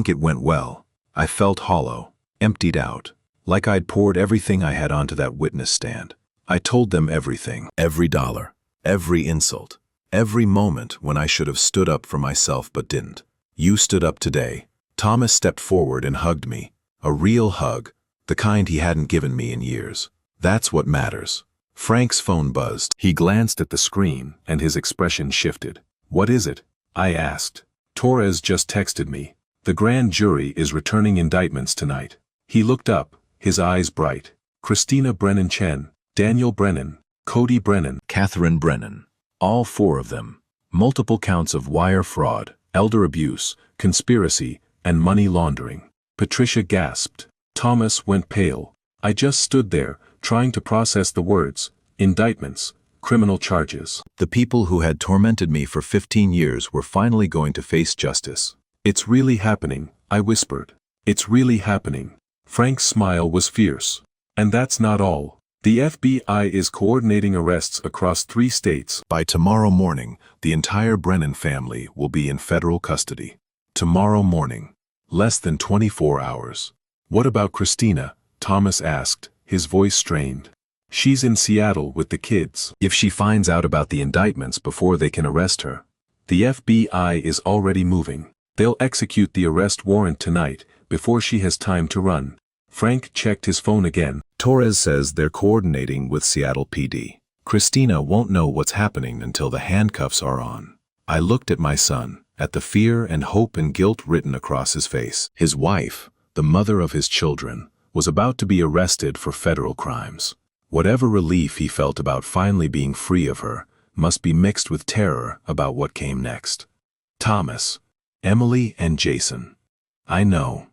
it went well. I felt hollow, emptied out, like I'd poured everything I had onto that witness stand. I told them everything, every dollar, every insult, every moment when I should have stood up for myself but didn't. You stood up today. Thomas stepped forward and hugged me, a real hug, the kind he hadn't given me in years. That's what matters. Frank's phone buzzed. He glanced at the screen and his expression shifted. What is it? I asked. Torres just texted me. The grand jury is returning indictments tonight. He looked up, his eyes bright. Christina Brennan Chen, Daniel Brennan, Cody Brennan, Catherine Brennan. All 4 of them. Multiple counts of wire fraud, elder abuse, conspiracy, and money laundering. Patricia gasped. Thomas went pale. I just stood there, trying to process the words. Indictments. Criminal charges. The people who had tormented me for 15 years were finally going to face justice. It's really happening, I whispered. It's really happening. Frank's smile was fierce. And that's not all. The FBI is coordinating arrests across 3 states. By tomorrow morning, the entire Brennan family will be in federal custody. Tomorrow morning. Less than 24 hours. What about Christina? Thomas asked, his voice strained. She's in Seattle with the kids. If she finds out about the indictments before they can arrest her. The FBI is already moving. They'll execute the arrest warrant tonight, before she has time to run. Frank checked his phone again. Torres says they're coordinating with Seattle PD. Christina won't know what's happening until the handcuffs are on. I looked at my son, at the fear and hope and guilt written across his face. His wife, the mother of his children, was about to be arrested for federal crimes. Whatever relief he felt about finally being free of her must be mixed with terror about what came next. Thomas, Emily, and Jason. I know.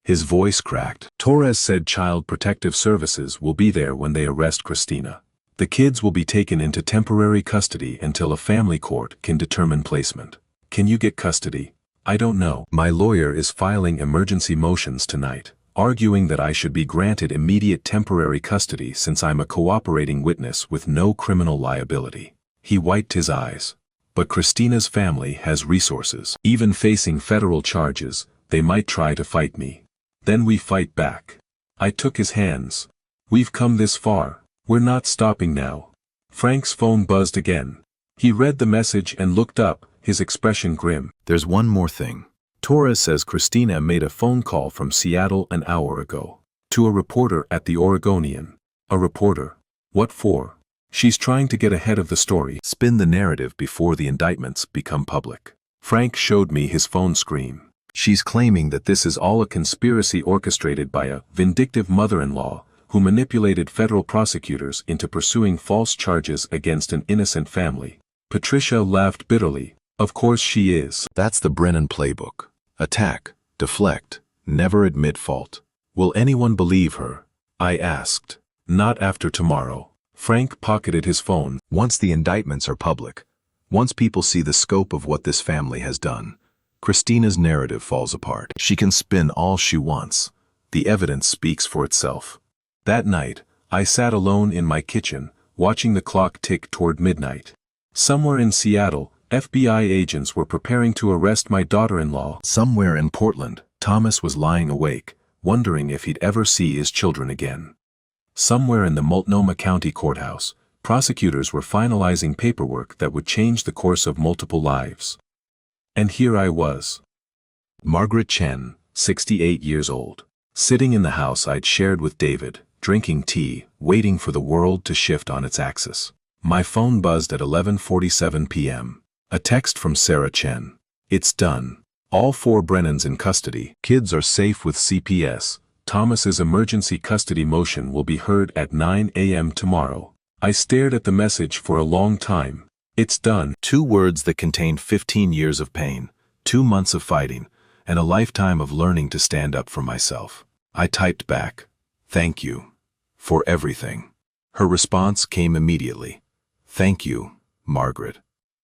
His voice cracked. Torres said Child Protective Services will be there when they arrest Christina. The kids will be taken into temporary custody until a family court can determine placement. Can you get custody? I don't know. My lawyer is filing emergency motions tonight, arguing that I should be granted immediate temporary custody since I'm a cooperating witness with no criminal liability. He wiped his eyes. But Christina's family has resources. Even facing federal charges, they might try to fight me. Then we fight back. I took his hands. We've come this far. We're not stopping now. Frank's phone buzzed again. He read the message and looked up, his expression grim. There's one more thing. Torres says Christina made a phone call from Seattle an hour ago. To a reporter at the Oregonian. A reporter. What for? She's trying to get ahead of the story. Spin the narrative before the indictments become public. Frank showed me his phone screen. She's claiming that this is all a conspiracy orchestrated by a vindictive mother-in-law who manipulated federal prosecutors into pursuing false charges against an innocent family. Patricia laughed bitterly. Of course she is. That's the Brennan playbook. Attack, deflect, never admit fault. Will anyone believe her? I asked. Not after tomorrow. Frank pocketed his phone. Once the indictments are public, once people see the scope of what this family has done, Christina's narrative falls apart. She can spin all she wants. The evidence speaks for itself. That night, I sat alone in my kitchen, watching the clock tick toward midnight. Somewhere in Seattle, FBI agents were preparing to arrest my daughter-in-law. Somewhere in Portland, Thomas was lying awake, wondering if he'd ever see his children again. Somewhere in the Multnomah County Courthouse, prosecutors were finalizing paperwork that would change the course of multiple lives. And here I was. Margaret Chen, 68 years old, sitting in the house I'd shared with David, drinking tea, waiting for the world to shift on its axis. My phone buzzed at 11:47 p.m. A text from Sarah Chen. It's done. All 4 Brennans in custody. Kids are safe with CPS. Thomas's emergency custody motion will be heard at 9 a.m. tomorrow. I stared at the message for a long time. It's done. 2 words that contain 15 years of pain, 2 months of fighting, and a lifetime of learning to stand up for myself. I typed back, "Thank you. For everything." Her response came immediately. "Thank you, Margaret.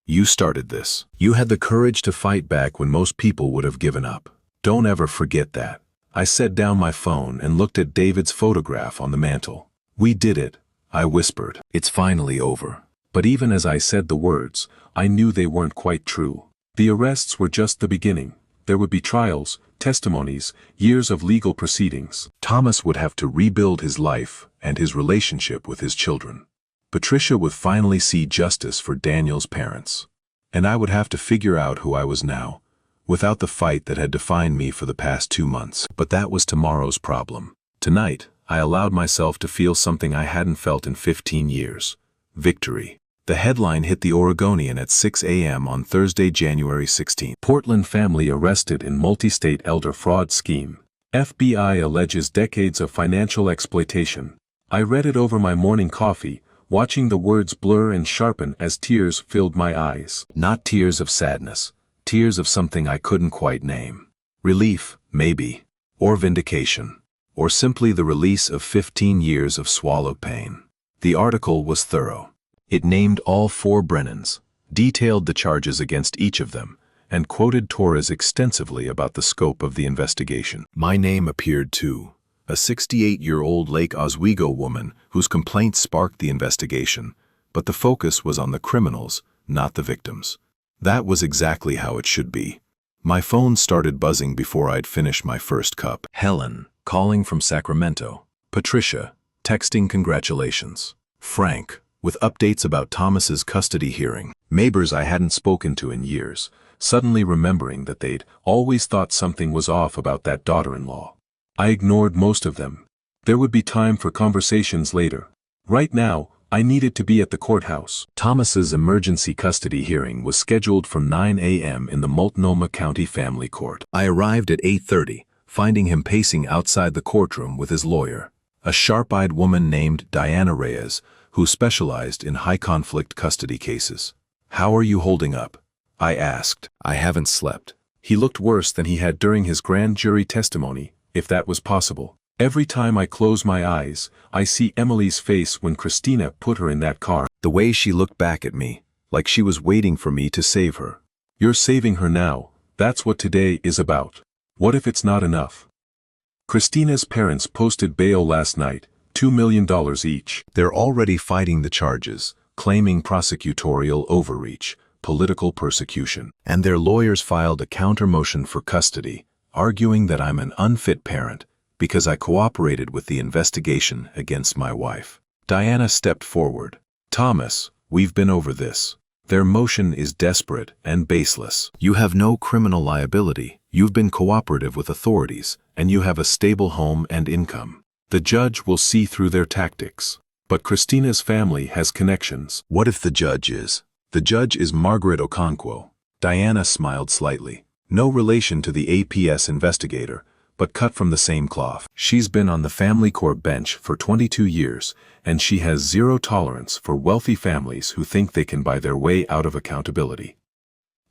You started this. You had the courage to fight back when most people would have given up. Don't ever forget that." I set down my phone and looked at David's photograph on the mantel. "We did it," I whispered. "It's finally over." But even as I said the words, I knew they weren't quite true. The arrests were just the beginning. There would be trials, testimonies, years of legal proceedings. Thomas would have to rebuild his life and his relationship with his children. Patricia would finally see justice for Daniel's parents. And I would have to figure out who I was now, without the fight that had defined me for the past 2 months. But that was tomorrow's problem. Tonight, I allowed myself to feel something I hadn't felt in 15 years. Victory. The headline hit the Oregonian at 6 a.m. on Thursday, January 16. Portland family arrested in multi-state elder fraud scheme. FBI alleges decades of financial exploitation. I read it over my morning coffee, watching the words blur and sharpen as tears filled my eyes. Not tears of sadness, tears of something I couldn't quite name. Relief, maybe. Or vindication. Or simply the release of 15 years of swallowed pain. The article was thorough. It named all 4 Brennans, detailed the charges against each of them, and quoted Torres extensively about the scope of the investigation. My name appeared too. A 68-year-old Lake Oswego woman whose complaint sparked the investigation, but the focus was on the criminals, not the victims. That was exactly how it should be. My phone started buzzing before I'd finished my first cup. Helen, calling from Sacramento. Patricia, texting congratulations. Frank, with updates about Thomas's custody hearing. Neighbors I hadn't spoken to in years, suddenly remembering that they'd always thought something was off about that daughter-in-law. I ignored most of them. There would be time for conversations later. Right now, I needed to be at the courthouse. Thomas's emergency custody hearing was scheduled for 9 a.m. in the Multnomah County Family Court. I arrived at 8:30, finding him pacing outside the courtroom with his lawyer, a sharp-eyed woman named Diana Reyes, who specialized in high-conflict custody cases. "How are you holding up?" I asked. "I haven't slept." He looked worse than he had during his grand jury testimony, if that was possible. "Every time I close my eyes, I see Emily's face when Christina put her in that car. The way she looked back at me, like she was waiting for me to save her." You're saving her now. That's what today is about. What if it's not enough? Christina's parents posted bail last night, $2 million each. They're already fighting the charges, claiming prosecutorial overreach, political persecution. And their lawyers filed a counter-motion for custody, arguing that I'm an unfit parent because I cooperated with the investigation against my wife. Diana stepped forward. "Thomas, we've been over this. Their motion is desperate and baseless. You have no criminal liability, you've been cooperative with authorities, and you have a stable home and income. The judge will see through their tactics. But Christina's family has connections." What if the judge is? The judge is Margaret Okonkwo. Diana smiled slightly. No relation to the APS investigator, but cut from the same cloth. She's been on the family court bench for 22 years, and she has zero tolerance for wealthy families who think they can buy their way out of accountability.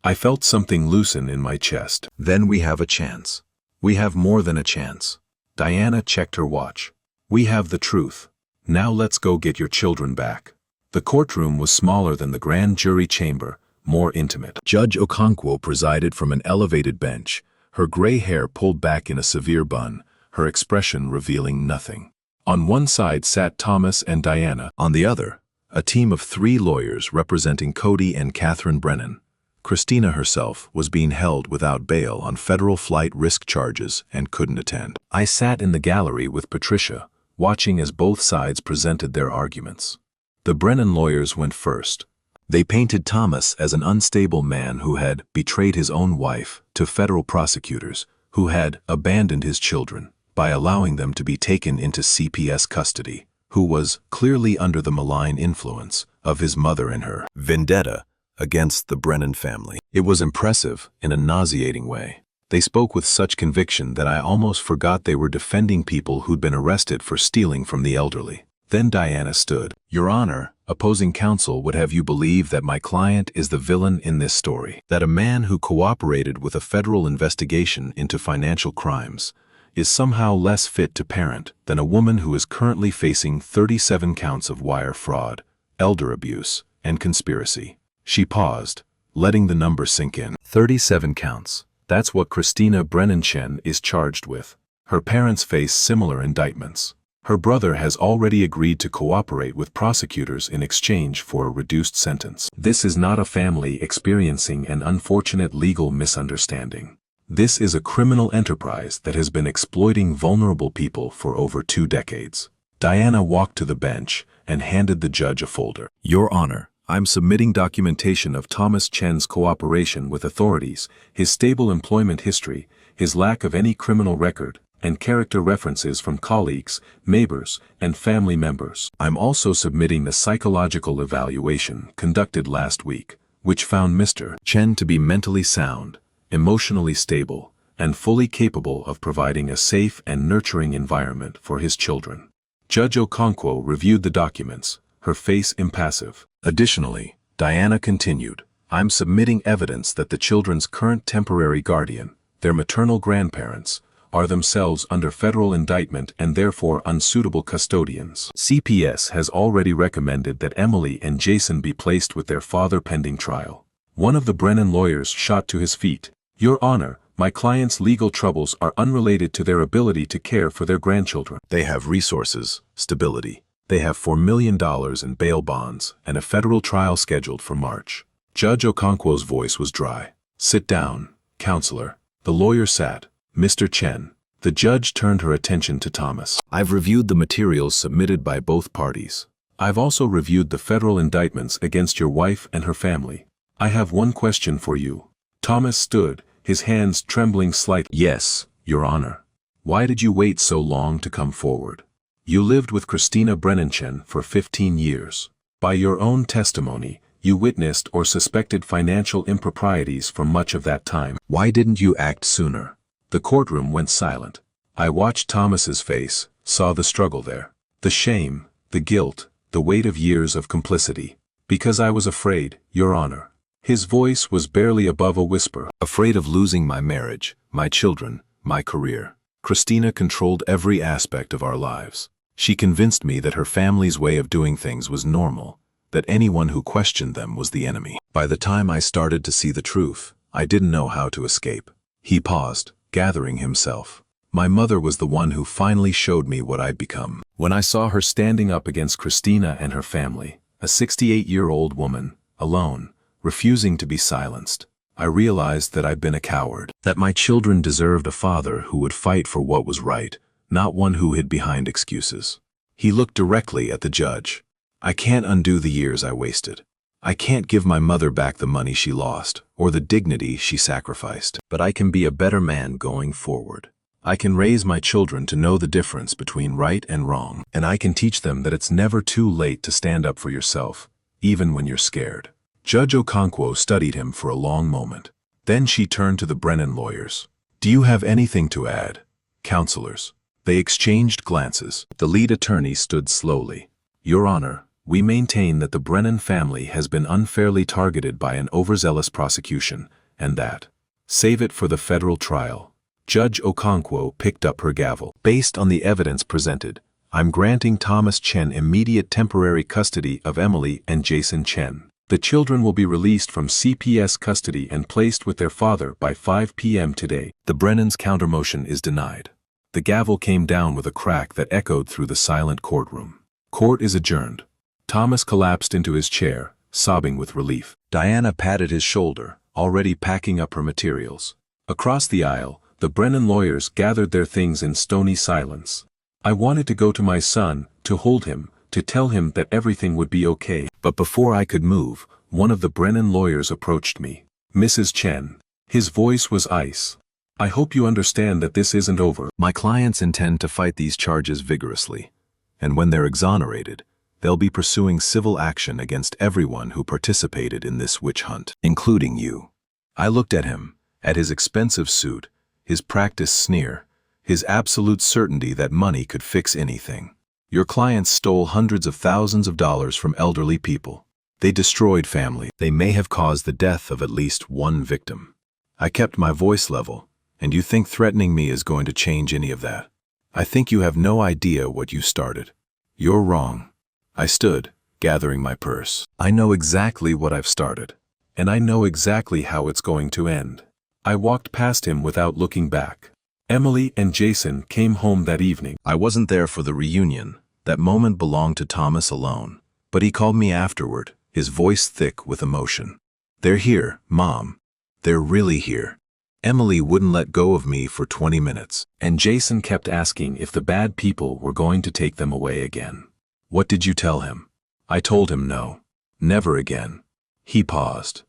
I felt something loosen in my chest. Then we have a chance. We have more than a chance. Diana checked her watch. We have the truth. Now let's go get your children back. The courtroom was smaller than the grand jury chamber, more intimate. Judge Okonkwo presided from an elevated bench, her gray hair pulled back in a severe bun, her expression revealing nothing. On one side sat Thomas and Diana. On the other, a team of 3 lawyers representing Cody and Catherine Brennan. Christina herself was being held without bail on federal flight risk charges and couldn't attend. I sat in the gallery with Patricia, watching as both sides presented their arguments. The Brennan lawyers went first. They painted Thomas as an unstable man who had betrayed his own wife to federal prosecutors, who had abandoned his children by allowing them to be taken into CPS custody, who was clearly under the malign influence of his mother and her vendetta against the Brennan family. It was impressive in a nauseating way. They spoke with such conviction that I almost forgot they were defending people who'd been arrested for stealing from the elderly. Then Diana stood. "Your Honor, opposing counsel would have you believe that my client is the villain in this story, that a man who cooperated with a federal investigation into financial crimes is somehow less fit to parent than a woman who is currently facing 37 counts of wire fraud, elder abuse, and conspiracy." She paused, letting the number sink in. 37 counts. That's what Christina Brennan-Chen is charged with. Her parents face similar indictments. Her brother has already agreed to cooperate with prosecutors in exchange for a reduced sentence. This is not a family experiencing an unfortunate legal misunderstanding. This is a criminal enterprise that has been exploiting vulnerable people for over 2 decades. Diana walked to the bench and handed the judge a folder. "Your Honor, I'm submitting documentation of Thomas Chen's cooperation with authorities, his stable employment history, his lack of any criminal record, and character references from colleagues, neighbors, and family members. I'm also submitting the psychological evaluation conducted last week, which found Mr. Chen to be mentally sound, emotionally stable, and fully capable of providing a safe and nurturing environment for his children." Judge Okonkwo reviewed the documents, her face impassive. Additionally, Diana continued, "I'm submitting evidence that the children's current temporary guardian, their maternal grandparents, are themselves under federal indictment and therefore unsuitable custodians. CPS has already recommended that Emily and Jason be placed with their father pending trial." One of the Brennan lawyers shot to his feet. "Your Honor, my client's legal troubles are unrelated to their ability to care for their grandchildren." They have resources, stability. They have $4 million in bail bonds and a federal trial scheduled for March. Judge Okonkwo's voice was dry. "Sit down, counselor." The lawyer sat. "Mr. Chen." The judge turned her attention to Thomas. "I've reviewed the materials submitted by both parties. I've also reviewed the federal indictments against your wife and her family. I have one question for you." Thomas stood, his hands trembling slightly. "Yes, Your Honor. Why did you wait so long to come forward? You lived with Christina Brennan-Chen for 15 years. By your own testimony, you witnessed or suspected financial improprieties for much of that time. Why didn't you act sooner? The courtroom went silent. I watched Thomas's face, saw the struggle there. The shame, the guilt, the weight of years of complicity. Because I was afraid, Your Honor. His voice was barely above a whisper. Afraid of losing my marriage, my children, my career. Christina controlled every aspect of our lives. She convinced me that her family's way of doing things was normal, that anyone who questioned them was the enemy. By the time I started to see the truth, I didn't know how to escape. He paused, gathering himself. My mother was the one who finally showed me what I'd become. When I saw her standing up against Christina and her family, a 68-year-old woman, alone, refusing to be silenced, I realized that I'd been a coward. That my children deserved a father who would fight for what was right, not one who hid behind excuses. He looked directly at the judge. I can't undo the years I wasted. I can't give my mother back the money she lost, or the dignity she sacrificed. But I can be a better man going forward. I can raise my children to know the difference between right and wrong, and I can teach them that it's never too late to stand up for yourself, even when you're scared. Judge Okonkwo studied him for a long moment. Then she turned to the Brennan lawyers. Do you have anything to add? Counselors. They exchanged glances. The lead attorney stood slowly. Your Honor, we maintain that the Brennan family has been unfairly targeted by an overzealous prosecution, and that. Save it for the federal trial. Judge Okonkwo picked up her gavel. Based on the evidence presented, I'm granting Thomas Chen immediate temporary custody of Emily and Jason Chen. The children will be released from CPS custody and placed with their father by 5 p.m. today. The Brennans' countermotion is denied. The gavel came down with a crack that echoed through the silent courtroom. Court is adjourned. Thomas collapsed into his chair, sobbing with relief. Diana patted his shoulder, already packing up her materials. Across the aisle, the Brennan lawyers gathered their things in stony silence. I wanted to go to my son, to hold him, to tell him that everything would be okay. But before I could move, one of the Brennan lawyers approached me. Mrs. Chen. His voice was ice. I hope you understand that this isn't over. My clients intend to fight these charges vigorously, and when they're exonerated, they'll be pursuing civil action against everyone who participated in this witch hunt, including you. I looked at him, at his expensive suit, his practiced sneer, his absolute certainty that money could fix anything. Your clients stole hundreds of thousands of dollars from elderly people. They destroyed family. They may have caused the death of at least one victim. I kept my voice level, and you think threatening me is going to change any of that? I think you have no idea what you started. You're wrong. I stood, gathering my purse. I know exactly what I've started, and I know exactly how it's going to end. I walked past him without looking back. Emily and Jason came home that evening. I wasn't there for the reunion. That moment belonged to Thomas alone. But he called me afterward, his voice thick with emotion. They're here, Mom. They're really here. Emily wouldn't let go of me for 20 minutes. And Jason kept asking if the bad people were going to take them away again. What did you tell him? I told him no. Never again. He paused.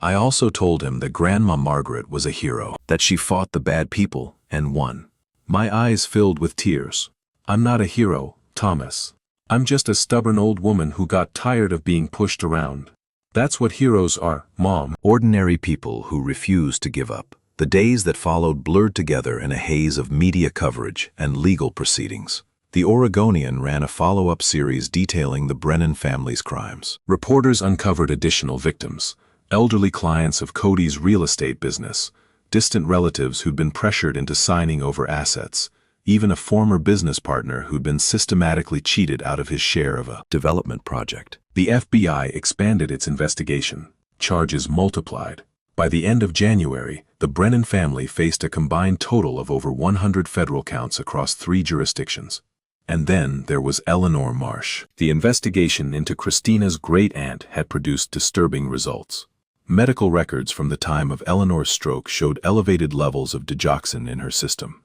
I also told him that Grandma Margaret was a hero, that she fought the bad people and won. My eyes filled with tears. I'm not a hero, Thomas. I'm just a stubborn old woman who got tired of being pushed around. That's what heroes are, Mom. Ordinary people who refuse to give up. The days that followed blurred together in a haze of media coverage and legal proceedings. The Oregonian ran a follow-up series detailing the Brennan family's crimes. Reporters uncovered additional victims. Elderly clients of Cody's real estate business, distant relatives who'd been pressured into signing over assets, even a former business partner who'd been systematically cheated out of his share of a development project. The FBI expanded its investigation. Charges multiplied. By the end of January, the Brennan family faced a combined total of over 100 federal counts across 3 jurisdictions. And then there was Eleanor Marsh. The investigation into Christina's great-aunt had produced disturbing results. Medical records from the time of Eleanor's stroke showed elevated levels of digoxin in her system,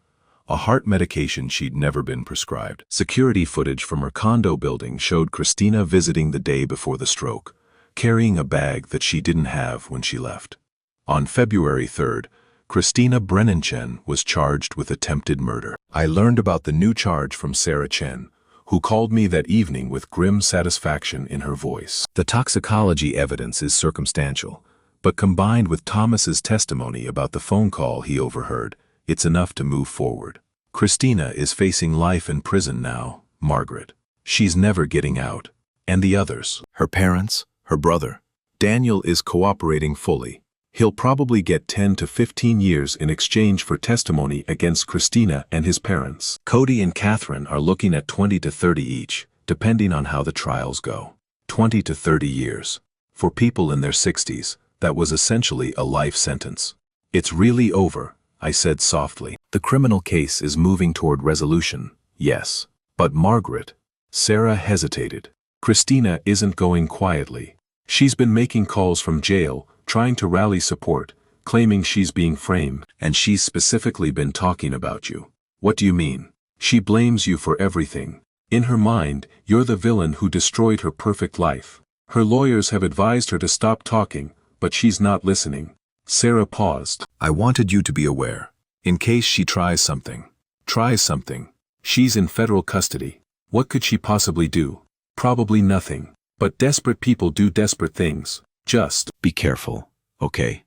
a heart medication she'd never been prescribed. Security footage from her condo building showed Christina visiting the day before the stroke, carrying a bag that she didn't have when she left. On February 3rd, Christina Brennan Chen was charged with attempted murder. I learned about the new charge from Sarah Chen, who called me that evening with grim satisfaction in her voice. The toxicology evidence is circumstantial, but combined with Thomas's testimony about the phone call he overheard, It's enough to move forward. Christina is facing life in prison now, Margaret. She's never getting out. And the others. Her parents, her brother. Daniel is cooperating fully. He'll probably get 10 to 15 years in exchange for testimony against Christina and his parents. Cody and Catherine are looking at 20 to 30 each, depending on how the trials go. 20 to 30 years. For people in their 60s, that was essentially a life sentence. It's really over, I said softly. The criminal case is moving toward resolution, yes. But Margaret, Sarah hesitated. Christina isn't going quietly. She's been making calls from jail, trying to rally support, claiming she's being framed. And she's specifically been talking about you. What do you mean? She blames you for everything. In her mind, you're the villain who destroyed her perfect life. Her lawyers have advised her to stop talking, but she's not listening. Sarah paused. I wanted you to be aware. In case she tries something. She's in federal custody. What could she possibly do? Probably nothing. But desperate people do desperate things. Just be careful, okay?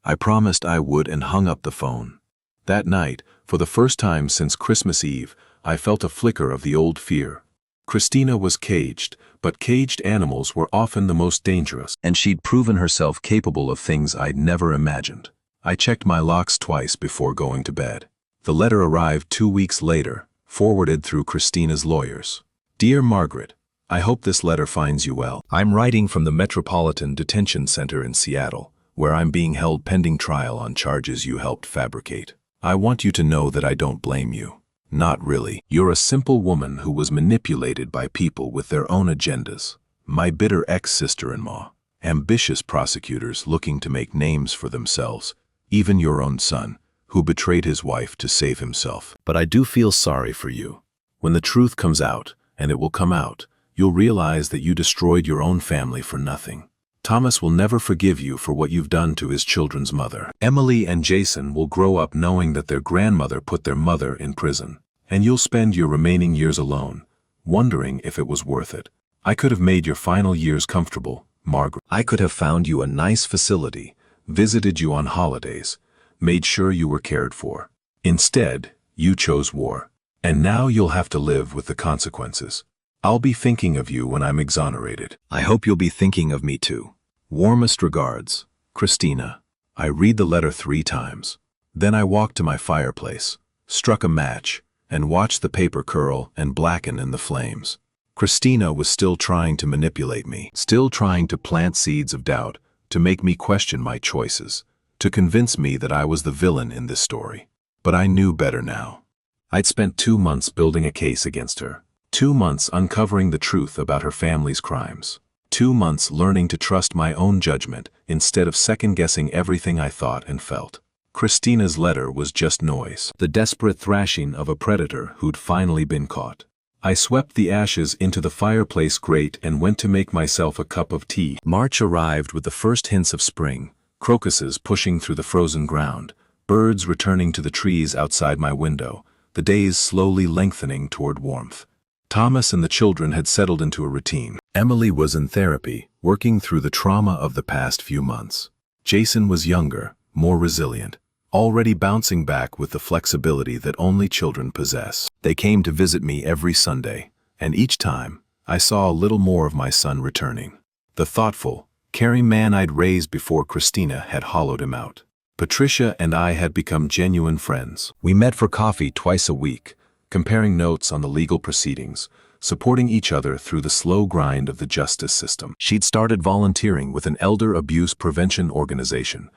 I promised I would and hung up the phone. That night, for the first time since Christmas Eve, I felt a flicker of the old fear. Christina was caged, but caged animals were often the most dangerous. And she'd proven herself capable of things I'd never imagined. I checked my locks twice before going to bed. The letter arrived 2 weeks later, forwarded through Christina's lawyers. Dear Margaret, I hope this letter finds you well. I'm writing from the Metropolitan Detention Center in Seattle, where I'm being held pending trial on charges you helped fabricate. I want you to know that I don't blame you. Not really. You're a simple woman who was manipulated by people with their own agendas. My bitter ex-sister-in-law. Ambitious prosecutors looking to make names for themselves. Even your own son, who betrayed his wife to save himself. But I do feel sorry for you. When the truth comes out, and it will come out, you'll realize that you destroyed your own family for nothing. Thomas will never forgive you for what you've done to his children's mother. Emily and Jason will grow up knowing that their grandmother put their mother in prison. And you'll spend your remaining years alone, wondering if it was worth it. I could have made your final years comfortable, Margaret. I could have found you a nice facility, visited you on holidays, made sure you were cared for. Instead, you chose war. And now you'll have to live with the consequences. I'll be thinking of you when I'm exonerated. I hope you'll be thinking of me too. Warmest regards, Christina. I read the letter 3 times. Then I walked to my fireplace, struck a match, and watched the paper curl and blacken in the flames. Christina was still trying to manipulate me, still trying to plant seeds of doubt, to make me question my choices, to convince me that I was the villain in this story. But I knew better now. I'd spent 2 months building a case against her. 2 months uncovering the truth about her family's crimes. 2 months learning to trust my own judgment instead of second-guessing everything I thought and felt. Christina's letter was just noise, the desperate thrashing of a predator who'd finally been caught. I swept the ashes into the fireplace grate and went to make myself a cup of tea. March arrived with the first hints of spring, crocuses pushing through the frozen ground, birds returning to the trees outside my window, the days slowly lengthening toward warmth. Thomas and the children had settled into a routine. Emily was in therapy, working through the trauma of the past few months. Jason was younger, more resilient, already bouncing back with the flexibility that only children possess. They came to visit me every Sunday, and each time, I saw a little more of my son returning. The thoughtful, caring man I'd raised before Christina had hollowed him out. Patricia and I had become genuine friends. We met for coffee twice a week, comparing notes on the legal proceedings, supporting each other through the slow grind of the justice system. She'd started volunteering with an elder abuse prevention organization,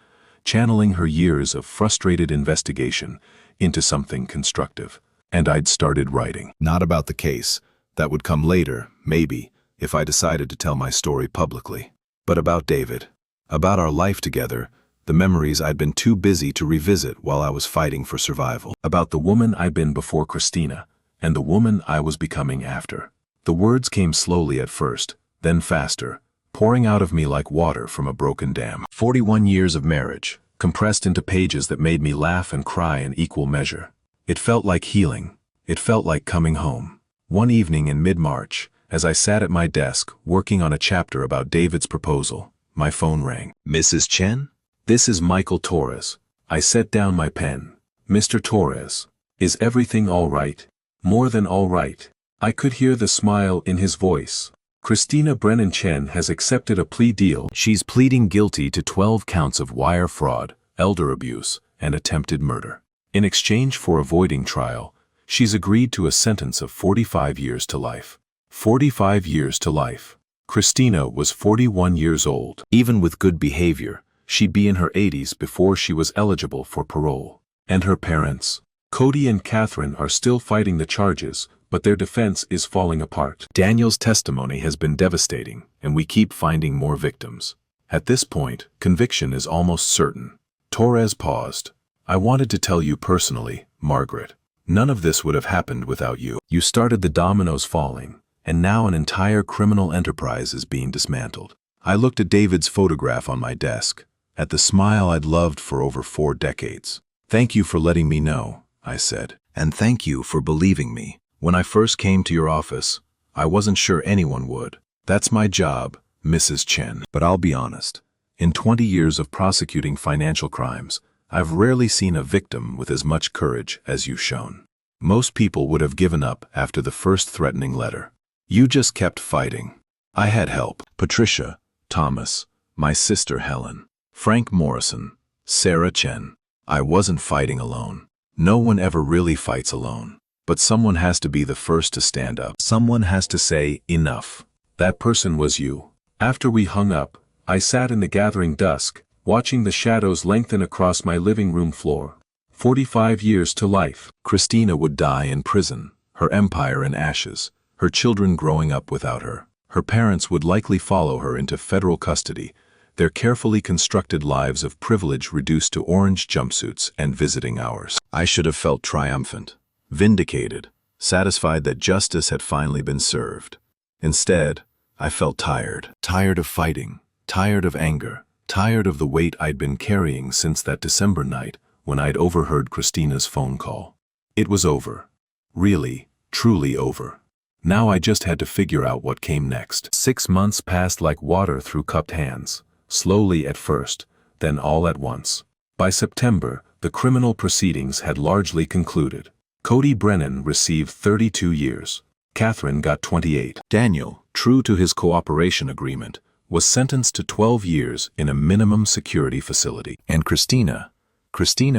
channeling her years of frustrated investigation into something constructive. And I'd started writing. Not about the case. That would come later, maybe, if I decided to tell my story publicly. But about David. About our life together, the memories I'd been too busy to revisit while I was fighting for survival. About the woman I'd been before Christina, and the woman I was becoming after. The words came slowly at first, then faster, pouring out of me like water from a broken dam. 41 years of marriage, compressed into pages that made me laugh and cry in equal measure. It felt like healing. It felt like coming home. One evening in mid-March, as I sat at my desk working on a chapter about David's proposal, my phone rang. Mrs. Chen? This is Michael Torres. I set down my pen. Mr. Torres. Is everything all right? More than all right. I could hear the smile in his voice. Christina Brennan Chen has accepted a plea deal. She's pleading guilty to 12 counts of wire fraud, elder abuse, and attempted murder. In exchange for avoiding trial, she's agreed to a sentence of 45 years to life. 45 years to life. Christina was 41 years old. Even with good behavior, she'd be in her 80s before she was eligible for parole. And her parents, Cody and Catherine, are still fighting the charges, but their defense is falling apart. Daniel's testimony has been devastating, and we keep finding more victims. At this point, conviction is almost certain. Torres paused. I wanted to tell you personally, Margaret. None of this would have happened without you. You started the dominoes falling, and now an entire criminal enterprise is being dismantled. I looked at David's photograph on my desk, at the smile I'd loved for over 4 decades. Thank you for letting me know, I said. And thank you for believing me. When I first came to your office, I wasn't sure anyone would. That's my job, Mrs. Chen. But I'll be honest. In 20 years of prosecuting financial crimes, I've rarely seen a victim with as much courage as you've shown. Most people would have given up after the first threatening letter. You just kept fighting. I had help. Patricia, Thomas, my sister Helen, Frank Morrison, Sarah Chen. I wasn't fighting alone. No one ever really fights alone. But someone has to be the first to stand up. Someone has to say, enough. That person was you. After we hung up, I sat in the gathering dusk, watching the shadows lengthen across my living room floor. 45 years to life. Christina would die in prison, her empire in ashes, her children growing up without her. Her parents would likely follow her into federal custody, their carefully constructed lives of privilege reduced to orange jumpsuits and visiting hours. I should have felt triumphant. Vindicated, satisfied that justice had finally been served. Instead, I felt tired. Tired of fighting, tired of anger, tired of the weight I'd been carrying since that December night when I'd overheard Christina's phone call. It was over. Really, truly over. Now I just had to figure out what came next. 6 months passed like water through cupped hands, slowly at first, then all at once. By September, the criminal proceedings had largely concluded. Cody Brennan received 32 years. Catherine got 28. Daniel, true to his cooperation agreement, was sentenced to 12 years in a minimum security facility. And Christina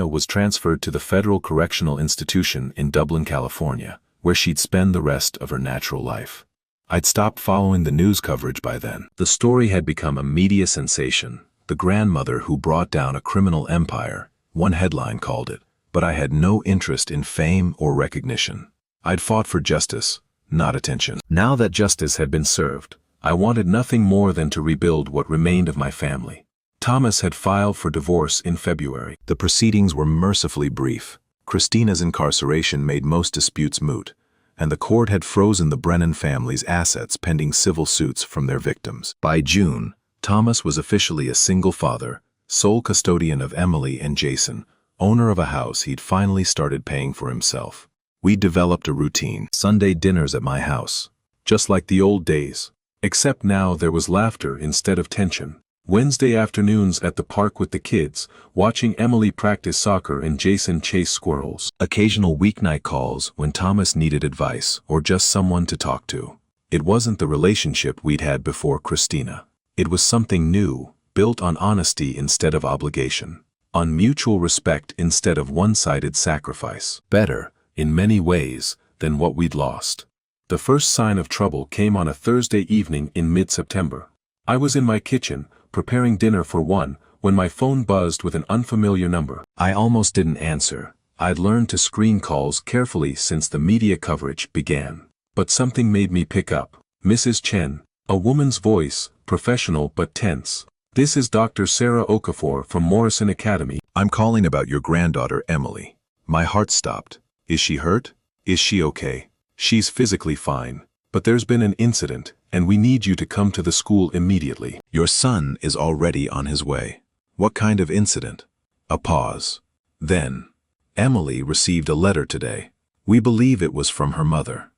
was transferred to the Federal Correctional Institution in Dublin, California, where she'd spend the rest of her natural life. I'd stopped following the news coverage by then. The story had become a media sensation, the grandmother who brought down a criminal empire, one headline called it. But I had no interest in fame or recognition. I'd fought for justice, not attention. Now that justice had been served, I wanted nothing more than to rebuild what remained of my family. Thomas had filed for divorce in February. The proceedings were mercifully brief. Christina's incarceration made most disputes moot, and the court had frozen the Brennan family's assets pending civil suits from their victims. By June, Thomas was officially a single father, sole custodian of Emily and Jason, owner of a house he'd finally started paying for himself. We developed a routine. Sunday dinners at my house, just like the old days. Except now there was laughter instead of tension. Wednesday afternoons at the park with the kids, watching Emily practice soccer and Jason chase squirrels. Occasional weeknight calls when Thomas needed advice or just someone to talk to. It wasn't the relationship we'd had before Christina. It was something new, built on honesty instead of obligation. On mutual respect instead of one-sided sacrifice. Better, in many ways, than what we'd lost. The first sign of trouble came on a Thursday evening in mid-September. I was in my kitchen, preparing dinner for one, when my phone buzzed with an unfamiliar number. I almost didn't answer. I'd learned to screen calls carefully since the media coverage began. But something made me pick up. Mrs. Chen, a woman's voice, professional but tense. This is Dr. Sarah Okafor from Morrison Academy. I'm calling about your granddaughter, Emily. My heart stopped. Is she hurt? Is she okay? She's physically fine, but there's been an incident, and we need you to come to the school immediately. Your son is already on his way. What kind of incident? A pause. Then, Emily received a letter today. We believe it was from her mother.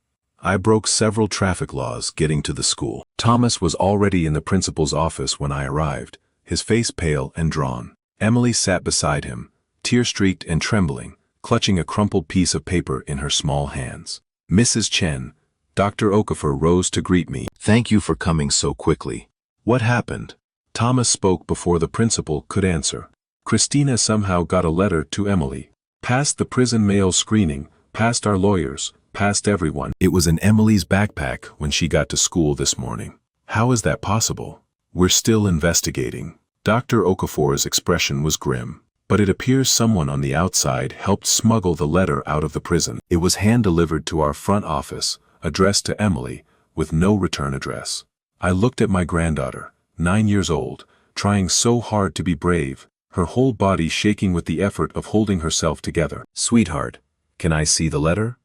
I broke several traffic laws getting to the school. Thomas was already in the principal's office when I arrived, his face pale and drawn. Emily sat beside him, tear-streaked and trembling, clutching a crumpled piece of paper in her small hands. Mrs. Chen, Dr. Okafor rose to greet me. Thank you for coming so quickly. What happened? Thomas spoke before the principal could answer. Christina somehow got a letter to Emily. Past the prison mail screening, past our lawyers, past everyone. It was in Emily's backpack when she got to school this morning. How is that possible? We're still investigating. Dr. Okafor's expression was grim, but it appears someone on the outside helped smuggle the letter out of the prison. It was hand-delivered to our front office, addressed to Emily, with no return address. I looked at my granddaughter, 9 years old, trying so hard to be brave, her whole body shaking with the effort of holding herself together. Sweetheart, can I see the letter?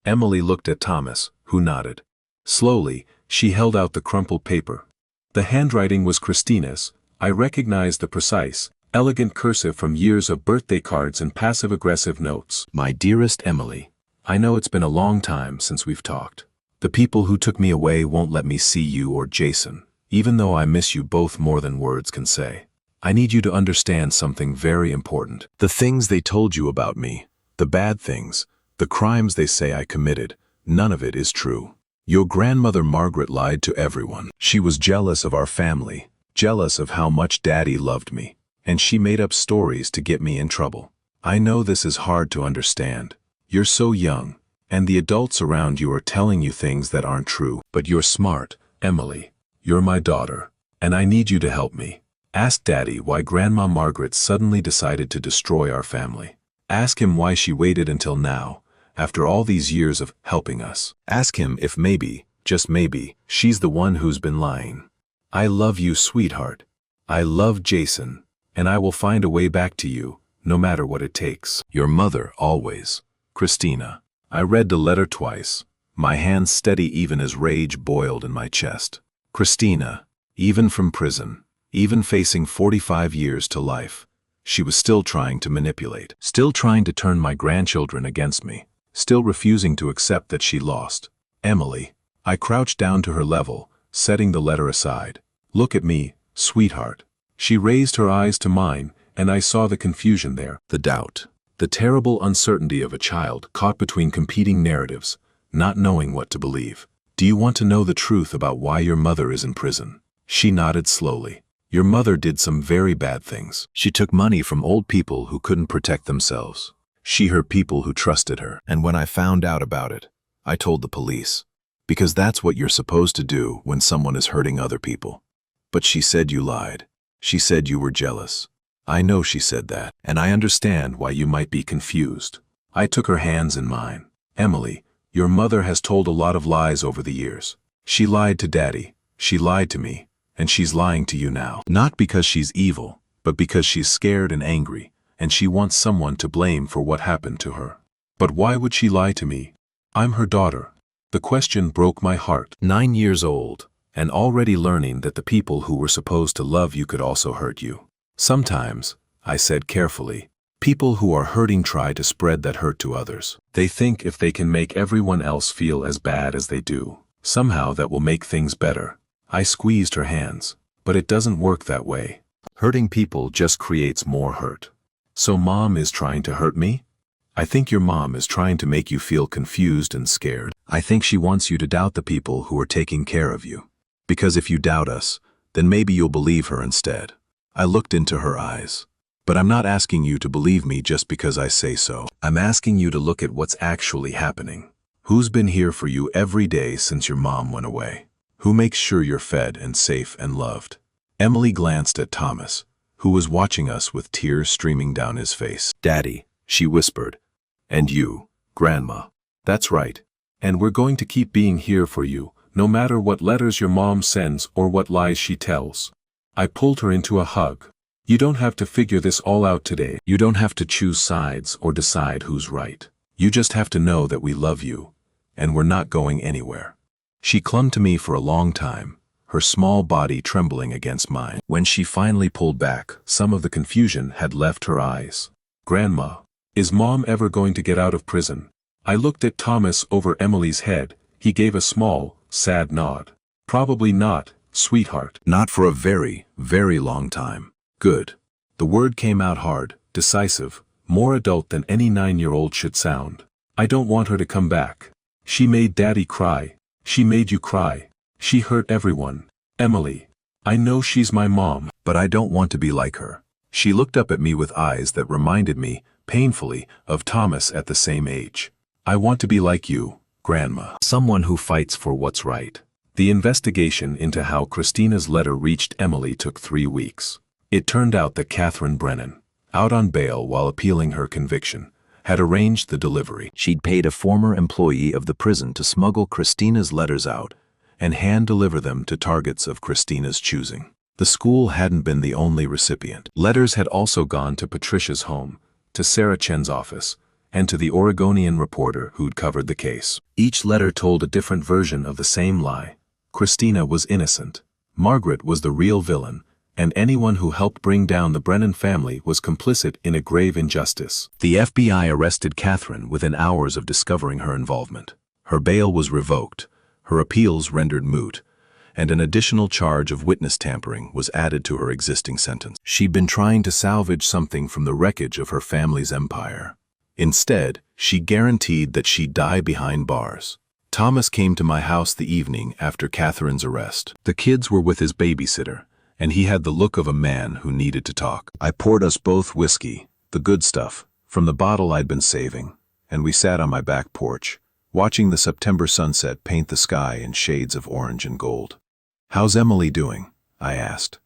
Emily looked at Thomas, who nodded. Slowly, she held out the crumpled paper. The handwriting was Christina's. I recognized the precise, elegant cursive from years of birthday cards and passive-aggressive notes. My dearest Emily, I know it's been a long time since we've talked. The people who took me away won't let me see you or Jason, even though I miss you both more than words can say. I need you to understand something very important. The things they told you about me, the bad things, the crimes they say I committed, none of it is true. Your grandmother Margaret lied to everyone. She was jealous of our family, jealous of how much Daddy loved me, and she made up stories to get me in trouble. I know this is hard to understand. You're so young, and the adults around you are telling you things that aren't true. But you're smart, Emily. You're my daughter, and I need you to help me. Ask Daddy why Grandma Margaret suddenly decided to destroy our family. Ask him why she waited until now, after all these years of helping us. Ask him if maybe, just maybe, she's the one who's been lying. I love you, sweetheart. I love Jason, and I will find a way back to you, no matter what it takes. Your mother, always. Christina. I read the letter twice, my hands steady even as rage boiled in my chest. Christina, even from prison, even facing 45 years to life, she was still trying to manipulate, still trying to turn my grandchildren against me, still refusing to accept that she lost. Emily. I crouched down to her level, setting the letter aside. Look at me, sweetheart. She raised her eyes to mine, and I saw the confusion there. The doubt. The terrible uncertainty of a child caught between competing narratives, not knowing what to believe. Do you want to know the truth about why your mother is in prison? She nodded slowly. Your mother did some very bad things. She took money from old people who couldn't protect themselves. She hurt people who trusted her. And when I found out about it, I told the police. Because that's what you're supposed to do when someone is hurting other people. But she said you lied. She said you were jealous. I know she said that, and I understand why you might be confused. I took her hands in mine. Emily, your mother has told a lot of lies over the years. She lied to Daddy, she lied to me, and she's lying to you now. Not because she's evil, but because she's scared and angry, and she wants someone to blame for what happened to her. But why would she lie to me? I'm her daughter. The question broke my heart. 9 years old, and already learning that the people who were supposed to love you could also hurt you. Sometimes, I said carefully, people who are hurting try to spread that hurt to others. They think if they can make everyone else feel as bad as they do, somehow that will make things better. I squeezed her hands, but it doesn't work that way. Hurting people just creates more hurt. So Mom is trying to hurt me? I think your mom is trying to make you feel confused and scared. I think she wants you to doubt the people who are taking care of you. Because if you doubt us, then maybe you'll believe her instead. I looked into her eyes. But I'm not asking you to believe me just because I say so. I'm asking you to look at what's actually happening. Who's been here for you every day since your mom went away? Who makes sure you're fed and safe and loved? Emily glanced at Thomas, who was watching us with tears streaming down his face. Daddy, she whispered. And you, Grandma. That's right. And we're going to keep being here for you, no matter what letters your mom sends or what lies she tells. I pulled her into a hug. You don't have to figure this all out today. You don't have to choose sides or decide who's right. You just have to know that we love you, and we're not going anywhere. She clung to me for a long time, her small body trembling against mine. When she finally pulled back, some of the confusion had left her eyes. Grandma, is Mom ever going to get out of prison? I looked at Thomas over Emily's head. He gave a small, sad nod. Probably not, sweetheart. Not for a very, very long time. Good. The word came out hard, decisive, more adult than any 9-year-old should sound. I don't want her to come back. She made Daddy cry. She made you cry. She hurt everyone. Emily. I know she's my mom. But I don't want to be like her. She looked up at me with eyes that reminded me, painfully, of Thomas at the same age. I want to be like you, Grandma. Someone who fights for what's right. The investigation into how Christina's letter reached Emily took 3 weeks. It turned out that Catherine Brennan, out on bail while appealing her conviction, had arranged the delivery. She'd paid a former employee of the prison to smuggle Christina's letters out and hand-deliver them to targets of Christina's choosing. The school hadn't been the only recipient. Letters had also gone to Patricia's home, to Sarah Chen's office, and to the Oregonian reporter who'd covered the case. Each letter told a different version of the same lie. Christina was innocent. Margaret was the real villain, and anyone who helped bring down the Brennan family was complicit in a grave injustice. The FBI arrested Catherine within hours of discovering her involvement. Her bail was revoked, her appeals rendered moot, and an additional charge of witness tampering was added to her existing sentence. She'd been trying to salvage something from the wreckage of her family's empire. Instead, she guaranteed that she'd die behind bars. Thomas came to my house the evening after Catherine's arrest. The kids were with his babysitter, and he had the look of a man who needed to talk. I poured us both whiskey, the good stuff, from the bottle I'd been saving, and we sat on my back porch, watching the September sunset paint the sky in shades of orange and gold. "How's Emily doing?" I asked.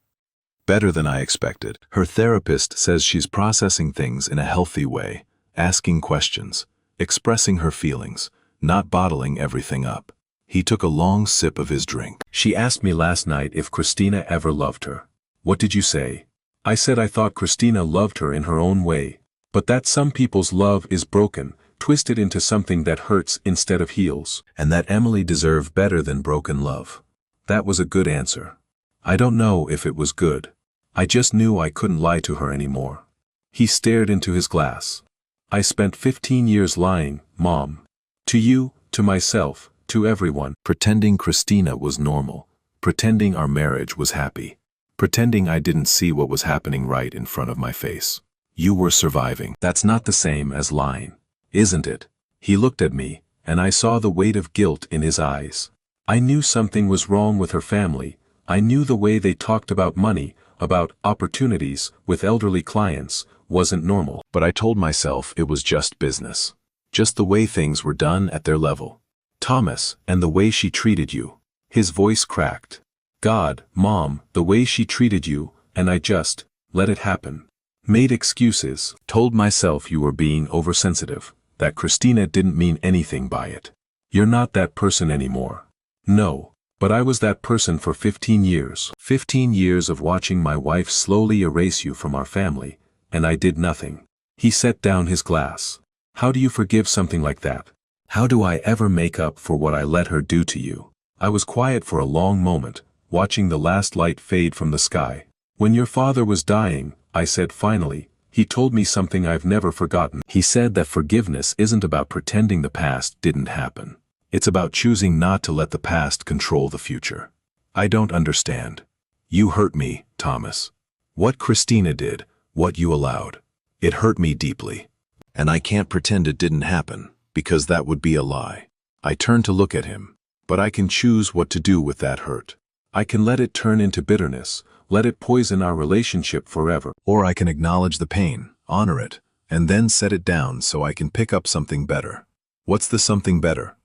"Better than I expected. Her therapist says she's processing things in a healthy way, asking questions, expressing her feelings, not bottling everything up." He took a long sip of his drink. She asked me last night if Christina ever loved her. What did you say? I said I thought Christina loved her in her own way, but that some people's love is broken, twisted into something that hurts instead of heals, and that Emily deserved better than broken love. That was a good answer. I don't know if it was good. I just knew I couldn't lie to her anymore. He stared into his glass. I spent 15 years lying, Mom. To you, to myself, to everyone. Pretending Christina was normal. Pretending our marriage was happy. Pretending I didn't see what was happening right in front of my face. You were surviving. That's not the same as lying, isn't it? He looked at me, and I saw the weight of guilt in his eyes. I knew something was wrong with her family. I knew the way they talked about money, about opportunities with elderly clients, wasn't normal. But I told myself it was just business. Just the way things were done at their level. Thomas, and the way she treated you. His voice cracked. God, Mom, the way she treated you, and I just let it happen. Made excuses. Told myself you were being oversensitive, that Christina didn't mean anything by it. You're not that person anymore. No, but I was that person for 15 years. 15 years of watching my wife slowly erase you from our family, and I did nothing. He set down his glass. How do you forgive something like that? How do I ever make up for what I let her do to you? I was quiet for a long moment, watching the last light fade from the sky. When your father was dying, I said finally, he told me something I've never forgotten. He said that forgiveness isn't about pretending the past didn't happen. It's about choosing not to let the past control the future. I don't understand. You hurt me, Thomas. What Christina did, what you allowed. It hurt me deeply. And I can't pretend it didn't happen, because that would be a lie. I turned to look at him, but I can choose what to do with that hurt. I can let it turn into bitterness, let it poison our relationship forever. Or I can acknowledge the pain, honor it, and then set it down so I can pick up something better. What's the something better?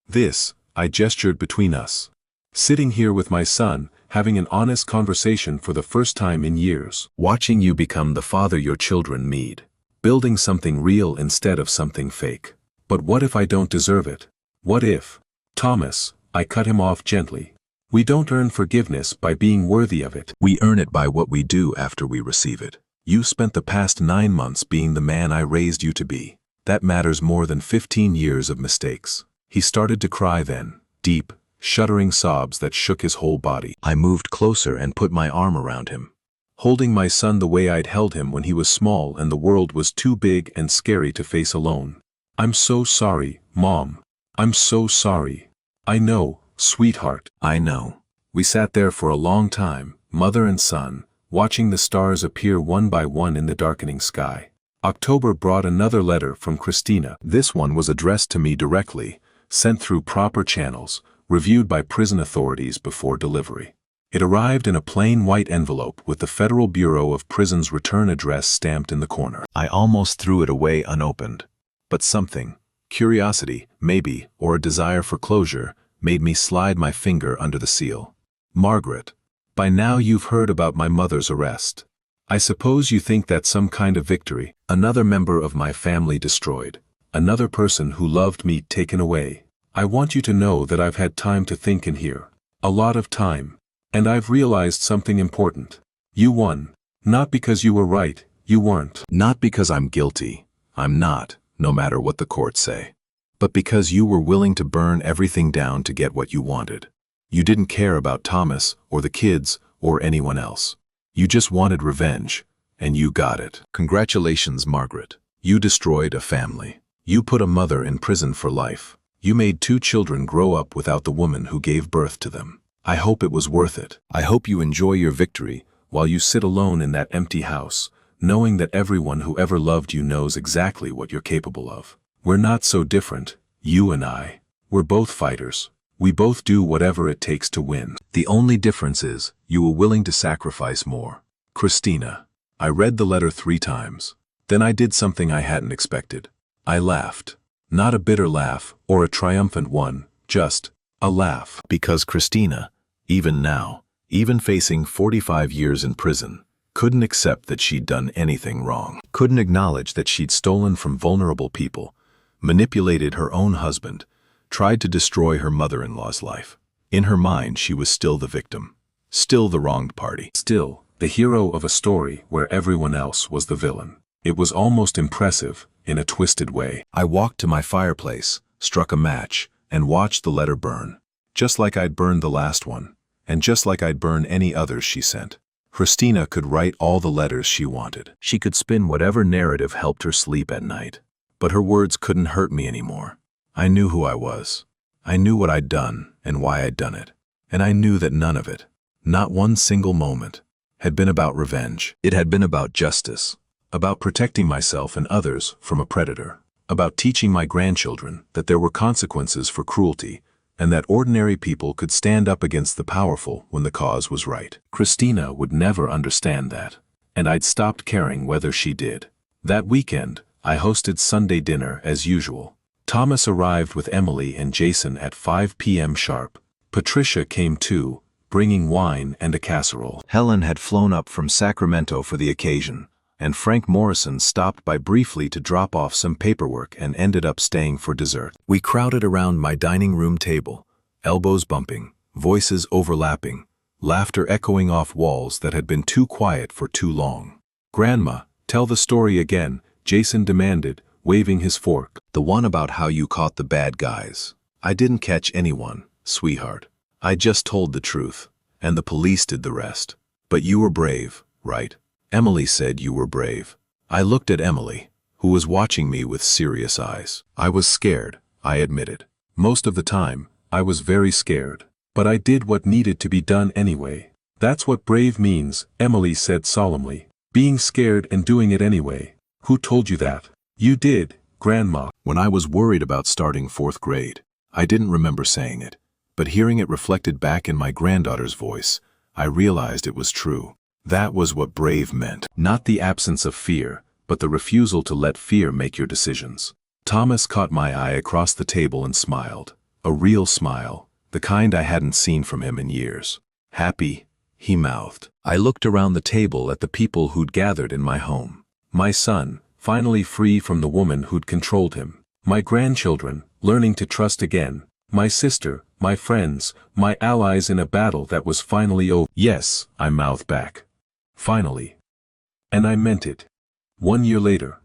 This, I gestured between us. Sitting here with my son, having an honest conversation for the first time in years. Watching you become the father your children need. Building something real instead of something fake. But what if I don't deserve it? What if? Thomas, I cut him off gently. We don't earn forgiveness by being worthy of it. We earn it by what we do after we receive it. You spent the past 9 months being the man I raised you to be. That matters more than 15 years of mistakes. He started to cry then, deep, shuddering sobs that shook his whole body. I moved closer and put my arm around him, holding my son the way I'd held him when he was small and the world was too big and scary to face alone. I'm so sorry, Mom. I'm so sorry. I know, sweetheart. I know. We sat there for a long time, mother and son, watching the stars appear one by one in the darkening sky. October brought another letter from Christina. This one was addressed to me directly, sent through proper channels, reviewed by prison authorities before delivery. It arrived in a plain white envelope with the Federal Bureau of Prisons return address stamped in the corner. I almost threw it away unopened. But something, curiosity, maybe, or a desire for closure, made me slide my finger under the seal. Margaret, by now you've heard about my mother's arrest. I suppose you think that's some kind of victory. Another member of my family destroyed. Another person who loved me taken away. I want you to know that I've had time to think and hear. A lot of time. And I've realized something important. You won. Not because you were right, you weren't. Not because I'm guilty. I'm not, no matter what the courts say. But because you were willing to burn everything down to get what you wanted. You didn't care about Thomas, or the kids, or anyone else. You just wanted revenge, and you got it. Congratulations, Margaret. You destroyed a family. You put a mother in prison for life. You made 2 children grow up without the woman who gave birth to them. I hope it was worth it. I hope you enjoy your victory while you sit alone in that empty house, knowing that everyone who ever loved you knows exactly what you're capable of. We're not so different, you and I. We're both fighters. We both do whatever it takes to win. The only difference is, you were willing to sacrifice more. Christina. I read the letter 3 times. Then I did something I hadn't expected. I laughed. Not a bitter laugh, or a triumphant one, just a laugh. Because Christina, even now, even facing 45 years in prison, couldn't accept that she'd done anything wrong. Couldn't acknowledge that she'd stolen from vulnerable people, manipulated her own husband, tried to destroy her mother-in-law's life. In her mind, she was still the victim, still the wronged party. Still, the hero of a story where everyone else was the villain. It was almost impressive, in a twisted way. I walked to my fireplace, struck a match, and watched the letter burn. Just like I'd burned the last one, and just like I'd burn any others she sent. Christina could write all the letters she wanted. She could spin whatever narrative helped her sleep at night. But her words couldn't hurt me anymore. I knew who I was. I knew what I'd done and why I'd done it. And I knew that none of it, not one single moment, had been about revenge. It had been about justice, about protecting myself and others from a predator, about teaching my grandchildren that there were consequences for cruelty, and that ordinary people could stand up against the powerful when the cause was right. Christina would never understand that, and I'd stopped caring whether she did. That weekend, I hosted Sunday dinner as usual. Thomas arrived with Emily and Jason at 5 p.m. sharp. Patricia came too, bringing wine and a casserole. Helen had flown up from Sacramento for the occasion, and Frank Morrison stopped by briefly to drop off some paperwork and ended up staying for dessert. We crowded around my dining room table, elbows bumping, voices overlapping, laughter echoing off walls that had been too quiet for too long. "Grandma, tell the story again," Jason demanded, waving his fork. "The one about how you caught the bad guys." "I didn't catch anyone, sweetheart. I just told the truth, and the police did the rest. But you were brave, right? Emily said you were brave." I looked at Emily, who was watching me with serious eyes. I was scared, I admitted. Most of the time, I was very scared. But I did what needed to be done anyway. "That's what brave means," Emily said solemnly. "Being scared and doing it anyway. Who told you that?" "You did, Grandma." When I was worried about starting 4th grade, I didn't remember saying it. But hearing it reflected back in my granddaughter's voice, I realized it was true. That was what brave meant. Not the absence of fear, but the refusal to let fear make your decisions. Thomas caught my eye across the table and smiled. A real smile, the kind I hadn't seen from him in years. "Happy?" he mouthed. I looked around the table at the people who'd gathered in my home. My son, finally free from the woman who'd controlled him. My grandchildren, learning to trust again. My sister, my friends, my allies in a battle that was finally over. "Yes," I mouthed back. "Finally." And I meant it. 1 year later.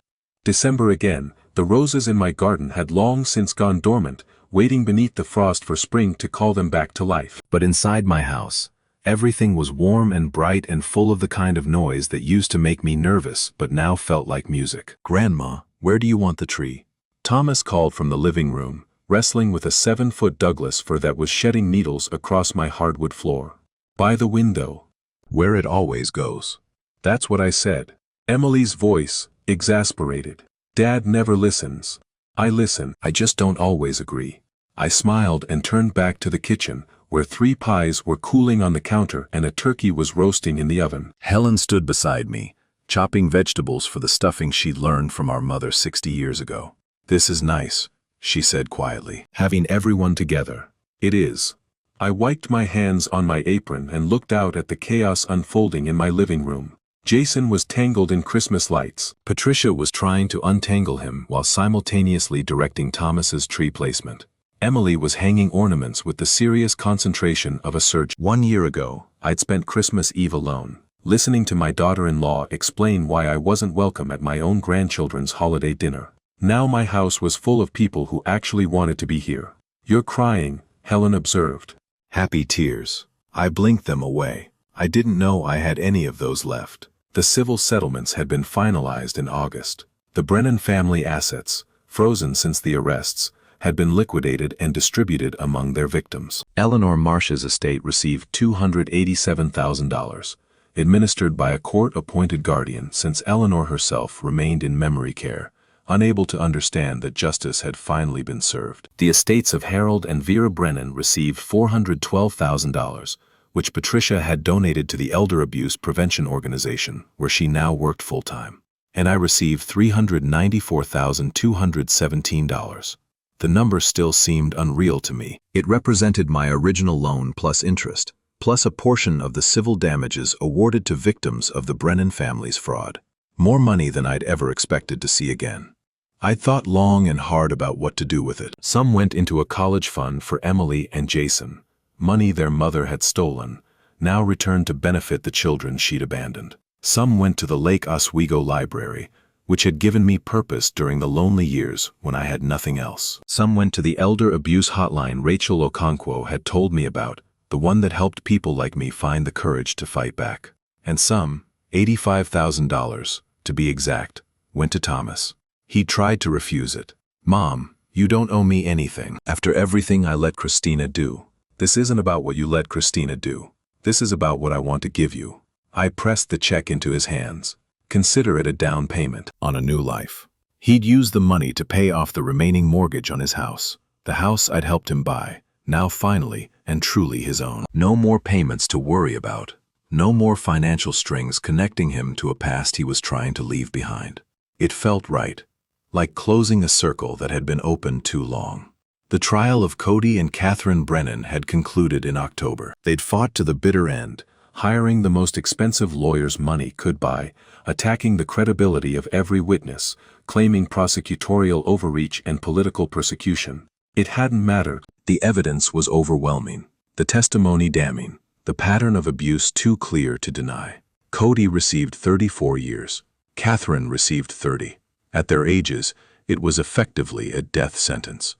December again, the roses in my garden had long since gone dormant, waiting beneath the frost for spring to call them back to life. But inside my house, everything was warm and bright and full of the kind of noise that used to make me nervous but now felt like music. "Grandma, where do you want the tree?" Thomas called from the living room, wrestling with a 7-foot Douglas fir that was shedding needles across my hardwood floor. "By the window." "Where it always goes." That's what I said. Emily's voice, exasperated. Dad never listens. I listen, I just don't always agree. I smiled and turned back to the kitchen, where 3 pies were cooling on the counter and a turkey was roasting in the oven. Helen stood beside me, chopping vegetables for the stuffing she'd learned from our mother 60 years ago. "This is nice," she said quietly. "Having everyone together." It is. I wiped my hands on my apron and looked out at the chaos unfolding in my living room. Jason was tangled in Christmas lights. Patricia was trying to untangle him while simultaneously directing Thomas's tree placement. Emily was hanging ornaments with the serious concentration of a surgeon. 1 year ago, I'd spent Christmas Eve alone, listening to my daughter-in-law explain why I wasn't welcome at my own grandchildren's holiday dinner. Now my house was full of people who actually wanted to be here. "You're crying," Helen observed. happy tears. I blinked them away. I didn't know I had any of those left. The civil settlements had been finalized in August. The Brennan family assets, frozen since the arrests, had been liquidated and distributed among their victims. Eleanor Marsh's estate received $287,000, administered by a court-appointed guardian since Eleanor herself remained in memory care, unable to understand that justice had finally been served. The estates of Harold and Vera Brennan received $412,000, which Patricia had donated to the Elder Abuse Prevention Organization, where she now worked full-time. And I received $394,217. The number still seemed unreal to me. It represented my original loan plus interest, plus a portion of the civil damages awarded to victims of the Brennan family's fraud. More money than I'd ever expected to see again. I'd thought long and hard about what to do with it. Some went into a college fund for Emily and Jason, money their mother had stolen, now returned to benefit the children she'd abandoned. Some went to the Lake Oswego Library, which had given me purpose during the lonely years when I had nothing else. Some went to the elder abuse hotline Rachel Okonkwo had told me about, the one that helped people like me find the courage to fight back. And some, $85,000, to be exact, went to Thomas. He tried to refuse it. "Mom, you don't owe me anything. After everything I let Christina do. This isn't about what you let Christina do. This is about what I want to give you." I pressed the check into his hands. Consider it a down payment on a new life. He'd used the money to pay off the remaining mortgage on his house, the house I'd helped him buy, now finally and truly his own. No more payments to worry about. No more financial strings connecting him to a past he was trying to leave behind. It felt right, like closing a circle that had been open too long. The trial of Cody and Catherine Brennan had concluded in October. They'd fought to the bitter end, hiring the most expensive lawyers money could buy, attacking the credibility of every witness, claiming prosecutorial overreach and political persecution. It hadn't mattered. The evidence was overwhelming, the testimony damning, the pattern of abuse too clear to deny. Cody received 34 years. Catherine received 30. At their ages, it was effectively a death sentence.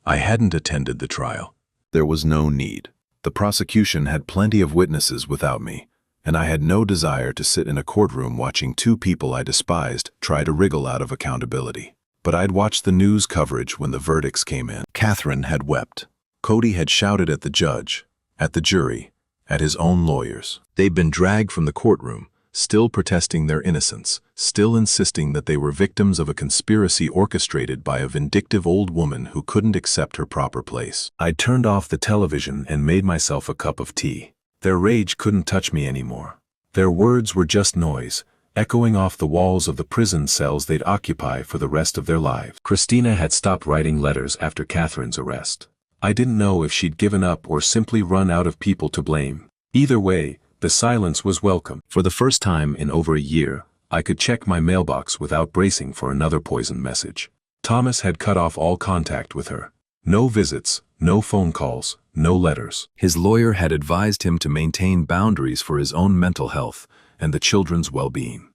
I hadn't attended the trial. There was no need. The prosecution had plenty of witnesses without me, and I had no desire to sit in a courtroom watching 2 people I despised try to wriggle out of accountability. But I'd watched the news coverage when the verdicts came in. Catherine had wept. Cody had shouted at the judge, at the jury, at his own lawyers. They'd been dragged from the courtroom, still protesting their innocence, still insisting that they were victims of a conspiracy orchestrated by a vindictive old woman who couldn't accept her proper place. I turned off the television and made myself a cup of tea. Their rage couldn't touch me anymore. Their words were just noise, echoing off the walls of the prison cells they'd occupy for the rest of their lives. Christina had stopped writing letters after Catherine's arrest. I didn't know if she'd given up or simply run out of people to blame. Either way, the silence was welcome. For the first time in over a year, I could check my mailbox without bracing for another poison message. Thomas had cut off all contact with her. No visits, no phone calls, no letters. His lawyer had advised him to maintain boundaries for his own mental health and the children's well-being.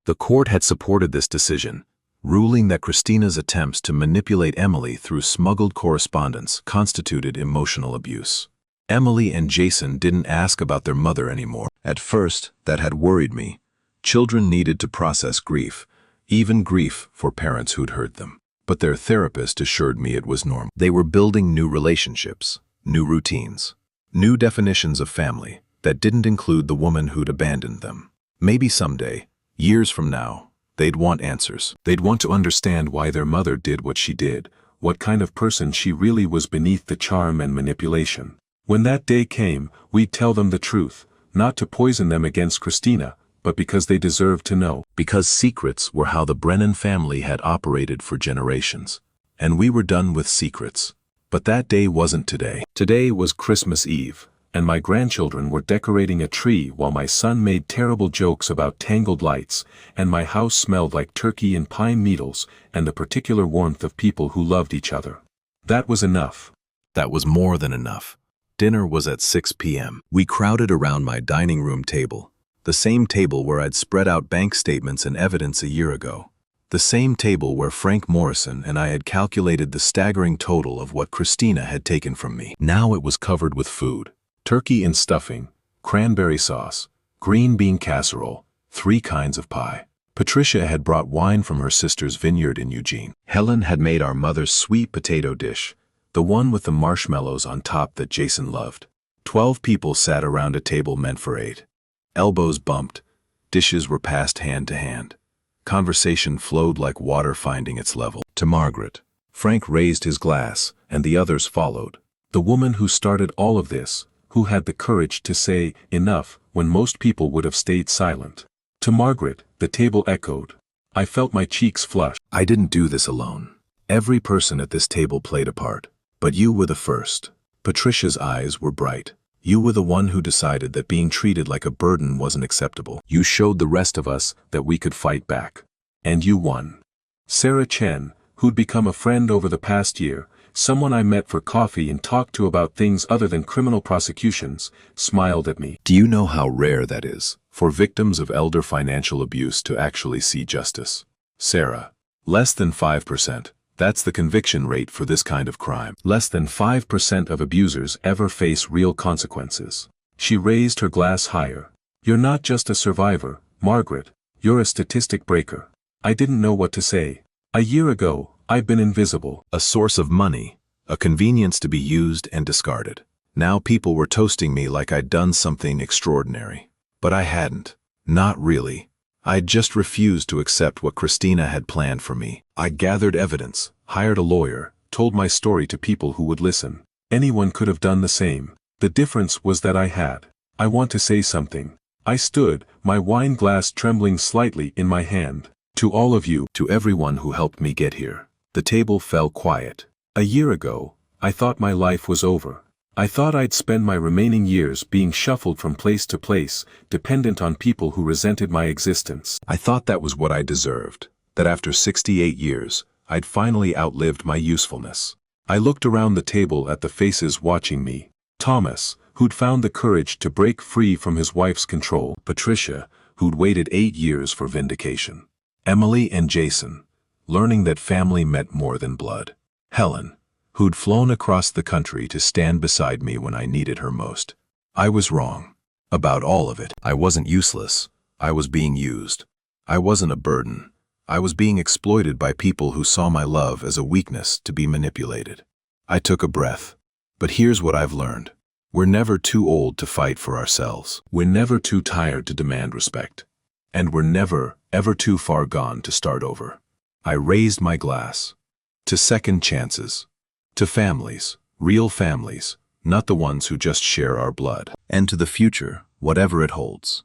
The court had supported this decision, ruling that Christina's attempts to manipulate Emily through smuggled correspondence constituted emotional abuse. Emily and Jason didn't ask about their mother anymore. At first, that had worried me. Children needed to process grief, even grief for parents who'd hurt them. But their therapist assured me it was normal. They were building new relationships, new routines, new definitions of family that didn't include the woman who'd abandoned them. Maybe someday, years from now, They'd want answers. They'd want to understand why their mother did what she did, what kind of person she really was beneath the charm and manipulation. When that day came, we'd tell them the truth, not to poison them against Christina, but because they deserved to know. Because secrets were how the Brennan family had operated for generations. And we were done with secrets. But that day wasn't today. Today was Christmas Eve, and my grandchildren were decorating a tree while my son made terrible jokes about tangled lights, and my house smelled like turkey and pine needles and the particular warmth of people who loved each other. That was enough. That was more than enough. Dinner was at 6 p.m. We crowded around my dining room table, the same table where I'd spread out bank statements and evidence a year ago. The same table where Frank Morrison and I had calculated the staggering total of what Christina had taken from me. Now it was covered with food. Turkey and stuffing, cranberry sauce, green bean casserole, 3 kinds of pie. Patricia had brought wine from her sister's vineyard in Eugene. Helen had made our mother's sweet potato dish, the one with the marshmallows on top that Jason loved. 12 people sat around a table meant for 8. Elbows bumped, dishes were passed hand to hand. Conversation flowed like water finding its level. To Margaret, Frank raised his glass, and the others followed. The woman who started all of this, who had the courage to say enough when most people would have stayed silent. To Margaret, the table echoed. I felt my cheeks flush. I didn't do this alone. Every person at this table played a part. But you were the first. Patricia's eyes were bright. You were the one who decided that being treated like a burden wasn't acceptable. You showed the rest of us that we could fight back. And you won. Sarah Chen, who'd become a friend over the past year, someone I met for coffee and talked to about things other than criminal prosecutions, smiled at me. Do you know how rare that is for victims of elder financial abuse to actually see justice? Sarah, less than 5%. That's the conviction rate for this kind of crime. Less than 5% of abusers ever face real consequences. She raised her glass higher. You're not just a survivor, Margaret. You're a statistic breaker. I didn't know what to say. A year ago, I'd been invisible. A source of money, a convenience to be used and discarded. Now people were toasting me like I'd done something extraordinary. But I hadn't. Not really. I'd just refused to accept what Christina had planned for me. I gathered evidence, hired a lawyer, told my story to people who would listen. Anyone could have done the same. The difference was that I had. I want to say something. I stood, my wine glass trembling slightly in my hand. To all of you, to everyone who helped me get here. The table fell quiet. A year ago, I thought my life was over. I thought I'd spend my remaining years being shuffled from place to place, dependent on people who resented my existence. I thought that was what I deserved, that after 68 years, I'd finally outlived my usefulness. I looked around the table at the faces watching me. Thomas, who'd found the courage to break free from his wife's control. Patricia, who'd waited 8 years for vindication. Emily and Jason, learning that family meant more than blood. Helen, who'd flown across the country to stand beside me when I needed her most. I was wrong. About all of it. I wasn't useless. I was being used. I wasn't a burden. I was being exploited by people who saw my love as a weakness to be manipulated. I took a breath. But here's what I've learned. We're never too old to fight for ourselves. We're never too tired to demand respect. And we're never, ever too far gone to start over. I raised my glass. To second chances. To families, real families, not the ones who just share our blood. And to the future, whatever it holds.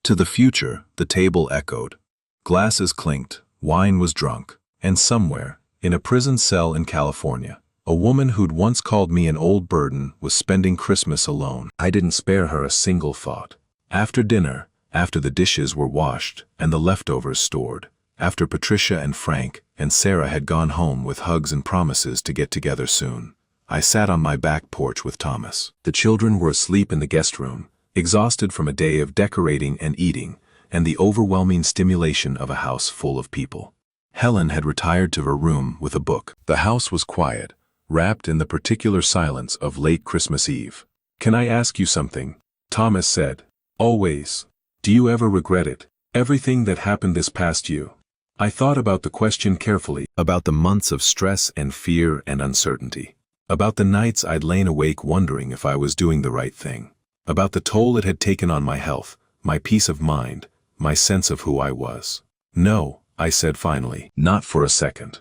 To the future, the table echoed. Glasses clinked, wine was drunk, and somewhere, in a prison cell in California, a woman who'd once called me an old burden was spending Christmas alone. I didn't spare her a single thought. After dinner, after the dishes were washed and the leftovers stored, after Patricia and Frank and Sarah had gone home with hugs and promises to get together soon, I sat on my back porch with Thomas. The children were asleep in the guest room, exhausted from a day of decorating and eating, and the overwhelming stimulation of a house full of people. Helen had retired to her room with a book. The house was quiet, wrapped in the particular silence of late Christmas Eve. Can I ask you something? Thomas said. Always. Do you ever regret it? Everything that happened this past year? I thought about the question carefully. About the months of stress and fear and uncertainty. About the nights I'd lain awake wondering if I was doing the right thing. About the toll it had taken on my health, my peace of mind, my sense of who I was. No, I said finally. Not for a second.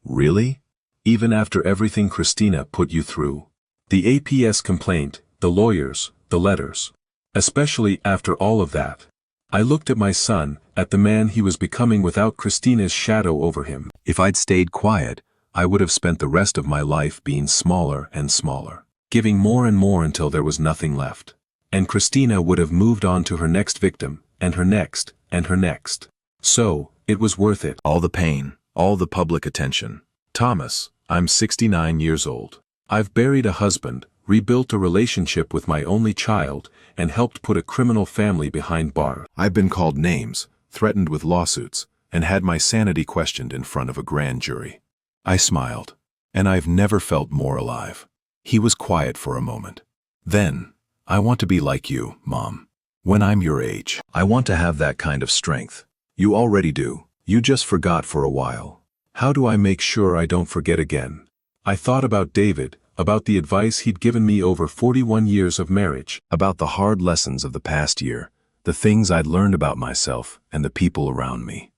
Really? Even after everything Christina put you through? The APS complaint, the lawyers, the letters. Especially after all of that. I looked at my son, at the man he was becoming without Christina's shadow over him. If I'd stayed quiet, I would have spent the rest of my life being smaller and smaller, giving more and more until there was nothing left. And Christina would have moved on to her next victim, and her next, and her next. So, it was worth it. All the pain, all the public attention. Thomas, I'm 69 years old. I've buried a husband, rebuilt a relationship with my only child, and helped put a criminal family behind bars. I've been called names, threatened with lawsuits, and had my sanity questioned in front of a grand jury. I smiled, and I've never felt more alive. He was quiet for a moment. Then, I want to be like you, Mom. When I'm your age. I want to have that kind of strength. You already do. You just forgot for a while. How do I make sure I don't forget again? I thought about David, about the advice he'd given me over 41 years of marriage. About the hard lessons of the past year, the things I'd learned about myself and the people around me.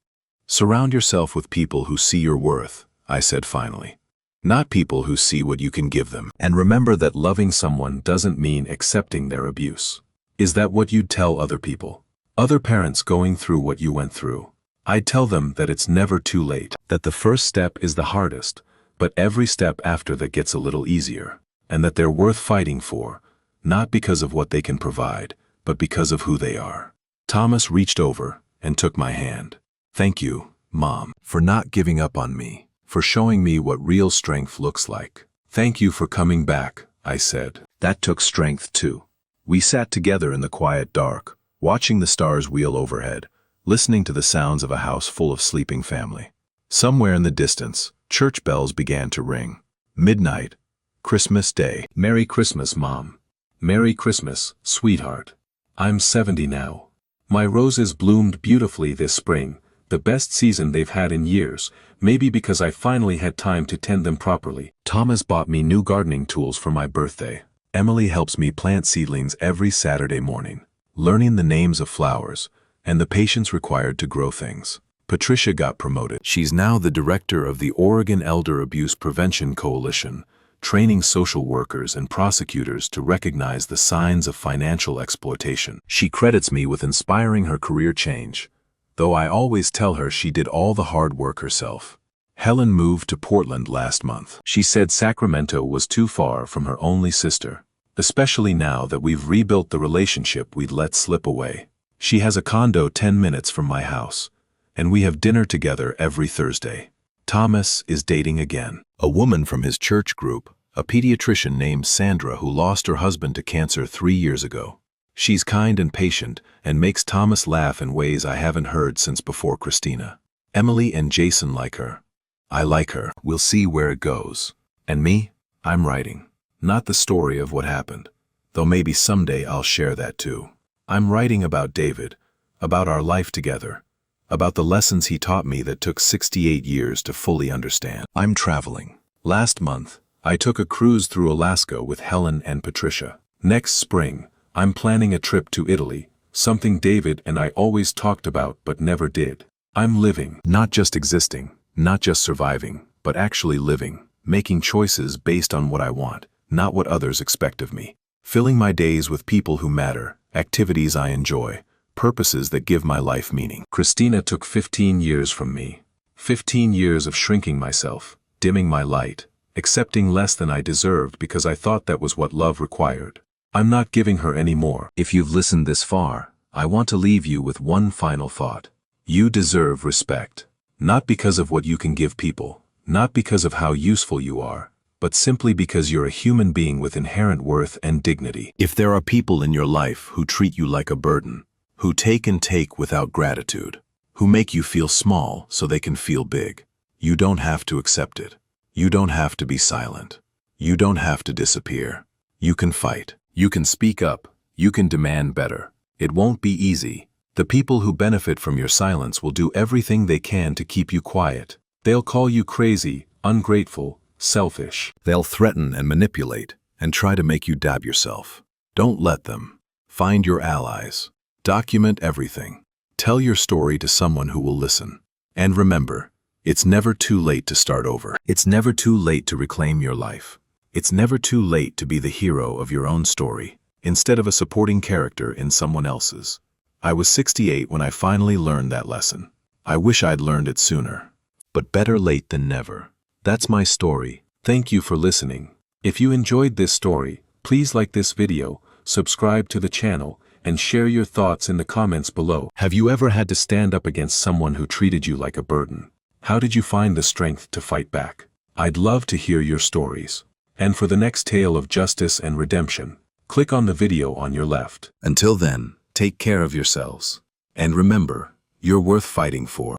Surround yourself with people who see your worth, I said finally. Not people who see what you can give them. And remember that loving someone doesn't mean accepting their abuse. Is that what you'd tell other people? Other parents going through what you went through? I'd tell them that it's never too late. That the first step is the hardest, but every step after that gets a little easier. And that they're worth fighting for, not because of what they can provide, but because of who they are. Thomas reached over and took my hand. Thank you, Mom, for not giving up on me, for showing me what real strength looks like. Thank you for coming back, I said. That took strength too. We sat together in the quiet dark, watching the stars wheel overhead, listening to the sounds of a house full of sleeping family. Somewhere in the distance, church bells began to ring. Midnight, Christmas Day. Merry Christmas, Mom. Merry Christmas, sweetheart. I'm 70 now. My roses bloomed beautifully this spring, the best season they've had in years, maybe because I finally had time to tend them properly. Thomas bought me new gardening tools for my birthday. Emily helps me plant seedlings every Saturday morning, learning the names of flowers and the patience required to grow things. Patricia got promoted. She's now the director of the Oregon Elder Abuse Prevention Coalition, training social workers and prosecutors to recognize the signs of financial exploitation. She credits me with inspiring her career change, though I always tell her she did all the hard work herself. Helen moved to Portland last month. She said Sacramento was too far from her only sister, especially now that we've rebuilt the relationship we'd let slip away. She has a condo 10 minutes from my house, and we have dinner together every Thursday. Thomas is dating again. A woman from his church group, a pediatrician named Sandra who lost her husband to cancer 3 years ago. She's kind and patient and makes Thomas laugh in ways I haven't heard since before Christina. Emily and Jason like her. I like her. We'll see where it goes. And me? I'm writing. Not the story of what happened, though maybe someday I'll share that too. I'm writing about David, about our life together, about the lessons he taught me that took 68 years to fully understand. I'm traveling. Last month, I took a cruise through Alaska with Helen and Patricia. Next spring, I'm planning a trip to Italy, something David and I always talked about but never did. I'm living. Not just existing, not just surviving, but actually living, making choices based on what I want, not what others expect of me. Filling my days with people who matter, activities I enjoy, purposes that give my life meaning. Christina took 15 years from me. 15 years of shrinking myself, dimming my light, accepting less than I deserved because I thought that was what love required. I'm not giving her any more. If you've listened this far, I want to leave you with one final thought. You deserve respect. Not because of what you can give people, not because of how useful you are, but simply because you're a human being with inherent worth and dignity. If there are people in your life who treat you like a burden, who take and take without gratitude, who make you feel small so they can feel big, you don't have to accept it. You don't have to be silent. You don't have to disappear. You can fight. You can speak up. You can demand better. It won't be easy. The people who benefit from your silence will do everything they can to keep you quiet. They'll call you crazy, ungrateful, selfish. They'll threaten and manipulate and try to make you doubt yourself. Don't let them. Find your allies. Document everything. Tell your story to someone who will listen. And remember, it's never too late to start over. It's never too late to reclaim your life. It's never too late to be the hero of your own story, instead of a supporting character in someone else's. I was 68 when I finally learned that lesson. I wish I'd learned it sooner. But better late than never. That's my story. Thank you for listening. If you enjoyed this story, please like this video, subscribe to the channel, and share your thoughts in the comments below. Have you ever had to stand up against someone who treated you like a burden? How did you find the strength to fight back? I'd love to hear your stories. And for the next tale of justice and redemption, click on the video on your left. Until then, take care of yourselves. And remember, you're worth fighting for.